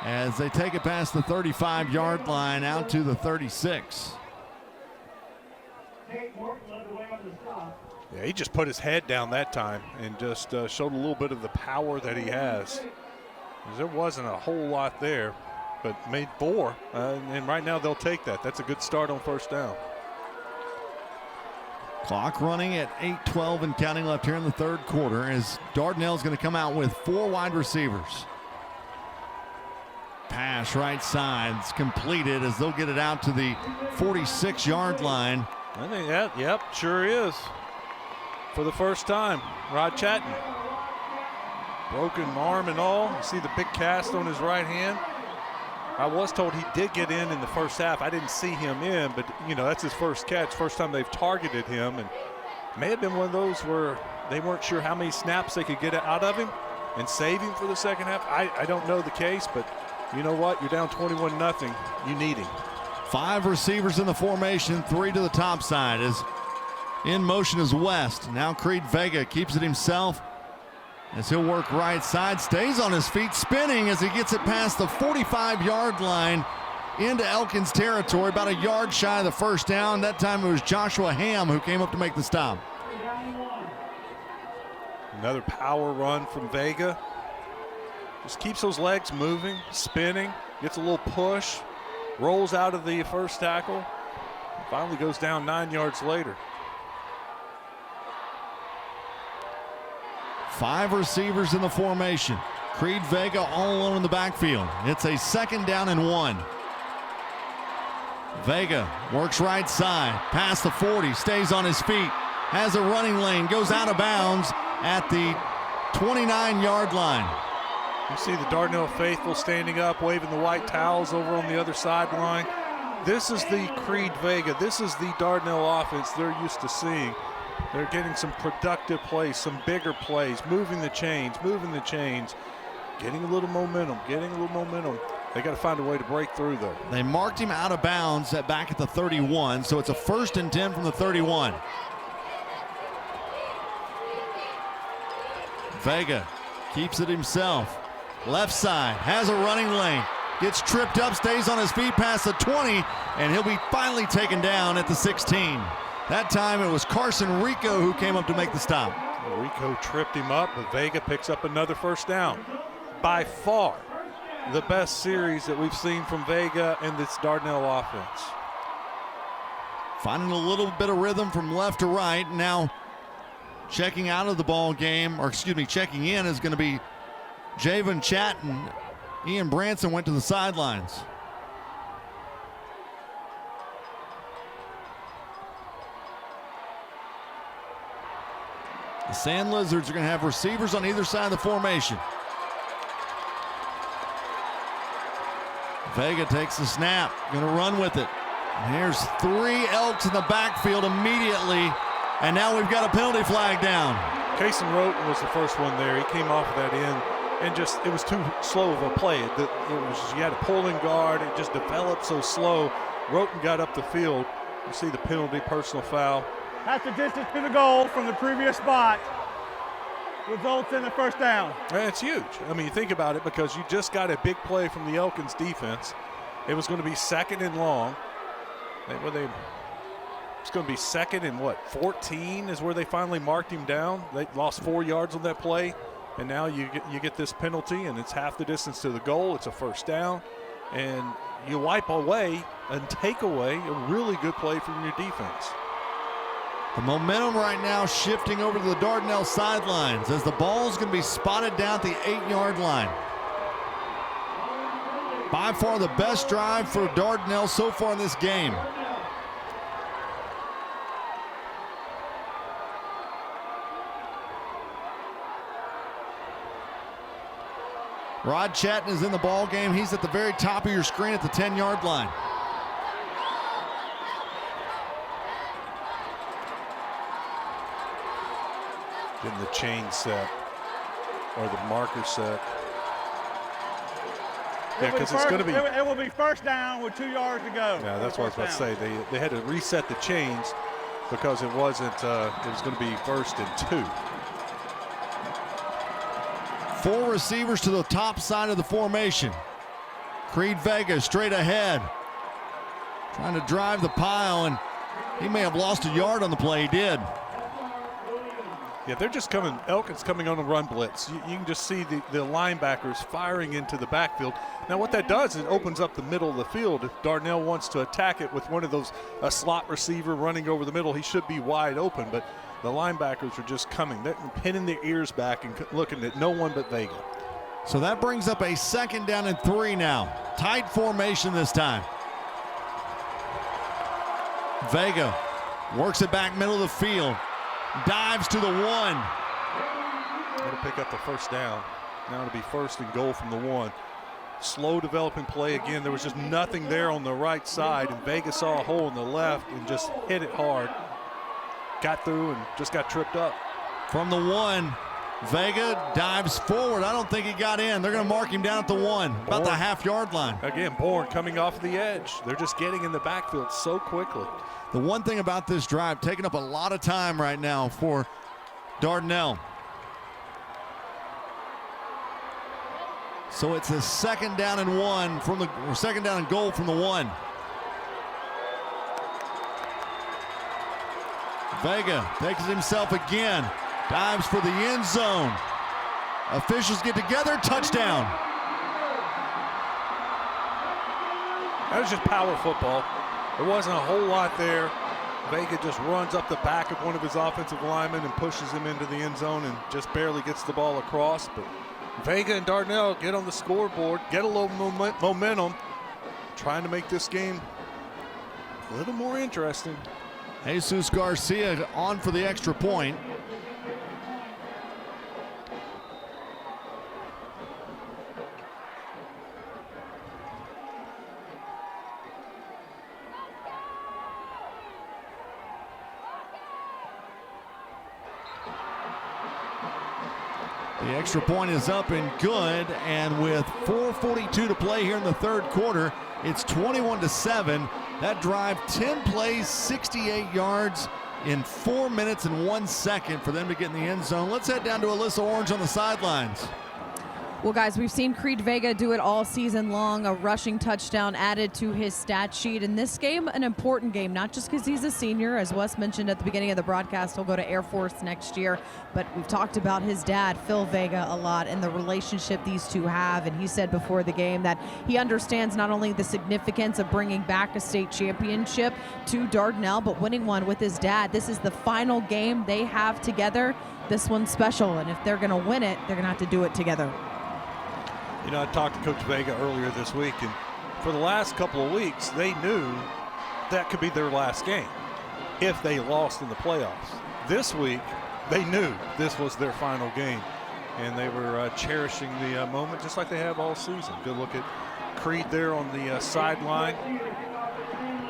as they take it past the 35-yard line out to the 36. Yeah, he just put his head down that time and just showed a little bit of the power that he has. There wasn't a whole lot there, but made 4. And right now they'll take that. That's a good start on first down. Clock running at 8:12 and counting left here in the third quarter as Dardanelle is going to come out with 4 wide receivers. Pass right side. It's completed as they'll get it out to the 46-yard line. I think that, yep, sure is. For the first time, Rod Chatton. Broken arm and all. You see the big cast on his right hand. I was told he did get in the first half. I didn't see him in, but, you know, that's his first catch, first time they've targeted him. And may have been one of those where they weren't sure how many snaps they could get out of him and save him for the second half. I don't know the case, but you know what? You're down 21-0. You need him. 5 receivers in the formation, 3 to the top side. As in motion is West. Now Creed Vega keeps it himself as he'll work right side, stays on his feet, spinning as he gets it past the 45-yard line into Elkins territory, about a yard shy of the first down. That time it was Joshua Ham who came up to make the stop. Another power run from Vega. Just keeps those legs moving, spinning, gets a little push, rolls out of the first tackle, finally goes down 9 yards later. 5 receivers in the formation. Creed Vega all alone in the backfield. It's a 2nd down and 1. Vega works right side, past the 40, stays on his feet, has a running lane, goes out of bounds at the 29-yard line. You see the Dardanelle faithful standing up, waving the white towels over on the other sideline. This is the Creed Vega. This is the Dardanelle offense they're used to seeing. They're getting some productive plays, some bigger plays, moving the chains, getting a little momentum, They got to find a way to break through, though. They marked him out of bounds back at the 31, so it's a 1st and 10 from the 31. Vega keeps it himself. Left side, has a running lane, gets tripped up, stays on his feet past the 20, and he'll be finally taken down at the 16. That time it was Carson Rico who came up to make the stop. Rico tripped him up, but Vega picks up another first down. By far the best series that we've seen from Vega and this Dardanelle offense. Finding a little bit of rhythm from left to right. Now checking out of the ball game, or excuse me, checking in is going to be Javen Chatton. Ian Branson went to the sidelines. The Sand Lizards are going to have receivers on either side of the formation. Vega takes the snap, going to run with it. And here's 3 Elks in the backfield immediately, and now we've got a penalty flag down. Kason Roten was the first one there. He came off of that end, and just it was too slow of a play. It was, you had a pulling guard. It just developed so slow. Roten got up the field. You see the penalty, personal foul. That's the distance to the goal from the previous spot. Results in the first down. It's huge. I mean, you think about it, because you just got a big play from the Elkins defense. It was going to be 2nd and long. It's going to be 2nd and 14 is where they finally marked him down. They lost 4 yards on that play, and now you get this penalty, and it's half the distance to the goal. It's a first down, and you wipe away and take away a really good play from your defense. The momentum right now shifting over to the Dardanelle sidelines as the ball is going to be spotted down at the 8-yard line. By far the best drive for Dardanelle so far in this game. Rod Chatton is in the ball game. He's at the very top of your screen at the 10-yard line. Getting the chain set or the marker set. Yeah, because it's going to be. It will be first down with 2 yards to go. Yeah, that's what I was about to say. They had to reset the chains because it wasn't. It was going to be 1st and 2. 4 receivers to the top side of the formation. Creed Vega straight ahead. Trying to drive the pile, and he may have lost a yard on the play. He did. Yeah, they're just coming. Elkins coming on a run blitz. You can just see the linebackers firing into the backfield. Now, what that does is it opens up the middle of the field. If Dardanelle wants to attack it with one of those a slot receiver running over the middle, he should be wide open. But the linebackers are just coming. They're pinning their ears back and looking at no one but Vega. So that brings up a 2nd down and 3 now. Tight formation this time. Vega works it back middle of the field. Dives to the 1. It'll pick up the 1st down. Now it'll be 1st and goal from the 1. Slow developing play again. There was just nothing there on the right side, and Vega saw a hole in the left and just hit it hard. Got through and just got tripped up. From the 1, Vega dives forward. I don't think he got in. They're going to mark him down at the 1, about the half-yard line. Again, Bourne coming off the edge. They're just getting in the backfield so quickly. The one thing about this drive, taking up a lot of time right now for Dardanelle. So it's a 2nd down and 1 from the, or 2nd down and goal from the 1. Vega takes it himself again, dives for the end zone. Officials get together, touchdown. That was just power football. There wasn't a whole lot there. Vega just runs up the back of one of his offensive linemen and pushes him into the end zone and just barely gets the ball across. But Vega and Dardanelle get on the scoreboard, get a little momentum, trying to make this game a little more interesting. Jesus Garcia on for the extra point. The extra point is up and good, and with 4:42 to play here in the 3rd quarter, it's 21-7. That drive, 10 plays, 68 yards in 4 minutes and 1 second for them to get in the end zone. Let's head down to Alyssa Orange on the sidelines. Well, guys, we've seen Creed Vega do it all season long, a rushing touchdown added to his stat sheet. In this game, an important game, not just because he's a senior. As Wes mentioned at the beginning of the broadcast, he'll go to Air Force next year. But we've talked about his dad, Phil Vega, a lot and the relationship these two have. And he said before the game that he understands not only the significance of bringing back a state championship to Dardanelle, but winning one with his dad. This is the final game they have together. This one's special. And if they're going to win it, they're going to have to do it together. You know, I talked to Coach Vega earlier this week, and for the last couple of weeks, they knew that could be their last game if they lost in the playoffs. This week, they knew this was their final game, and they were cherishing the moment just like they have all season. Good look at Creed there on the sideline.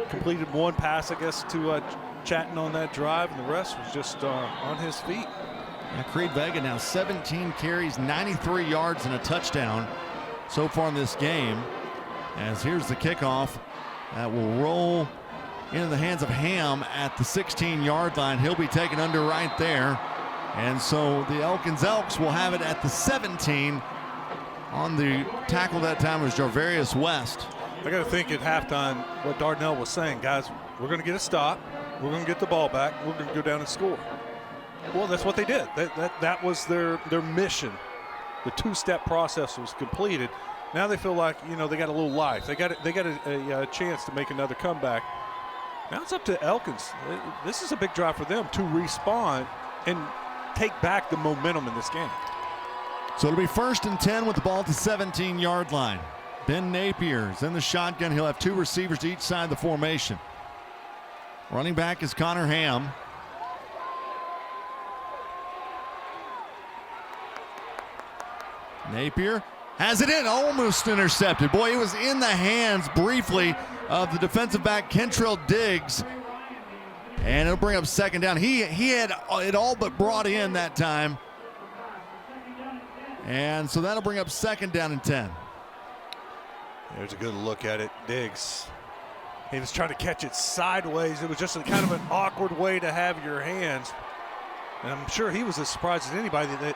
Completed 1 pass, I guess, to Chatton on that drive, and the rest was just on his feet. Yeah, Creed Vega now 17 carries, 93 yards, and a touchdown so far in this game. As here's the kickoff that will roll into the hands of Ham at the 16-yard line. He'll be taken under right there. And so the Elkins Elks will have it at the 17. On the tackle that time was Jarvarius West. I got to think at halftime what Dardanelle was saying, guys, we're going to get a stop. We're going to get the ball back. We're going to go down and score. Well, that's what they did. That was their mission. The 2-step process was completed. Now they feel like, you know, they got a little life. They got a chance to make another comeback. Now it's up to Elkins. This is a big drive for them to respond and take back the momentum in this game. So it'll be 1st and 10 with the ball at the 17-yard line. Ben Napier's in the shotgun. He'll have 2 receivers to each side of the formation. Running back is Connor Ham. Napier has it in, almost intercepted. Boy, it was in the hands briefly of the defensive back Kentrell Diggs. And it'll bring up 2nd down. He had it all but brought in that time. And so that'll bring up 2nd down and 10. There's a good look at it. Diggs, he was trying to catch it sideways. It was just kind of an awkward way to have your hands. And I'm sure he was as surprised as anybody that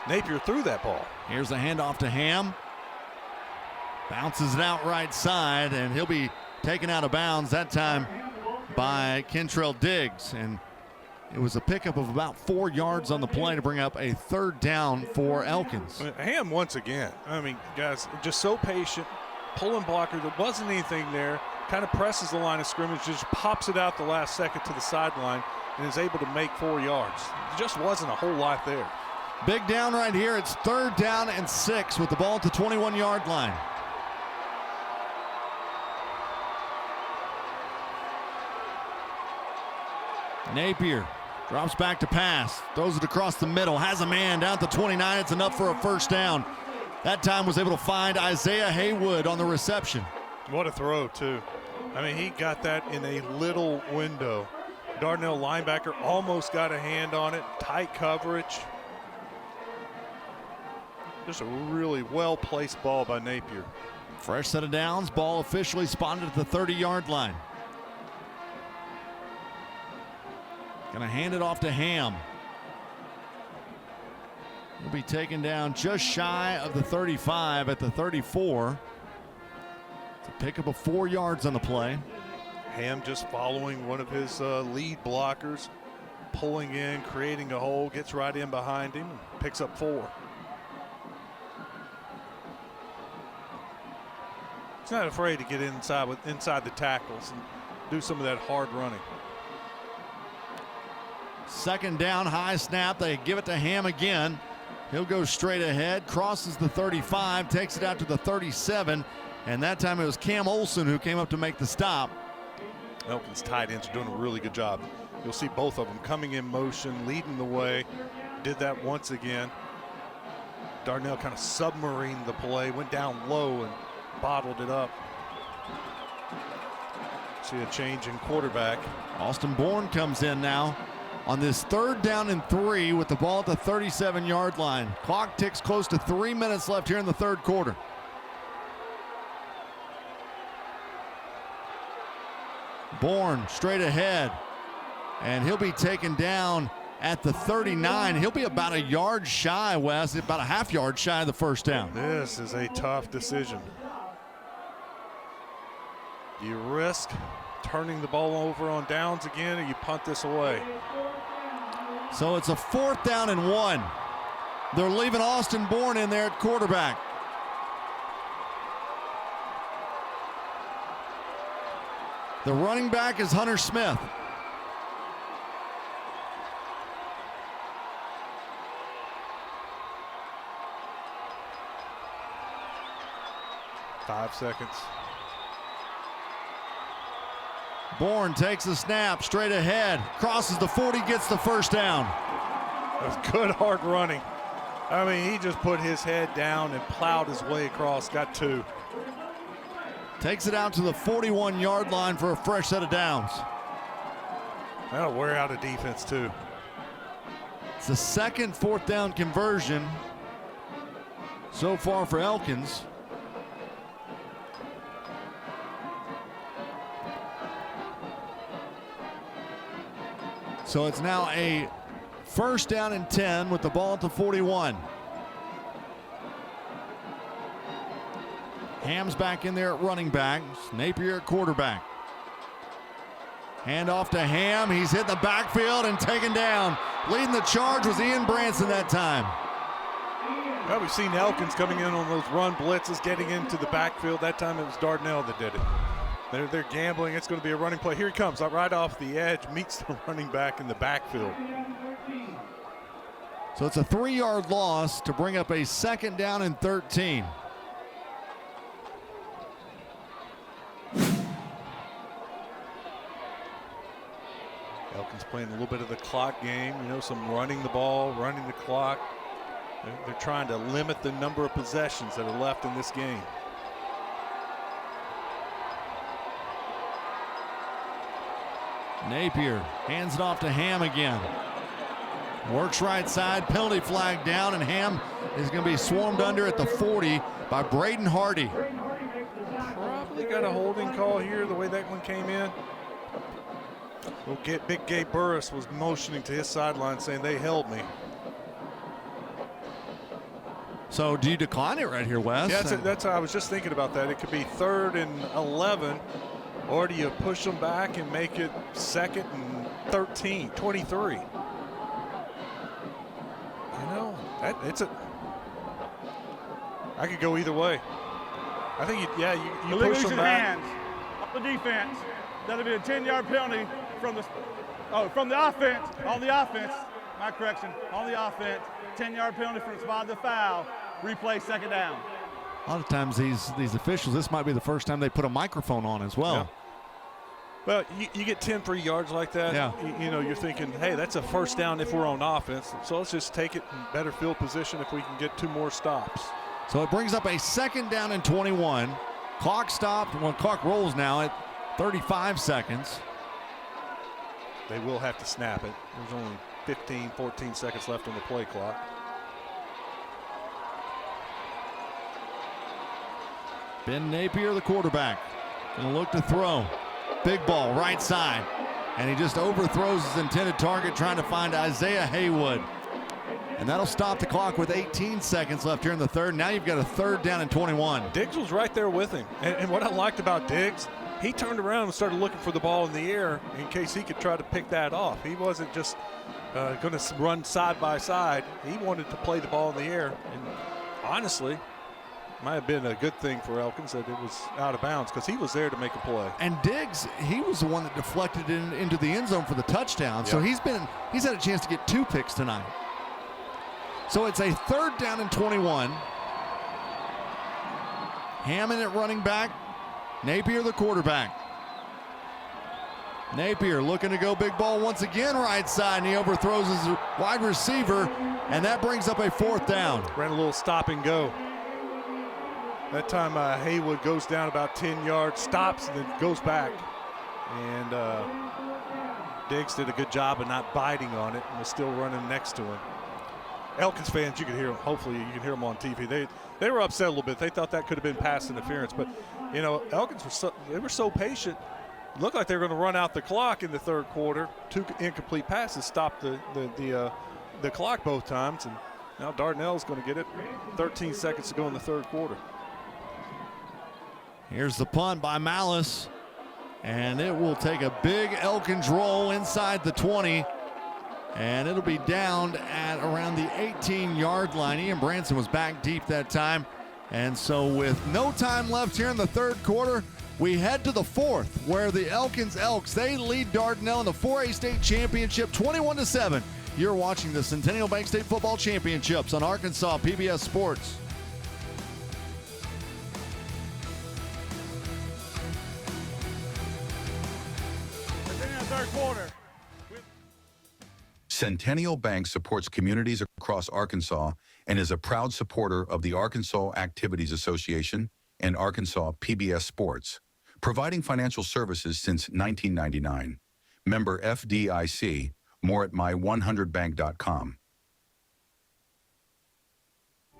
Napier threw that ball. Here's the handoff to Ham. Bounces it out right side, and he'll be taken out of bounds that time by Kentrell Diggs. And it was a pickup of about 4 yards on the play to bring up a 3rd down for Elkins. Ham once again. I mean, guys, just so patient, pulling blocker. There wasn't anything there. Kind of presses the line of scrimmage, just pops it out the last second to the sideline, and is able to make 4 yards. There just wasn't a whole lot there. Big down right here. It's 3rd down and 6 with the ball at the 21-yard line. Napier drops back to pass, throws it across the middle, has a man down at the 29. It's enough for a 1st down. That time was able to find Isaiah Haywood on the reception. What a throw, too. I mean, he got that in a little window. Dardanelle linebacker almost got a hand on it. Tight coverage. Just a really well-placed ball by Napier. Fresh set of downs. Ball officially spotted at the 30-yard line. Gonna hand it off to Ham. He'll be taken down just shy of the 35 at the 34. It's a pickup of 4 yards on the play. Ham just following one of his lead blockers, pulling in, creating a hole, gets right in behind him, and picks up 4. He's not afraid to get inside the tackles and do some of that hard running. 2nd down, high snap. They give it to Ham again. He'll go straight ahead, crosses the 35, takes it out to the 37, and that time it was Cam Olson who came up to make the stop. Elkins tight ends are doing a really good job. You'll see both of them coming in motion, leading the way. Did that once again. Dardanelle kind of submarined the play, went down low and bottled it up. See a change in quarterback. Austin Bourne comes in now on this 3rd down and 3 with the ball at the 37-yard line. Clock ticks close to 3 minutes left here in the 3rd quarter. Bourne straight ahead, and he'll be taken down at the 39. He'll be about a yard shy, Wes, about a half yard shy of the 1st down. This is a tough decision. Do you risk turning the ball over on downs again, or you punt this away? So it's a 4th down and 1. They're leaving Austin Bourne in there at quarterback. The running back is Hunter Smith. Five seconds. Bourne takes the snap straight ahead, crosses the 40, gets the 1st down. That's good hard running. I mean, he just put his head down and plowed his way across, got 2. Takes it out to the 41-yard line for a fresh set of downs. That'll wear out a defense too. It's the 2nd 4th down conversion so far for Elkins. So it's now a 1st down and 10 with the ball at the 41. Ham's back in there at running back. Napier at quarterback. Hand off to Ham. He's hit the backfield and taken down. Leading the charge was Ian Branson that time. Well, we've seen Elkins coming in on those run blitzes, getting into the backfield. That time it was Dardanelle that did it. They're gambling. It's going to be a running play. Here he comes, right off the edge, meets the running back in the backfield. So it's a 3-yard loss to bring up a 2nd down and 13. Elkins playing a little bit of the clock game, some running the ball, running the clock. They're trying to limit the number of possessions that are left in this game. Napier hands it off to Ham again. Works right side, penalty flag down, and Ham is going to be swarmed under at the 40 by Braden Hardy. Probably got a holding call here, the way that one came in. Big Gabe Burris was motioning to his sideline saying they held me. So do you decline it right here, Wes? Yeah, that's I was just thinking about that. It could be 3rd and 11, or do you push them back and make it 2nd and 13, 23? You know, I could go either way. I think, you push them back. Hands on the defense. That'll be a 10-yard penalty from the offense. On the offense, my correction. On the offense, 10-yard penalty from the spot of the foul. Replay 2nd down. A lot of times these officials, this might be the first time they put a microphone on as well. Yeah. Well, you get 10 free yards like that. Yeah. You know, you're thinking, hey, that's a 1st down if we're on offense. So let's just take it in better field position if we can get 2 more stops. So it brings up a 2nd down and 21. Clock stopped. Well, clock rolls now at 35 seconds. They will have to snap it. There's only 15, 14 seconds left on the play clock. Ben Napier, the quarterback, gonna look to throw. Big ball, right side. And he just overthrows his intended target, trying to find Isaiah Haywood. And that'll stop the clock with 18 seconds left here in the 3rd. Now you've got a 3rd down and 21. Diggs was right there with him. And what I liked about Diggs, he turned around and started looking for the ball in the air in case he could try to pick that off. He wasn't just going to run side by side. He wanted to play the ball in the air. And honestly, might have been a good thing for Elkins that it was out of bounds because he was there to make a play. And Diggs, he was the one that deflected it into the end zone for the touchdown. Yep. So he's had a chance to get 2 picks tonight. So it's a 3rd down and 21. Hammond at running back. Napier the quarterback. Napier looking to go big ball once again right side, and he overthrows his wide receiver, and that brings up a 4th down. Ran a little stop and go. That time Haywood goes down about 10 yards, stops, and then goes back. And Diggs did a good job of not biting on it and was still running next to him. Elkins fans, you can hear them. Hopefully you can hear them on TV. They were upset a little bit. They thought that could have been pass interference. But, you know, Elkins were so patient. It looked like they were going to run out the clock in the 3rd quarter. 2 incomplete passes stopped the clock both times. And now Dardanelle is going to get it. 13 seconds to go in the 3rd quarter. Here's the punt by Malice, and it will take a big Elkins roll inside the 20, and it'll be down at around the 18-yard line. Ian Branson was back deep that time, and so with no time left here in the 3rd quarter, we head to the 4th, where the Elkins Elks, they lead Dardanelle in the 4A state championship 21-7. You're watching the Centennial Bank State Football Championships on Arkansas PBS Sports. Centennial Bank supports communities across Arkansas and is a proud supporter of the Arkansas Activities Association and Arkansas PBS Sports, providing financial services since 1999. Member FDIC. More at my100bank.com.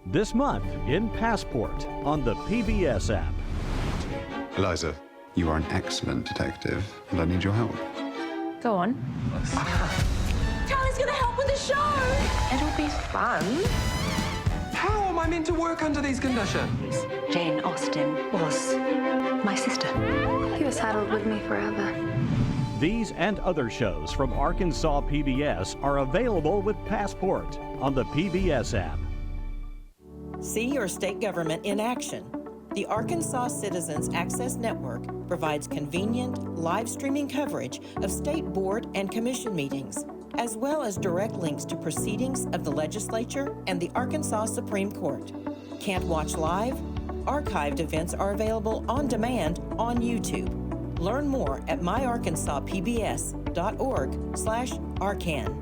This month in Passport on the PBS app. Eliza, you are an excellent detective, and I need your help. Go on. Charlie's gonna help with the show. It'll be fun. How am I meant to work under these conditions? Jane Austen was my sister. He was saddled with me forever. These and other shows from Arkansas PBS are available with Passport on the PBS app. See your state government in action. The Arkansas Citizens Access Network provides convenient, live streaming coverage of state board and commission meetings, as well as direct links to proceedings of the legislature and the Arkansas Supreme Court. Can't watch live? Archived events are available on demand on YouTube. Learn more at myarkansasPBS.org/Arcan.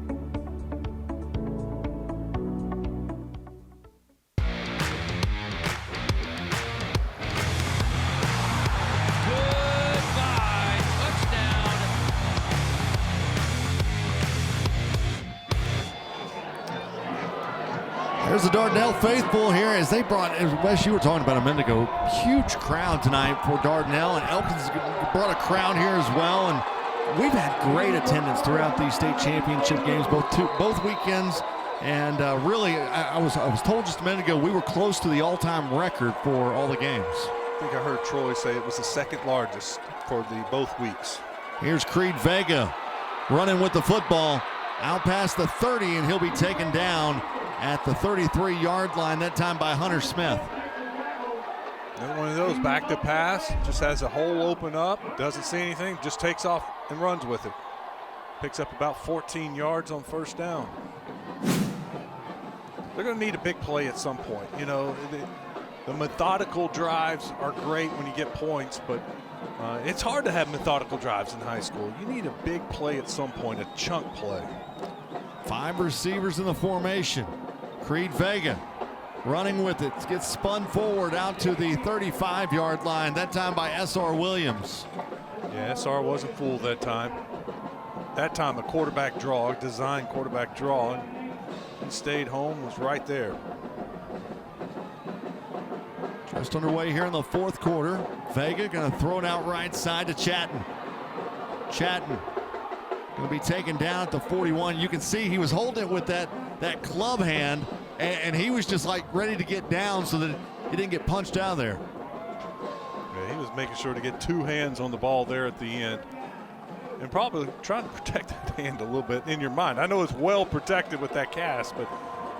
There's the Dardanelle faithful here as they brought, as Wes, you were talking about a minute ago, huge crowd tonight for Dardanelle, and Elkins brought a crowd here as well. And we've had great attendance throughout these state championship games, both weekends. And really, I was told just a minute ago we were close to the all-time record for all the games. I think I heard Troy say it was the second largest for both weeks. Here's Creed Vega running with the football out past the 30, and he'll be taken down at the 33-yard line, that time by Hunter Smith. Another one of those back to pass, just has a hole open up, doesn't see anything, just takes off and runs with it. Picks up about 14 yards on first down. They're going to need a big play at some point. You know, the methodical drives are great when you get points, but it's hard to have methodical drives in high school. You need a big play at some point, a chunk play. 5 receivers in the formation. Creed Vega running with it, gets spun forward out to the 35-yard line, that time by S.R. Williams. Yeah, S.R. wasn't fooled that time. That time a quarterback draw, designed quarterback draw, and he stayed home, was right there. Just underway here in the fourth quarter. Vega going to throw it out right side to Chatton. Chatton going to be taken down at the 41. You can see he was holding it with that club hand, and he was just like ready to get down so that he didn't get punched out of there. Yeah, he was making sure to get 2 hands on the ball there at the end, and probably trying to protect that hand a little bit in your mind. I know it's well protected with that cast, but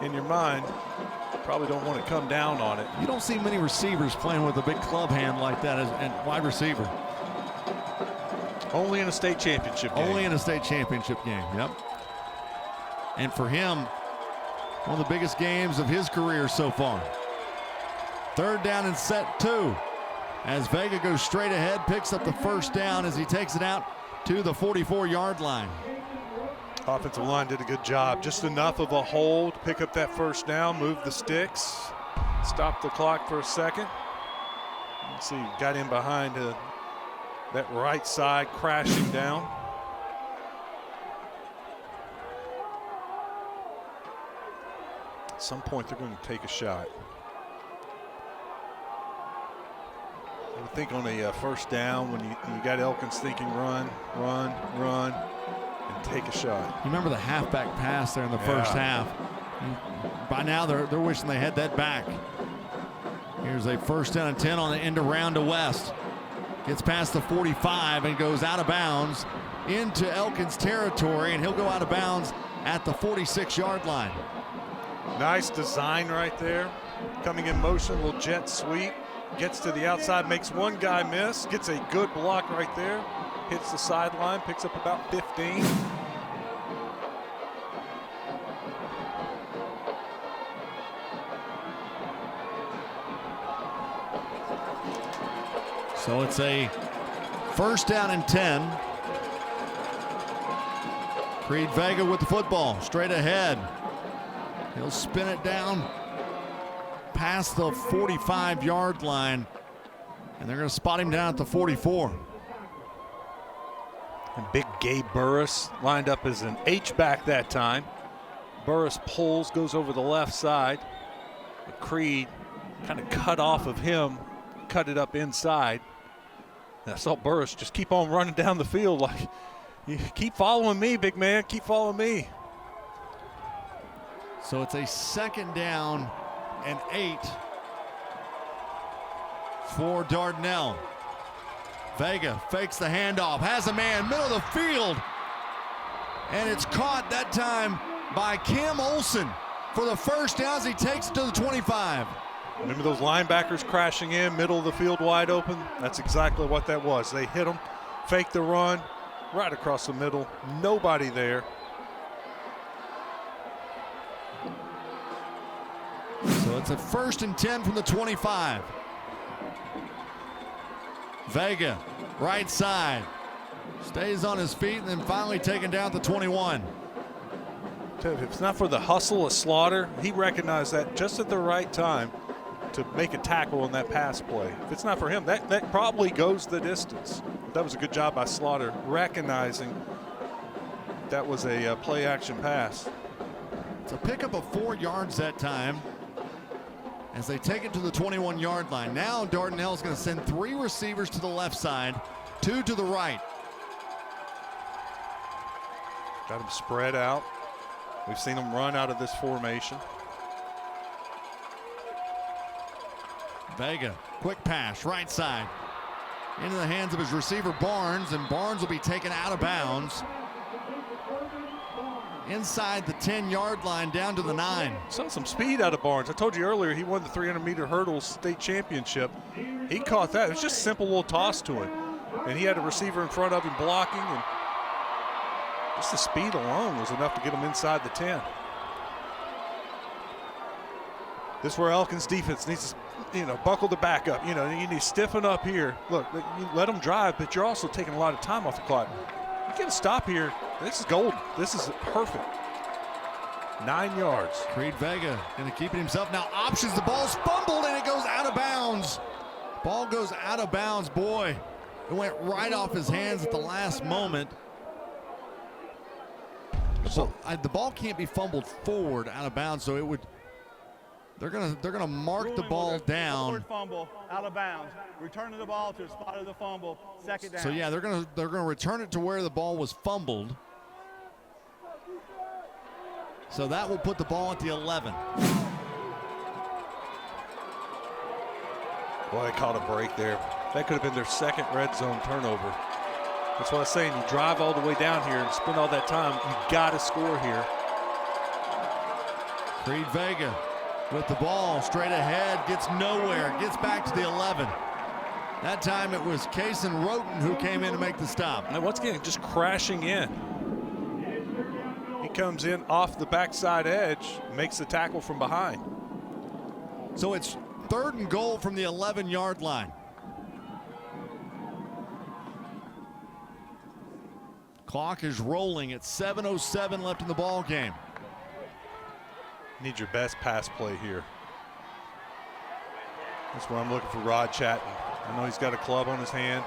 in your mind, probably don't want to come down on it. You don't see many receivers playing with a big club hand like that as a wide receiver. Only in a state championship game. Only in a state championship game, yep. And for him, one of the biggest games of his career so far. 3rd down and set 2. As Vega goes straight ahead, picks up the first down as he takes it out to the 44-yard line. Offensive line did a good job. Just enough of a hold to pick up that first down, move the sticks, stop the clock for a second. Let's see, got in behind that right side, crashing down. At some point, they're going to take a shot. I would think on a first down, when you got Elkins thinking run, and take a shot. You remember the halfback pass there in the first half. By now, they're wishing they had that back. Here's a 1st down and 10 on the end around to West. Gets past the 45 and goes out of bounds into Elkins territory, and he'll go out of bounds at the 46-yard line. Nice design right there. Coming in motion, little jet sweep. Gets to the outside, makes one guy miss, gets a good block right there, hits the sideline, picks up about 15. So it's a 1st down and 10. Creed Vega with the football, straight ahead. He'll spin it down past the 45-yard line, and they're going to spot him down at the 44. And big Gabe Burris lined up as an H-back that time. Burris pulls, goes over the left side. But Creed kind of cut off of him, cut it up inside. And I saw Burris just keep on running down the field like, you keep following me, big man, keep following me. So it's a 2nd down and 8 for Dardanelle. Vega fakes the handoff, has a man, middle of the field, and it's caught that time by Cam Olson for the 1st down as he takes it to the 25. Remember those linebackers crashing in, middle of the field wide open? That's exactly what that was. They hit him, faked the run, right across the middle, nobody there. So it's a 1st and 10 from the 25. Vega, right side, stays on his feet and then finally taken down at the 21. If it's not for the hustle of Slaughter, he recognized that just at the right time to make a tackle on that pass play. If it's not for him, that probably goes the distance. But that was a good job by Slaughter, recognizing that was a play action pass. It's a pickup of 4 yards that time as they take it to the 21-yard line. Now Dardanelle is going to send 3 receivers to the left side, 2 to the right. Got him spread out. We've seen them run out of this formation. Vega, quick pass, right side. Into the hands of his receiver, Barnes, and Barnes will be taken out of bounds. Inside the 10-yard line, down to the 9. Saw some speed out of Barnes. I told you earlier he won the 300-meter hurdles state championship. He caught that. It was just a simple little toss to him. And he had a receiver in front of him blocking, and just the speed alone was enough to get him inside the 10. This is where Elkins defense needs to, buckle the back up. You need to stiffen up here. Look, you let them drive, but you're also taking a lot of time off the clock. You get a stop here. This is gold. This is perfect. 9 yards. Creed Vega going to keep it himself. Now options. The ball's fumbled, and it goes out of bounds. Ball goes out of bounds. Boy, it went right off his hands at the last moment. So the ball can't be fumbled forward out of bounds, so it would. They're gonna mark the ball down. Forward fumble out of bounds. Returning the ball to the spot of the fumble. Second down. So yeah, they're gonna return it to where the ball was fumbled. So that will put the ball at the 11. Boy, they caught a break there. That could have been their second red zone turnover. That's what I was saying. You drive all the way down here and spend all that time. You got to score here. Creed Vega with the ball straight ahead, gets nowhere, gets back to the 11. That time it was Kason Roten who came in to make the stop. And once again, just crashing in. He comes in off the backside edge, makes the tackle from behind. So it's 3rd and goal from the 11-yard line. Clock is rolling at 7:07 left in the ball game. Need your best pass play here. That's where I'm looking for Rod Chatton. I know he's got a club on his hand.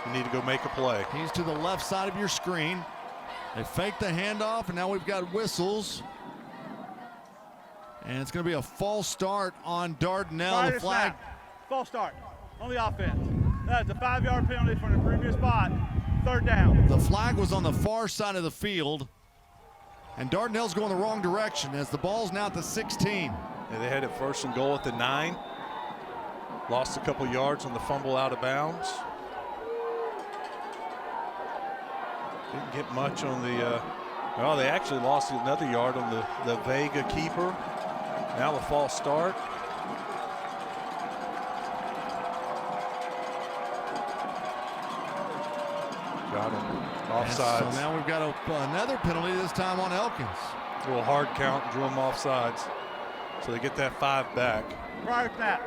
You need to go make a play. He's to the left side of your screen. They fake the handoff, and now we've got whistles. And it's going to be a false start on Dardanelle. The flag. False start on the offense. That's a 5-yard penalty from the previous spot. 3rd down. The flag was on the far side of the field. And Dardanelle's going the wrong direction as the ball's now at the 16. Yeah, they had it 1st and goal at the 9. Lost a couple yards on the fumble out of bounds. Didn't get much on the, well, they actually lost another yard on the Vega keeper. Now a false start. Got him. Offsides. So now we've got another penalty, this time on Elkins. A little hard count, drew him offsides. So they get that 5 back. Prior snap.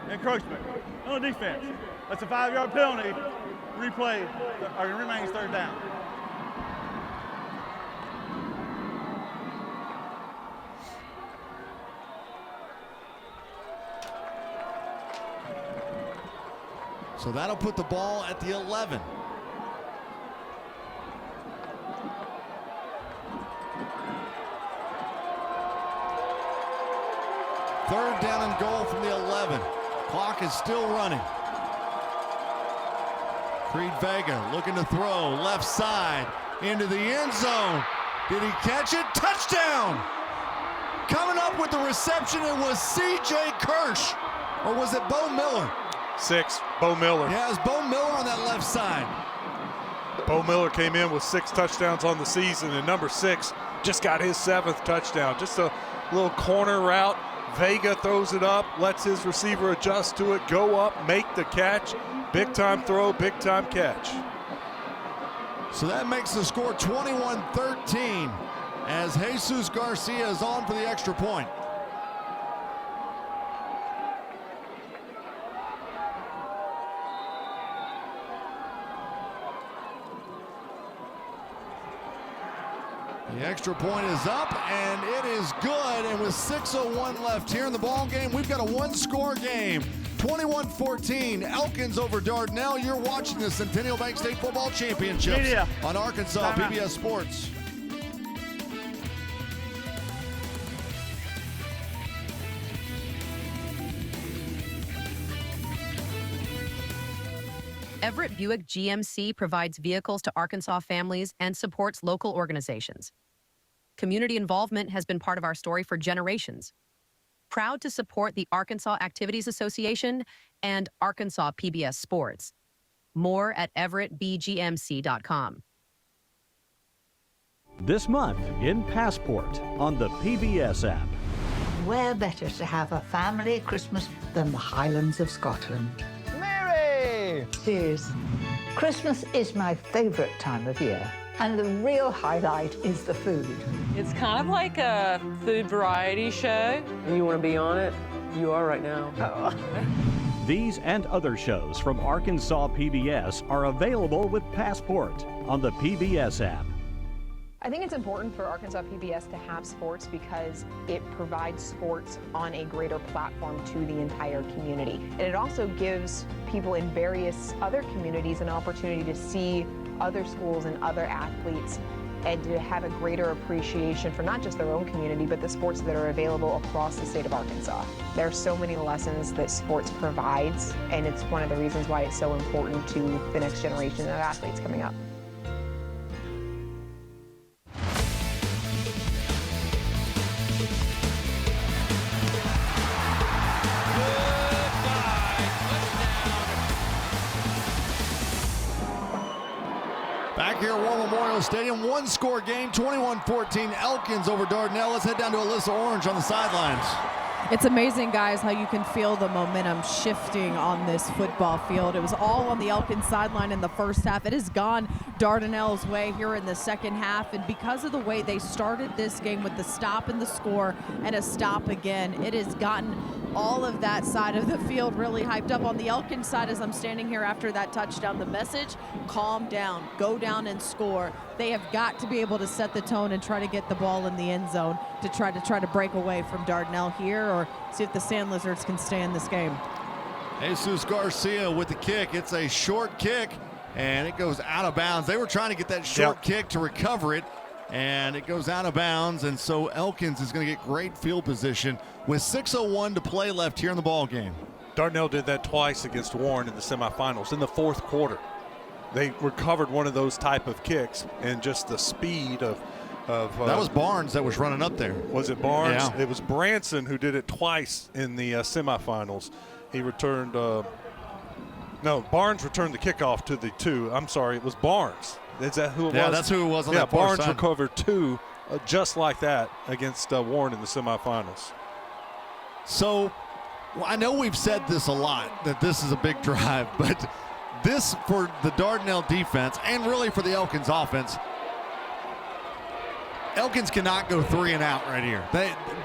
Encroachment on the defense. That's a 5-yard penalty. Replay, or remains 3rd down. So that'll put the ball at the 11. Third down and goal from the 11. Clock is still running. Creed Vega looking to throw left side into the end zone. Did he catch it? Touchdown! Coming up with the reception, it was C.J. Kirsch. Or was it Bo Miller? 6, Bo Miller. Yeah, it was Bo Miller on that left side. Bo Miller came in with 6 touchdowns on the season, and number 6 just got his 7th touchdown. Just a little corner route. Vega throws it up, lets his receiver adjust to it, go up, make the catch. Big time throw, big time catch. So that makes the score 21-13 as Jesus Garcia is on for the extra point. The extra point is up, and it is good. And with 6:01 left here in the ball game, we've got a one-score game. 21-14, Elkins over Dardanelle. You're watching the Centennial Bank State Football Championships on Arkansas PBS Sports. Everett Buick GMC provides vehicles to Arkansas families and supports local organizations. Community involvement has been part of our story for generations. Proud to support the Arkansas Activities Association and Arkansas PBS Sports. More at everettbgmc.com. This month in Passport on the PBS app. Where better to have a family Christmas than the Highlands of Scotland? Mary! Cheers. Christmas is my favourite time of year, and the real highlight is the food. It's kind of like a food variety show. And you want to be on it? You are right now. These and other shows from Arkansas PBS are available with Passport on the PBS app. I think it's important for Arkansas PBS to have sports because it provides sports on a greater platform to the entire community. And it also gives people in various other communities an opportunity to see other schools and other athletes and to have a greater appreciation for not just their own community, but the sports that are available across the state of Arkansas. There are so many lessons that sports provides, and it's one of the reasons why it's so important to the next generation of athletes coming up. Back here at War Memorial Stadium, one-score game, 21-14, Elkins over Dardanelle. Let's head down to Alyssa Orange on the sidelines. It's amazing, guys, how you can feel the momentum shifting on this football field. It was all on the Elkins sideline in the first half. It has gone Dardanelle's way here in the second half, and because of the way they started this game with the stop and the score and a stop again, it has gotten all of that side of the field really hyped up. On the Elkins side, as I'm standing here after that touchdown, the message, calm down, go down and score. They have got to be able to set the tone and try to get the ball in the end zone to try to break away from Dardanelle here, or see if the Sand Lizards can stay in this game. Jesus Garcia with the kick. It's a short kick, and it goes out of bounds. They were trying to get that short kick to recover it, and it goes out of bounds, and so Elkins is going to get great field position with 6:01 to play left here in the ball game. Dardanelle did that twice against Warren in the semifinals in the fourth quarter. They recovered one of those type of kicks, and just the speed of that was Barnes that was running up there. Was it Barnes? Yeah. It was Branson who did it twice in the semifinals. He returned no, Barnes returned the kickoff to the 2. I'm sorry, it was Barnes. Is that who it was? Yeah, that's who it was on that far Barnes side. recovered 2 just like that against Warren in the semifinals. So, I know we've said this a lot, that this is a big drive, but this for the Dardanelle defense and really for the Elkins offense, Elkins cannot go 3 and out right here.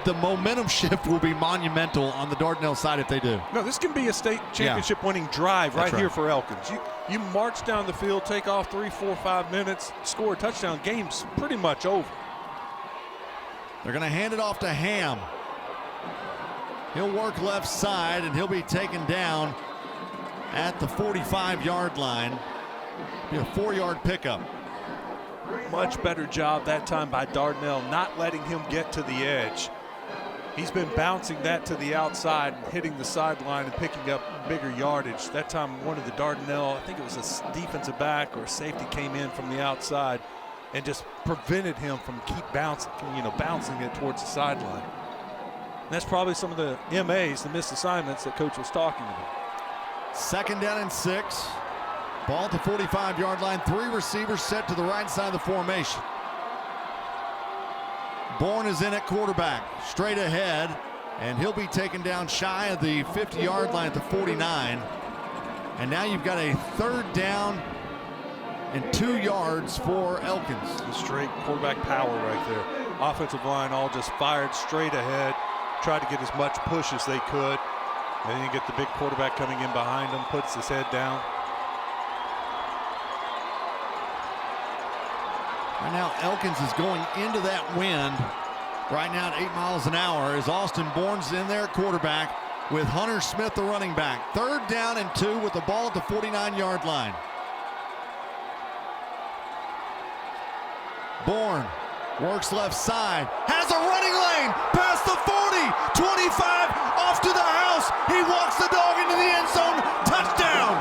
The momentum shift will be monumental on the Dardanelle side if they do. No, this can be a state championship winning drive right here for Elkins. You march down the field, take off 3, 4, 5 minutes, score a touchdown, game's pretty much over. They're going to hand it off to Ham. He'll work left side, and he'll be taken down at the 45-yard line. Be a 4-yard pickup. Much better job that time by Dardanelle, not letting him get to the edge. He's been bouncing that to the outside, hitting the sideline and picking up bigger yardage. That time one of the Dardanelle, I think it was a defensive back or a safety, came in from the outside and just prevented him from bouncing it towards the sideline. And that's probably some of the MAs, the missed assignments that Coach was talking about. 2nd down and 6. Ball at the 45-yard line. 3 receivers set to the right side of the formation. Bourne is in at quarterback, straight ahead, and he'll be taken down shy of the 50-yard line at the 49. And now you've got a 3rd down and 2 yards for Elkins. Straight quarterback power right there. Offensive line all just fired straight ahead, tried to get as much push as they could. And then you get the big quarterback coming in behind him, puts his head down. Right now, Elkins is going into that wind right now at 8 miles an hour as Austin Bourne's in there at quarterback with Hunter Smith, the running back. 3rd down and 2 with the ball at the 49-yard line. Bourne works left side, has a running lane past the 40, 25, off to the house. He walks the dog into the end zone. Touchdown.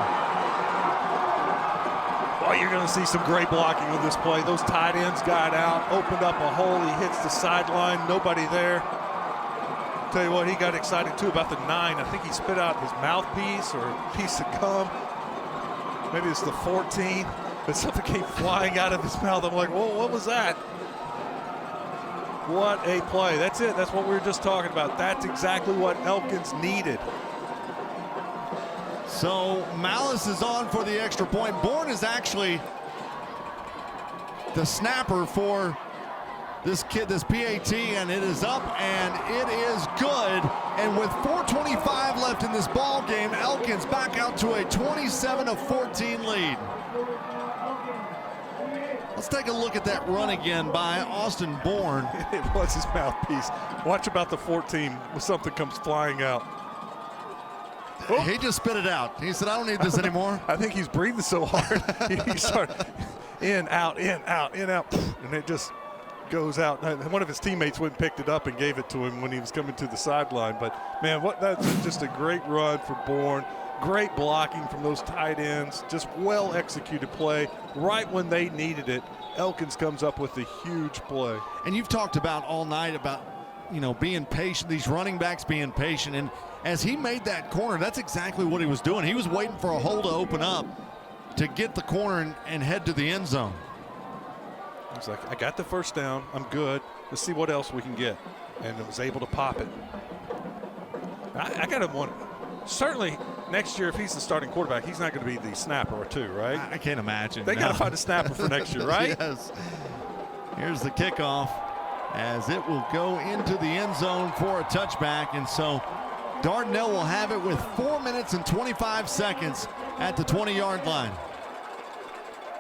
Well, you're going to see some great blocking on this play. Those tight ends got out, opened up a hole. He hits the sideline, nobody there. Tell you what, he got excited too about the 9. I think he spit out his mouthpiece or a piece of gum. Maybe it's the 14, but something came flying out of his mouth. I'm like, whoa, what was that? What a play. That's it. That's what we were just talking about. That's exactly what Elkins needed. So Malice is on for the extra point. Bourne is actually the snapper for this PAT, and it is up, and it is good. And with 4:25 left in this ball game, Elkins back out to a 27-14 lead. Let's take a look at that run again by Austin Bourne. It was his mouthpiece. Watch about the 14 when something comes flying out. Oh. He just spit it out. He said, I don't need this anymore. I think he's breathing so hard. He started in, out, in, out, in, out, and it just goes out. One of his teammates went and picked it up and gave it to him when he was coming to the sideline. But, man, that's just a great run for Bourne. Great blocking from those tight ends. Just well-executed play. Right when they needed it, Elkins comes up with a huge play. And you've talked about all night about, being patient, these running backs being patient. And as he made that corner, that's exactly what he was doing. He was waiting for a hole to open up to get the corner and head to the end zone. He's like, I got the first down. I'm good. Let's see what else we can get. And it was able to pop it. I got to wonder. Certainly, next year, if he's the starting quarterback, he's not going to be the snapper or two, right? I can't imagine. They got to find a snapper for next year, right? Yes. Here's the kickoff as it will go into the end zone for a touchback. And so Dardanelle will have it with 4 minutes and 25 seconds at the 20-yard line.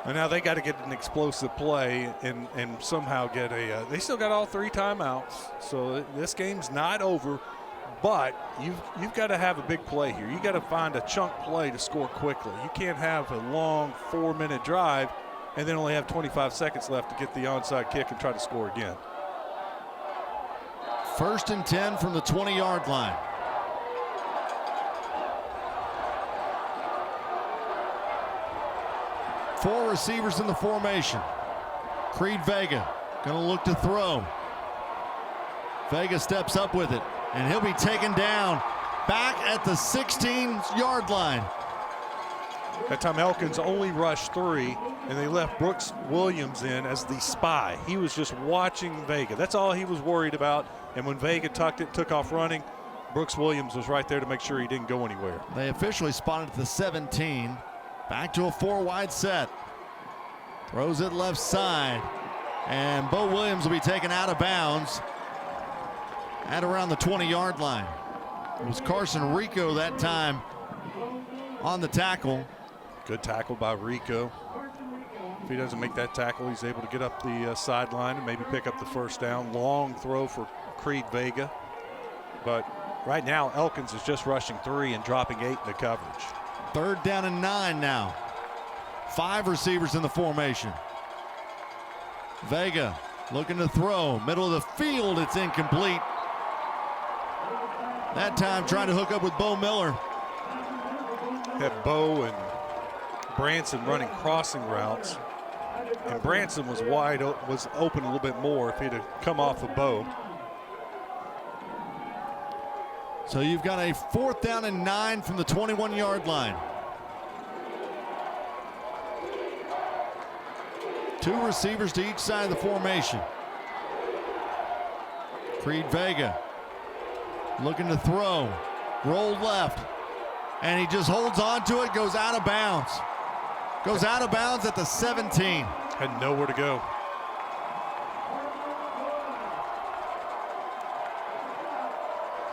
And now they got to get an explosive play and somehow get a they still got all 3 timeouts. So this game's not over. But you've got to have a big play here. You got to find a chunk play to score quickly. You can't have a long 4-minute drive and then only have 25 seconds left to get the onside kick and try to score again. 1st and 10 from the 20-yard line. Four receivers in the formation. Creed Vega gonna look to throw. Vega steps up with it, and he'll be taken down back at the 16-yard line. That time Elkins only rushed 3, and they left Brooks Williams in as the spy. He was just watching Vega. That's all he was worried about. And when Vega took off running, Brooks Williams was right there to make sure he didn't go anywhere. They officially spotted at the 17. Back to a 4-wide set. Throws it left side. And Bo Williams will be taken out of bounds at around the 20-yard line. It was Carson Rico that time on the tackle. Good tackle by Rico. If he doesn't make that tackle, he's able to get up the sideline and maybe pick up the first down. Long throw for Creed Vega. But right now, Elkins is just rushing 3 and dropping 8 in the coverage. 3rd down and 9 now. 5 receivers in the formation. Vega looking to throw. Middle of the field, it's incomplete. That time trying to hook up with Bo Miller. Had Bo and Branson running crossing routes. And Branson was was open a little bit more if he'd have come off of Bo. So you've got a 4th down and 9 from the 21-yard line. 2 receivers to each side of the formation. Creed Vega looking to throw. Rolled left. And he just holds on to it, goes out of bounds. Goes out of bounds at the 17. Had nowhere to go.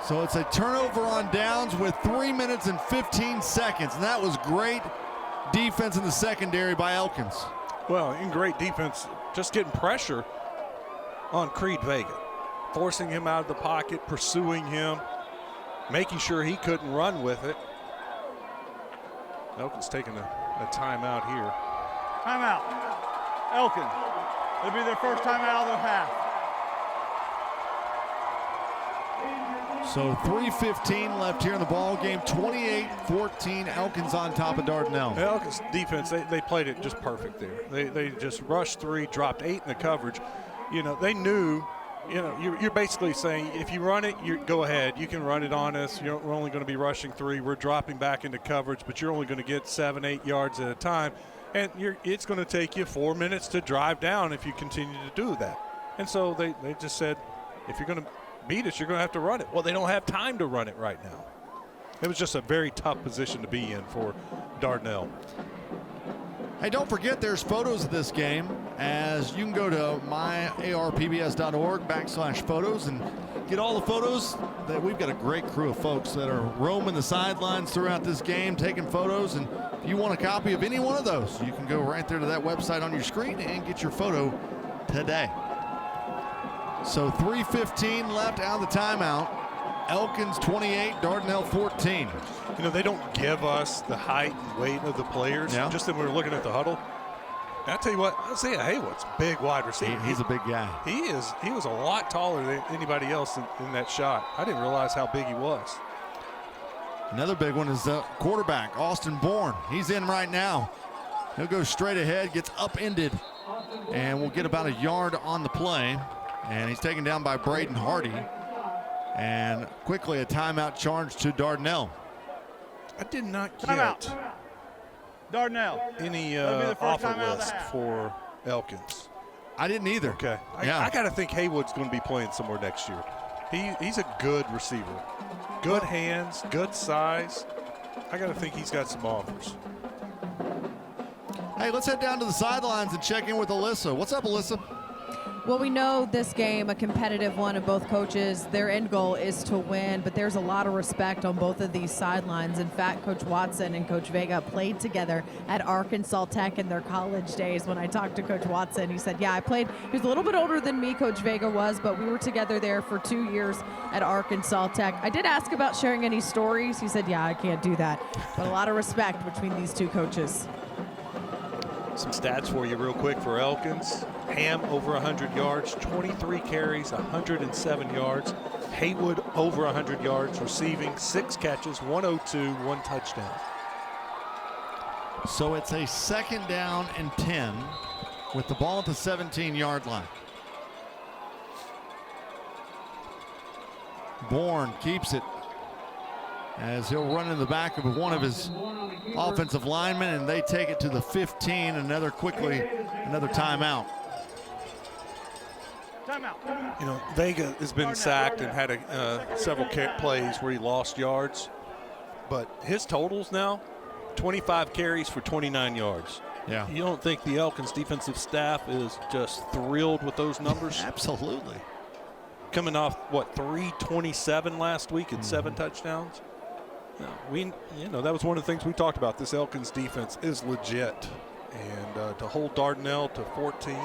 So it's a turnover on downs with 3 minutes and 15 seconds. And that was great defense in the secondary by Elkins. Well, in great defense, just getting pressure on Creed Vega. Forcing him out of the pocket, pursuing him, making sure he couldn't run with it. Elkins taking a timeout here. Timeout. Elkins. It'll be their first timeout of the half. So 3:15 left here in the ball game. 28-14. Elkins on top of Dardanelle. The Elkins defense, they played it just perfect there. They just rushed 3, dropped 8 in the coverage. You know, they knew, you know, you're basically saying if you run it, you go ahead. You can run it on us. We're only going to be rushing 3. We're dropping back into coverage, but you're only going to get 7, 8 yards at a time. And it's going to take you 4 minutes to drive down if you continue to do that. And so they just said, if you're going to beat us, you're going to have to run it. Well, they don't have time to run it right now. It was just a very tough position to be in for Dardanelle. Hey, don't forget there's photos of this game, as you can go to myarpbs.org/photos and get all the photos. That we've got a great crew of folks that are roaming the sidelines throughout this game, taking photos. And if you want a copy of any one of those, you can go right there to that website on your screen and get your photo today. So 3:15 left out of the timeout. Elkins 28, Dardanelle 14. You know, they don't give us the height and weight of the players. Yeah. Just that we were looking at the huddle. And I tell you what, Isaiah Haywood's a big wide receiver. He's a big guy. He was a lot taller than anybody else in that shot. I didn't realize how big he was. Another big one is the quarterback, Austin Bourne. He's in right now. He'll go straight ahead, gets upended, and we'll get about a yard on the play. And he's taken down by Braden Hardy. And quickly a timeout charge to Dardanelle. I did not get Dardanelle. any That'll be the first offer time out of the list half. for Elkins. I didn't either. Okay. Yeah. I got to think Haywood's going to be playing somewhere next year. He's a good receiver. Good hands, good size. I got to think he's got some offers. Hey, let's head down to the sidelines and check in with Alyssa. What's up, Alyssa? Well, we know this game, a competitive one, and both coaches, their end goal is to win, but there's a lot of respect on both of these sidelines. In fact, Coach Watson and Coach Vega played together at Arkansas Tech in their college days. When I talked to Coach Watson, he said, yeah, I played, he was a little bit older than me, Coach Vega was, but we were together there for 2 years at Arkansas Tech. I did ask about sharing any stories. He said, yeah, I can't do that. But a lot of respect between these two coaches. Some stats for you real quick for Elkins. Ham over 100 yards, 23 carries, 107 yards. Haywood over 100 yards receiving, 6 catches, 102, 1 touchdown. So it's a 2nd down and 10 with the ball at the 17-yard line. Bourne keeps it as he'll run in the back of one of his offensive linemen, and they take it to the 15. Another timeout. You know, Vega has been sacked and had several plays where he lost yards, but his totals now, 25 carries for 29 yards. Yeah. You don't think the Elkins defensive staff is just thrilled with those numbers? Absolutely. Coming off, what, 327 last week and 7 touchdowns? No, that was one of the things we talked about. This Elkins defense is legit. And to hold Dardanelle to 14,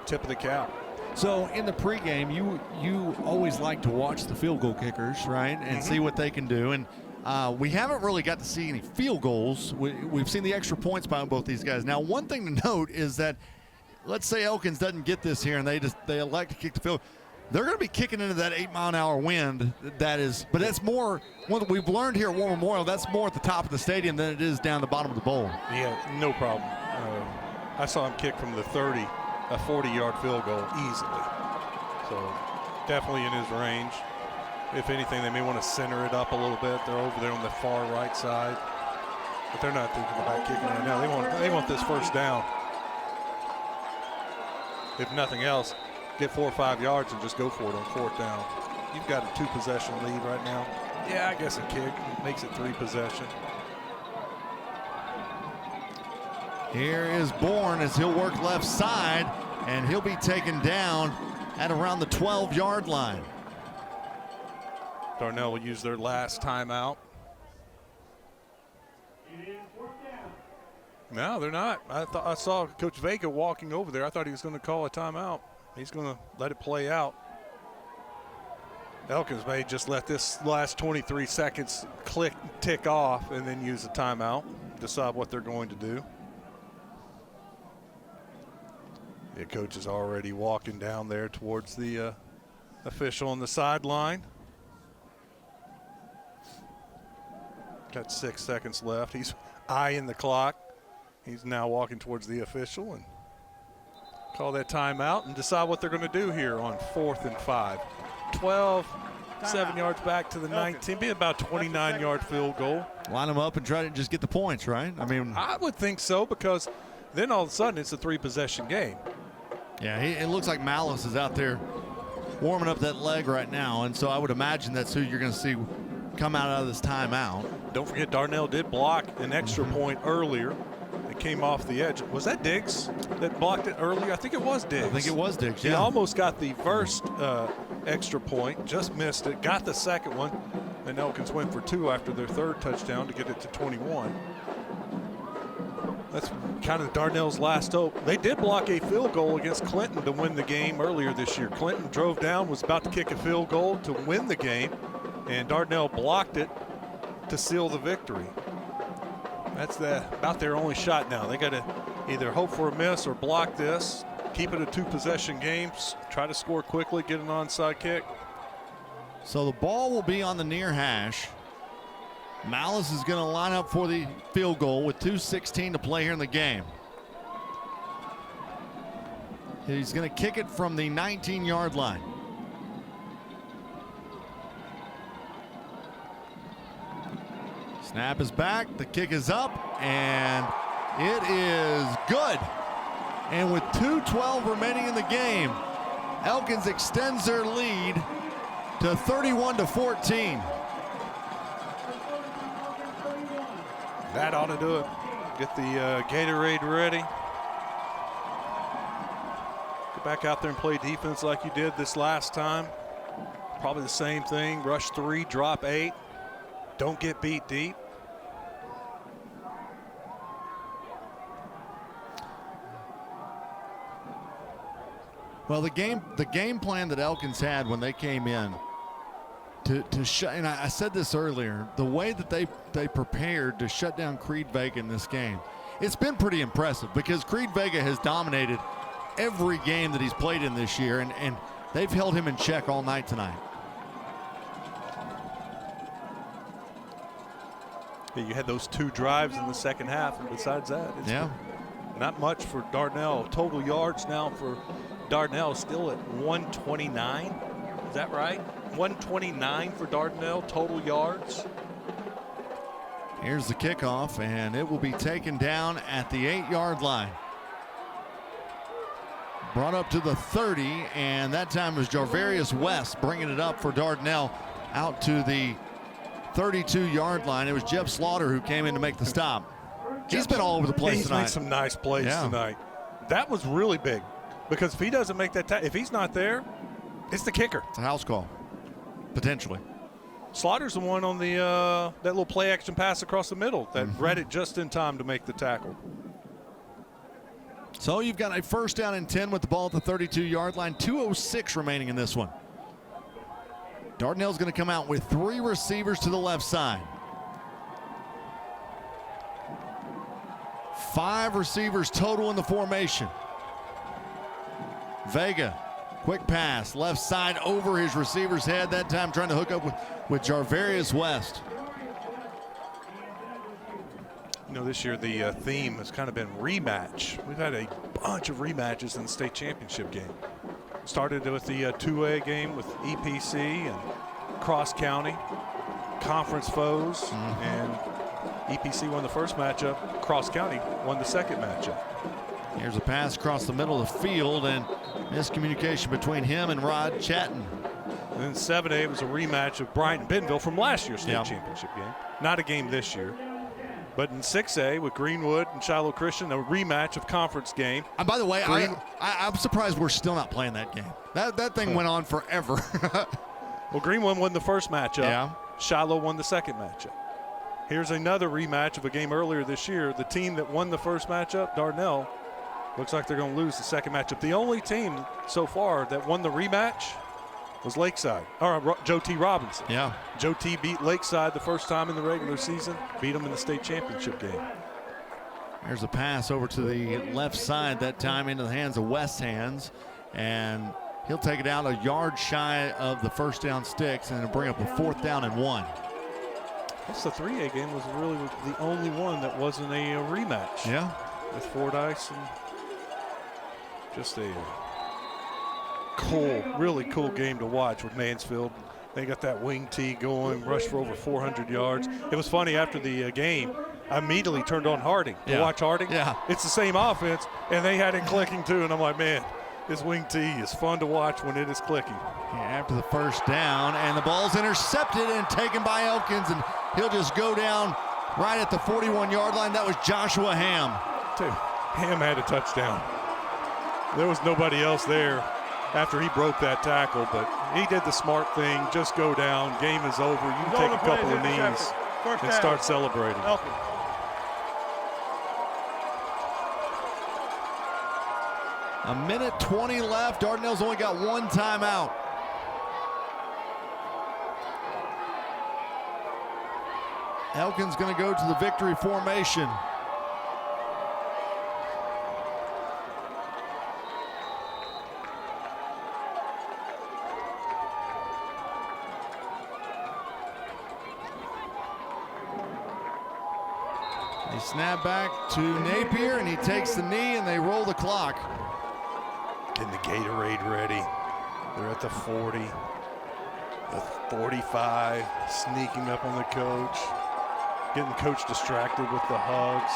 tip of the cap. So in the pregame, you always like to watch the field goal kickers, right, and see what they can do. And we haven't really got to see any field goals. We've seen the extra points by both these guys. Now, one thing to note is that, let's say Elkins doesn't get this here and they elect to kick the field. They're going to be kicking into that 8-mile-an-hour wind. But that's more, what we've learned here at War Memorial, that's more at the top of the stadium than it is down the bottom of the bowl. Yeah, no problem. I saw him kick from the 30, a 40-yard field goal easily. So definitely in his range. If anything, they may want to center it up a little bit. They're over there on the far right side. But they're not thinking about kicking right now. They want this first down. If nothing else, get 4 or 5 yards and just go for it on 4th down. You've got a 2-possession lead right now. Yeah, I guess a kick makes it 3 possession. Here is Bourne as he'll work left side, and he'll be taken down at around the 12-yard line. Dardanelle will use their last timeout. No, they're not. I saw Coach Vega walking over there. I thought he was going to call a timeout. He's going to let it play out. Elkins may just let this last 23 seconds tick off and then use a timeout, decide what they're going to do. The coach is already walking down there towards the official on the sideline. Got 6 seconds left. He's eyeing the clock. He's now walking towards the official and call that timeout and decide what they're going to do here on 4th and 5. 12, 7 yards back to the 19, be about 29-yard field goal. Line them up and try to just get the points, right? I mean, I would think so, because then all of a sudden it's a 3-possession game. Yeah, it looks like Malice is out there warming up that leg right now, and so I would imagine that's who you're going to see come out of this timeout. Don't forget, Dardanelle did block an extra point earlier. It came off the edge. Was that Diggs that blocked it earlier? I think it was Diggs. I think it was Diggs, He almost got the first extra point, just missed it, got the second one, and Elkins went for 2 after their 3rd touchdown to get it to 21. That's kind of Dardanelle's last hope. They did block a field goal against Clinton to win the game earlier this year. Clinton drove down, was about to kick a field goal to win the game, and Dardanelle blocked it to seal the victory. That's about their only shot now. They got to either hope for a miss or block this, keep it a 2-possession game, try to score quickly, get an onside kick. So the ball will be on the near hash. Malice is going to line up for the field goal with 2:16 to play here in the game. He's going to kick it from the 19-yard line. Snap is back, the kick is up, and it is good. And with 2:12 remaining in the game, Elkins extends their lead to 31-14. That ought to do it. Get the Gatorade ready. Get back out there and play defense like you did this last time. Probably the same thing. Rush 3, drop 8. Don't get beat deep. Well, the game plan that Elkins had when they came in to shut, and I said this earlier, the way that they prepared to shut down Creed Vega in this game, it's been pretty impressive, because Creed Vega has dominated every game that he's played in this year, and they've held him in check all night tonight. Yeah, you had those 2 drives in the second half, and besides that, it's not much for Dardanelle. Total yards now for Dardanelle still at 129. Is that right? 129 for Dardanelle total yards. Here's the kickoff, and it will be taken down at the 8-yard line. Brought up to the 30, and that time was Jarvarius West bringing it up for Dardanelle out to the 32-yard line. It was Jeff Slaughter who came in to make the stop. He's been all over the place tonight. He's made some nice plays tonight. That was really big, because if he doesn't make that, if he's not there, it's the kicker. It's a house call, potentially. Slaughter's the one on the that little play action pass across the middle that read it just in time to make the tackle. So you've got a 1st down and 10 with the ball at the 32-yard line. 2:06 remaining in this one. Dardanelle's going to come out with 3 receivers to the left side. 5 receivers total in the formation. Vega, quick pass, left side over his receiver's head, that time trying to hook up with Jarvarius West. You know, this year the theme has kind of been rematch. We've had a bunch of rematches in the state championship game. Started with the 2A game with EPC and Cross County, conference foes, and EPC won the first matchup. Cross County won the second matchup. Here's a pass across the middle of the field, and miscommunication between him and Rod Chatton. And then 7A, it was a rematch of Bryant and Bentonville from last year's state championship game. Not a game this year. But in 6A with Greenwood and Shiloh Christian, a rematch of conference game. And by the way, I'm surprised we're still not playing that game. That thing went on forever. Well, Greenwood won the first matchup. Yeah. Shiloh won the second matchup. Here's another rematch of a game earlier this year. The team that won the first matchup, Dardanelle, looks like they're going to lose the second matchup. The only team so far that won the rematch was Lakeside, or Joe T. Robinson. Yeah. Joe T. beat Lakeside the first time in the regular season, beat them in the state championship game. There's a pass over to the left side, that time into the hands of West's hands, and He'll take it out a yard shy of the first down sticks and it'll bring up a 4th down and 1. Guess the 3A game was really the only one that wasn't a rematch. Yeah. With Fordyce, and just a cool, really cool game to watch with Mansfield. They got that wing tee going, rushed for over 400 yards. It was funny after the game, I immediately turned on Harding to watch Harding. Yeah. It's the same offense, and they had it clicking too, and I'm like, man, this wing tee is fun to watch when it is clicking. Yeah, after the first down, and the ball's intercepted and taken by Elkins, and he'll just go down right at the 41-yard line. That was Joshua Ham. Dude, Ham had a touchdown. There was nobody else there after he broke that tackle, but he did the smart thing. Just go down. Game is over. You can take a couple of knees and start celebrating. Elkins. A minute 20 left. Dardanelle's only got 1 timeout. Elkins going to go to the victory formation. They snap back to Napier, and he takes the knee, and they roll the clock. Getting the Gatorade ready. They're at the 40, the 45, sneaking up on the coach, getting the coach distracted with the hugs.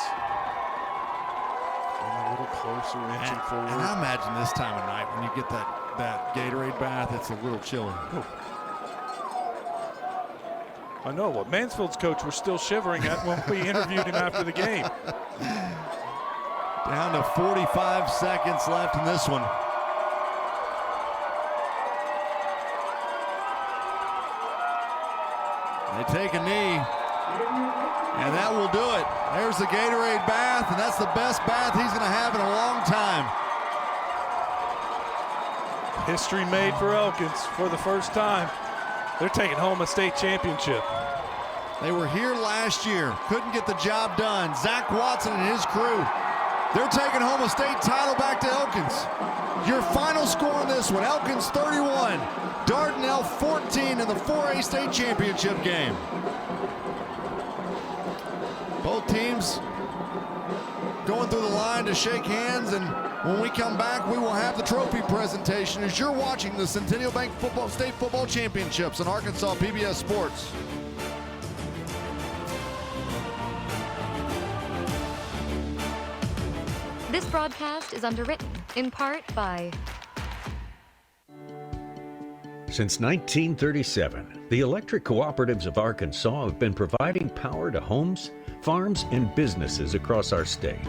Getting a little closer, inching forward. And I imagine this time of night when you get that Gatorade bath, it's a little chilly. Ooh. I know what Mansfield's coach was still shivering at when we interviewed him after the game. Down to 45 seconds left in this one. They take a knee, and that will do it. There's the Gatorade bath, and that's the best bath he's going to have in a long time. History made for Elkins for the first time. They're taking home a state championship. They were here last year, couldn't get the job done. Zach Watson and his crew, they're taking home a state title back to Elkins. Your final score in this one, Elkins 31, Dardanelle 14 in the 4A state championship game. Both teams going through the line to shake hands, and when we come back, we will have the trophy presentation as you're watching the Centennial Bank State Football Championships on Arkansas PBS Sports. This broadcast is underwritten in part by... Since 1937, the electric cooperatives of Arkansas have been providing power to homes, farms, and businesses across our state.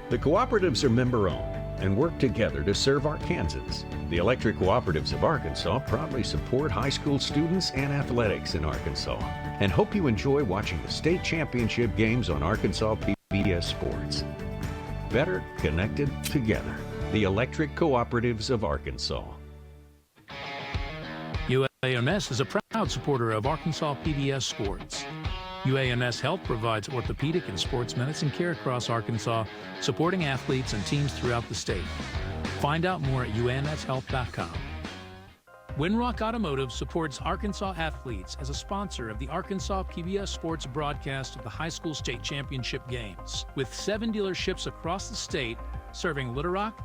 The cooperatives are member-owned and work together to serve Arkansans. The electric cooperatives of Arkansas proudly support high school students and athletics in Arkansas, and hope you enjoy watching the state championship games on Arkansas PBS Sports. Better connected together. The electric cooperatives of Arkansas. UAMS is a proud supporter of Arkansas PBS Sports. UAMS Health provides orthopedic and sports medicine care across Arkansas, supporting athletes and teams throughout the state. Find out more at UAMShealth.com. Winrock Automotive supports Arkansas athletes as a sponsor of the Arkansas PBS Sports broadcast of the high school state championship games, with 7 dealerships across the state serving Little Rock,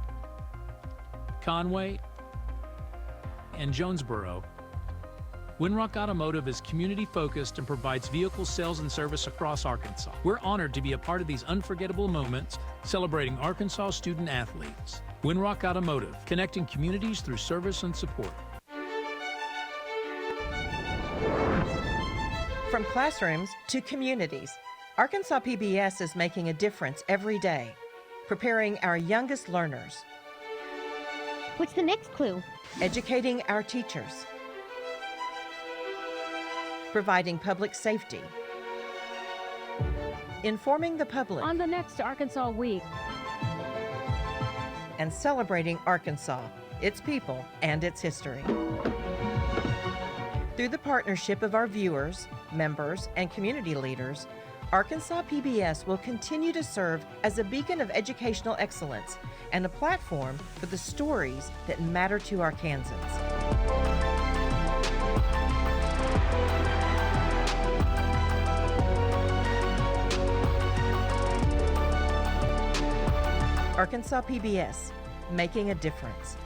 Conway, and Jonesboro. Winrock Automotive is community-focused and provides vehicle sales and service across Arkansas. We're honored to be a part of these unforgettable moments celebrating Arkansas student athletes. Winrock Automotive, connecting communities through service and support. From classrooms to communities, Arkansas PBS is making a difference every day, preparing our youngest learners. What's the next clue? Educating our teachers. Providing public safety. Informing the public. On the next Arkansas Week. And celebrating Arkansas, its people, and its history. Through the partnership of our viewers, members, and community leaders, Arkansas PBS will continue to serve as a beacon of educational excellence and a platform for the stories that matter to Arkansans. Arkansas PBS, making a difference.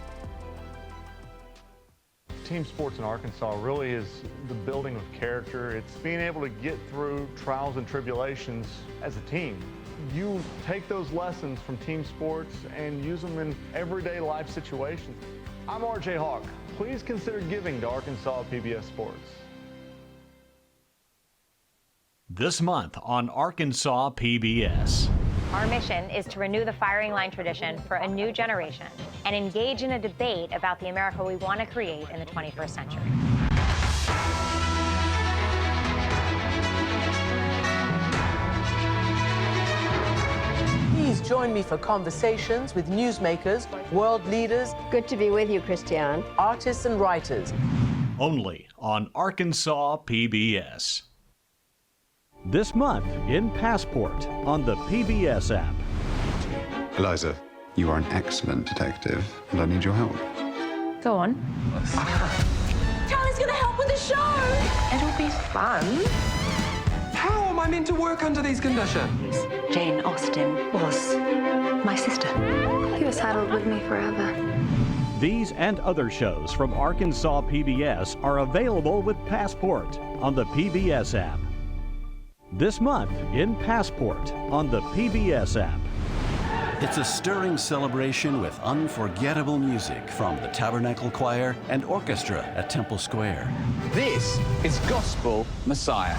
Team sports in Arkansas really is the building of character. It's being able to get through trials and tribulations as a team. You take those lessons from team sports and use them in everyday life situations. I'm RJ Hawk. Please consider giving to Arkansas PBS Sports. This month on Arkansas PBS. Our mission is to renew the firing line tradition for a new generation and engage in a debate about the America we want to create in the 21st century. Please join me for conversations with newsmakers, world leaders. Good to be with you, Christiane. Artists and writers. Only on Arkansas PBS. This month in Passport on the PBS app. Eliza, you are an excellent detective, and I need your help. Go on. Charlie's gonna help with the show! It'll be fun. How am I meant to work under these conditions? Jane Austen was my sister. He was saddled with me forever. These and other shows from Arkansas PBS are available with Passport on the PBS app. This month in Passport on the PBS app. It's a stirring celebration with unforgettable music from the Tabernacle Choir and Orchestra at Temple Square. This is Gospel Messiah.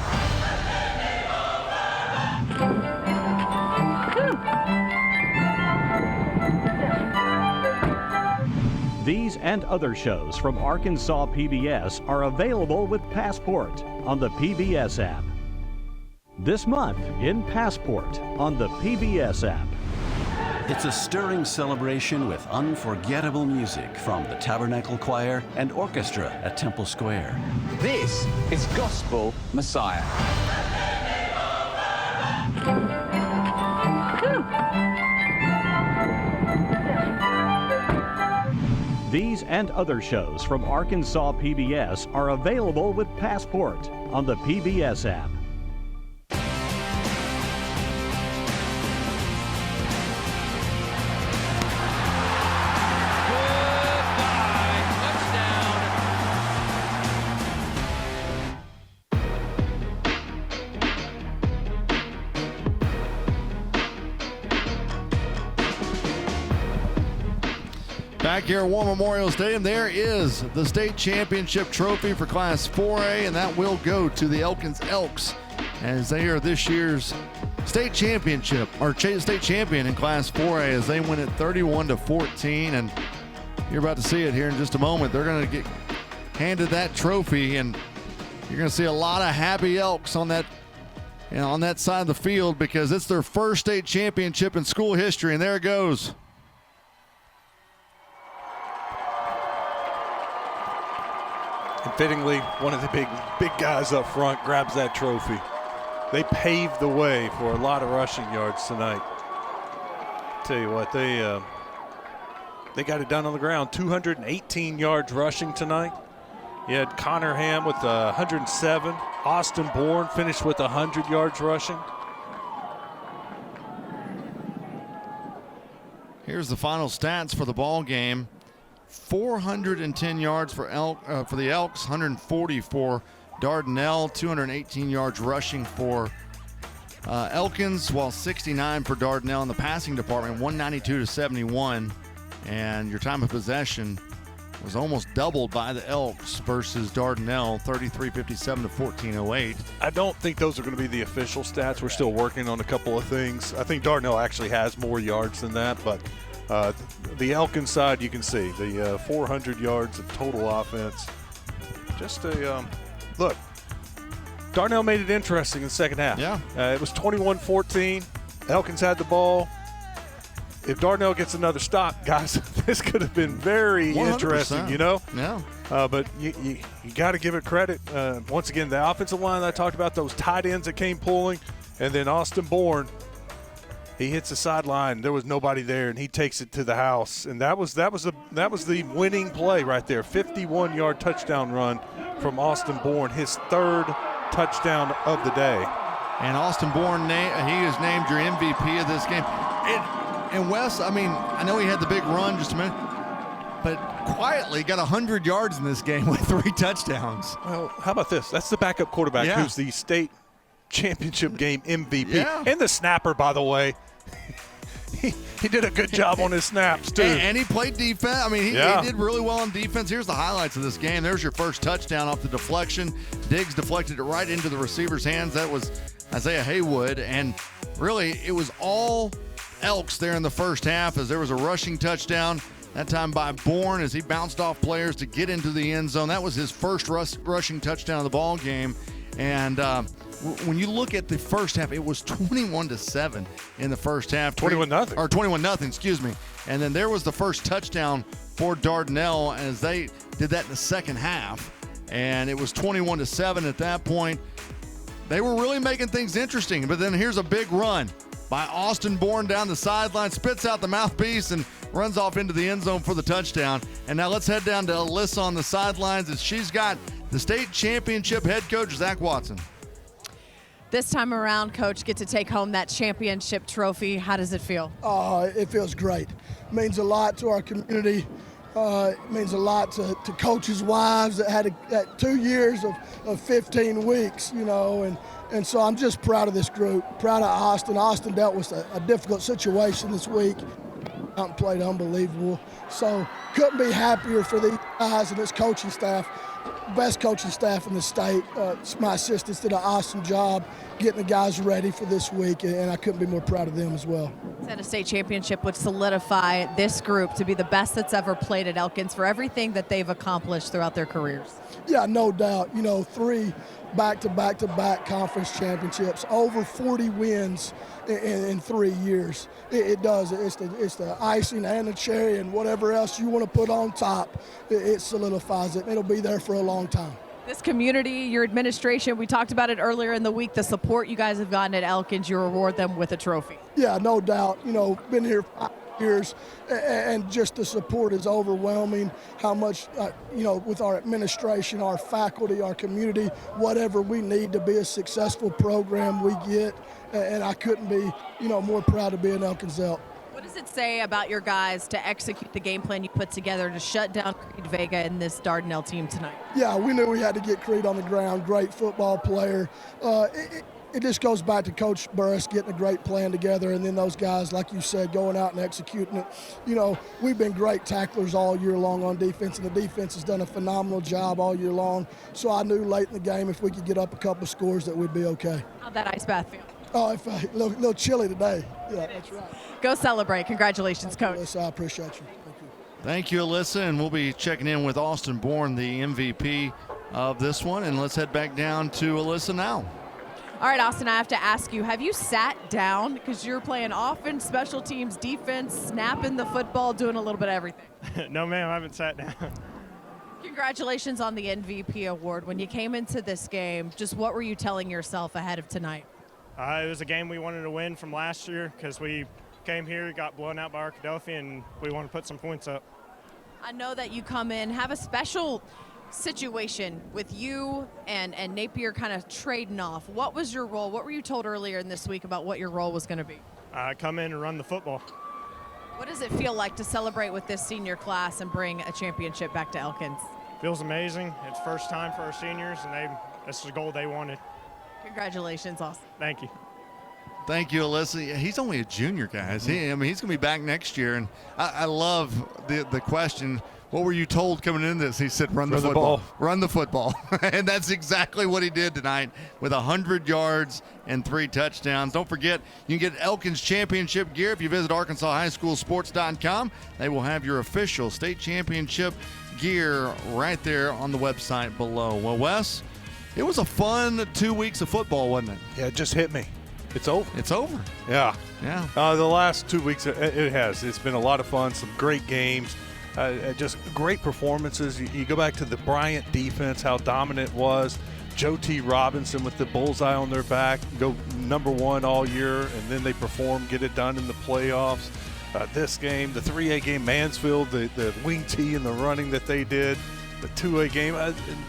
These and other shows from Arkansas PBS are available with Passport on the PBS app. This month in Passport on the PBS app. It's a stirring celebration with unforgettable music from the Tabernacle Choir and Orchestra at Temple Square. This is Gospel Messiah. These and other shows from Arkansas PBS are available with Passport on the PBS app. Back here at War Memorial Stadium, there is the state championship trophy for Class 4A, and that will go to the Elkins Elks as they are this year's state championship, or state champion in Class 4A, as they win it 31-14. And you're about to see it here in just a moment. They're going to get handed that trophy, and you're going to see a lot of happy Elks on that, on that side of the field, because it's their first state championship in school history. And there it goes. And fittingly, one of the big guys up front grabs that trophy. They paved the way for a lot of rushing yards tonight. Tell you what, they got it done on the ground. 218 yards rushing tonight. You had Connor Ham with 107. Austin Bourne finished with 100 yards rushing. Here's the final stats for the ball game. 410 yards for the Elks, 140 for Dardanelle, 218 yards rushing for Elkins, while 69 for Dardanelle in the passing department, 192-71. And your time of possession was almost doubled by the Elks versus Dardanelle, 33-57 to 14-08. I don't think those are going to be the official stats. We're still working on a couple of things. I think Dardanelle actually has more yards than that, but the Elkins side, you can see the 400 yards of total offense. Just a look. Dardanelle made it interesting in the second half. Yeah. It was 21-14. Elkins had the ball. If Dardanelle gets another stop, guys, this could have been very 100%. Interesting, you know? Yeah. But you got to give it credit. Once again, the offensive line that I talked about, those tight ends that came pulling, And then Austin Bourne, he hits the sideline. There was nobody there, and he takes it to the house. And that was the winning play right there. 51-yard touchdown run from Austin Bourne, his third touchdown of the day. And Austin Bourne, he is named your MVP of this game. And Wes, I mean, I know he had the big run just a minute, but quietly got 100 yards in this game with 3 touchdowns. Well, how about this? That's the backup quarterback who's the state championship game MVP. Yeah. And the snapper, by the way. He did a good job on his snaps, too. And he played defense. I mean, he did really well on defense. Here's the highlights of this game. There's your first touchdown off the deflection. Diggs deflected it right into the receiver's hands. That was Isaiah Haywood. And really, it was all Elks there in the first half as there was a rushing touchdown, that time by Bourne as he bounced off players to get into the end zone. That was his first rushing touchdown of the ball game. And when you look at the first half, it was 21-7 in the first half. 21-0. Or 21-0, excuse me. And then there was the first touchdown for Dardanelle as they did that in the second half. And it was 21-7 at that point. They were really making things interesting. But then here's a big run by Austin Bourne down the sideline, spits out the mouthpiece and runs off into the end zone for the touchdown. And now let's head down to Alyssa on the sidelines as she's got the state championship head coach, Zach Watson. This time around, Coach, get to take home that championship trophy. How does it feel? It feels great. It means a lot to our community. It means a lot to coaches' wives that had 2 years of 15 weeks, you know, and so I'm just proud of this group, proud of Austin. Austin dealt with a difficult situation this week. Played unbelievable. So couldn't be happier for these guys and this coaching staff. Best coaching staff in the state. My assistants did an awesome job getting the guys ready for this week, and I couldn't be more proud of them as well. Said a state championship would solidify this group to be the best that's ever played at Elkins for everything that they've accomplished throughout their careers. Yeah, no doubt. You know, 3 back-to-back conference championships, over 40 wins in 3 years. It does. It's the icing and the cherry and whatever else you want to put on top. It solidifies it. It'll be there for a long time. This community, your administration, we talked about it earlier in the week, the support you guys have gotten at Elkins, you reward them with a trophy. Yeah, no doubt. You know, been here 5 years, and just the support is overwhelming. How much, you know, with our administration, our faculty, our community, whatever we need to be a successful program we get, and I couldn't be, you know, more proud to be an Elkins Elk. What does it say about your guys to execute the game plan you put together to shut down Creed Vega and this Dardanelle team tonight? Yeah, we knew we had to get Creed on the ground. Great football player. It just goes back to Coach Burris getting a great plan together, and then those guys, like you said, going out and executing it. You know, we've been great tacklers all year long on defense, and the defense has done a phenomenal job all year long. So I knew late in the game if we could get up a couple of scores that we'd be okay. How'd that ice bath feel? Oh, a little chilly today. Yeah, that's right. Go celebrate. Congratulations, Coach. Alyssa, I appreciate you. Thank you. Thank you, Alyssa, and we'll be checking in with Austin Bourne, the MVP of this one. And let's head back down to Alyssa now. All right, Austin, I have to ask you, have you sat down? Because you're playing offense, special teams, defense, snapping the football, doing a little bit of everything. No, ma'am, I haven't sat down. Congratulations on the MVP award. When you came into this game, just what were you telling yourself ahead of tonight? It was a game we wanted to win from last year because we came here, got blown out by Arkadelphia, and we want to put some points up. I know that you come in, have a special situation with you and Napier kind of trading off. What was your role? What were you told earlier in this week about what your role was going to be? Come in and run the football. What does it feel like to celebrate with this senior class and bring a championship back to Elkins? Feels amazing. It's first time for our seniors, and that's the goal they wanted. Congratulations, Austin. Thank you. Thank you, Alyssa. He's only a junior, guys. He's going to be back next year. And I love the question, what were you told coming into this? He said, run the football. Run the football. And that's exactly what he did tonight with 100 yards and 3 touchdowns. Don't forget, you can get Elkins championship gear if you visit ArkansasHighSchoolSports.com. They will have your official state championship gear right there on the website below. Well, Wes, it was a fun 2 weeks of football, wasn't it? Yeah, it just hit me. It's over. It's over. Yeah. Yeah. The last 2 weeks, it has. It's been a lot of fun, some great games, just great performances. You go back to the Bryant defense, how dominant it was. Joe T. Robinson with the bullseye on their back, go #1 all year, and then they perform, get it done in the playoffs. This game, the 3A game, Mansfield, the wing tee and the running that they did. The 2A game,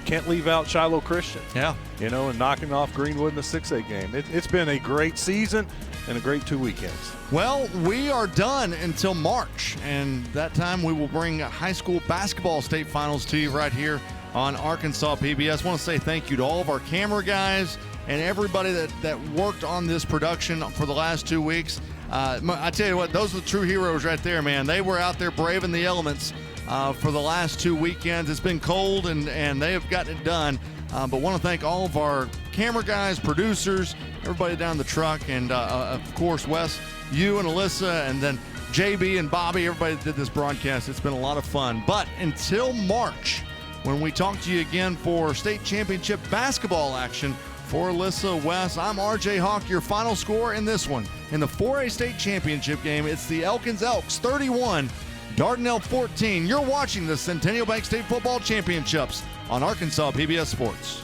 can't leave out Shiloh Christian. Yeah. You know, and knocking off Greenwood in the 6A game. It's been a great season and a great 2 weekends. Well, we are done until March, and that time we will bring high school basketball state finals to you right here on Arkansas PBS. I want to say thank you to all of our camera guys and everybody that worked on this production for the last 2 weeks. I tell you what, those are the true heroes right there, man. They were out there braving the elements for the last 2 weekends. It's been cold, and they have gotten it done. But want to thank all of our camera guys, producers, everybody down the truck, and of course, Wes, you and Alyssa, and then JB and Bobby, everybody that did this broadcast. It's been a lot of fun. But until March, when we talk to you again for state championship basketball action, for Alyssa, Wes, I'm RJ Hawk. Your final score in this one. In the 4A state championship game, it's the Elkins Elks 31, Dardanelle 14. You're watching the Centennial Bank State Football Championships on Arkansas PBS Sports.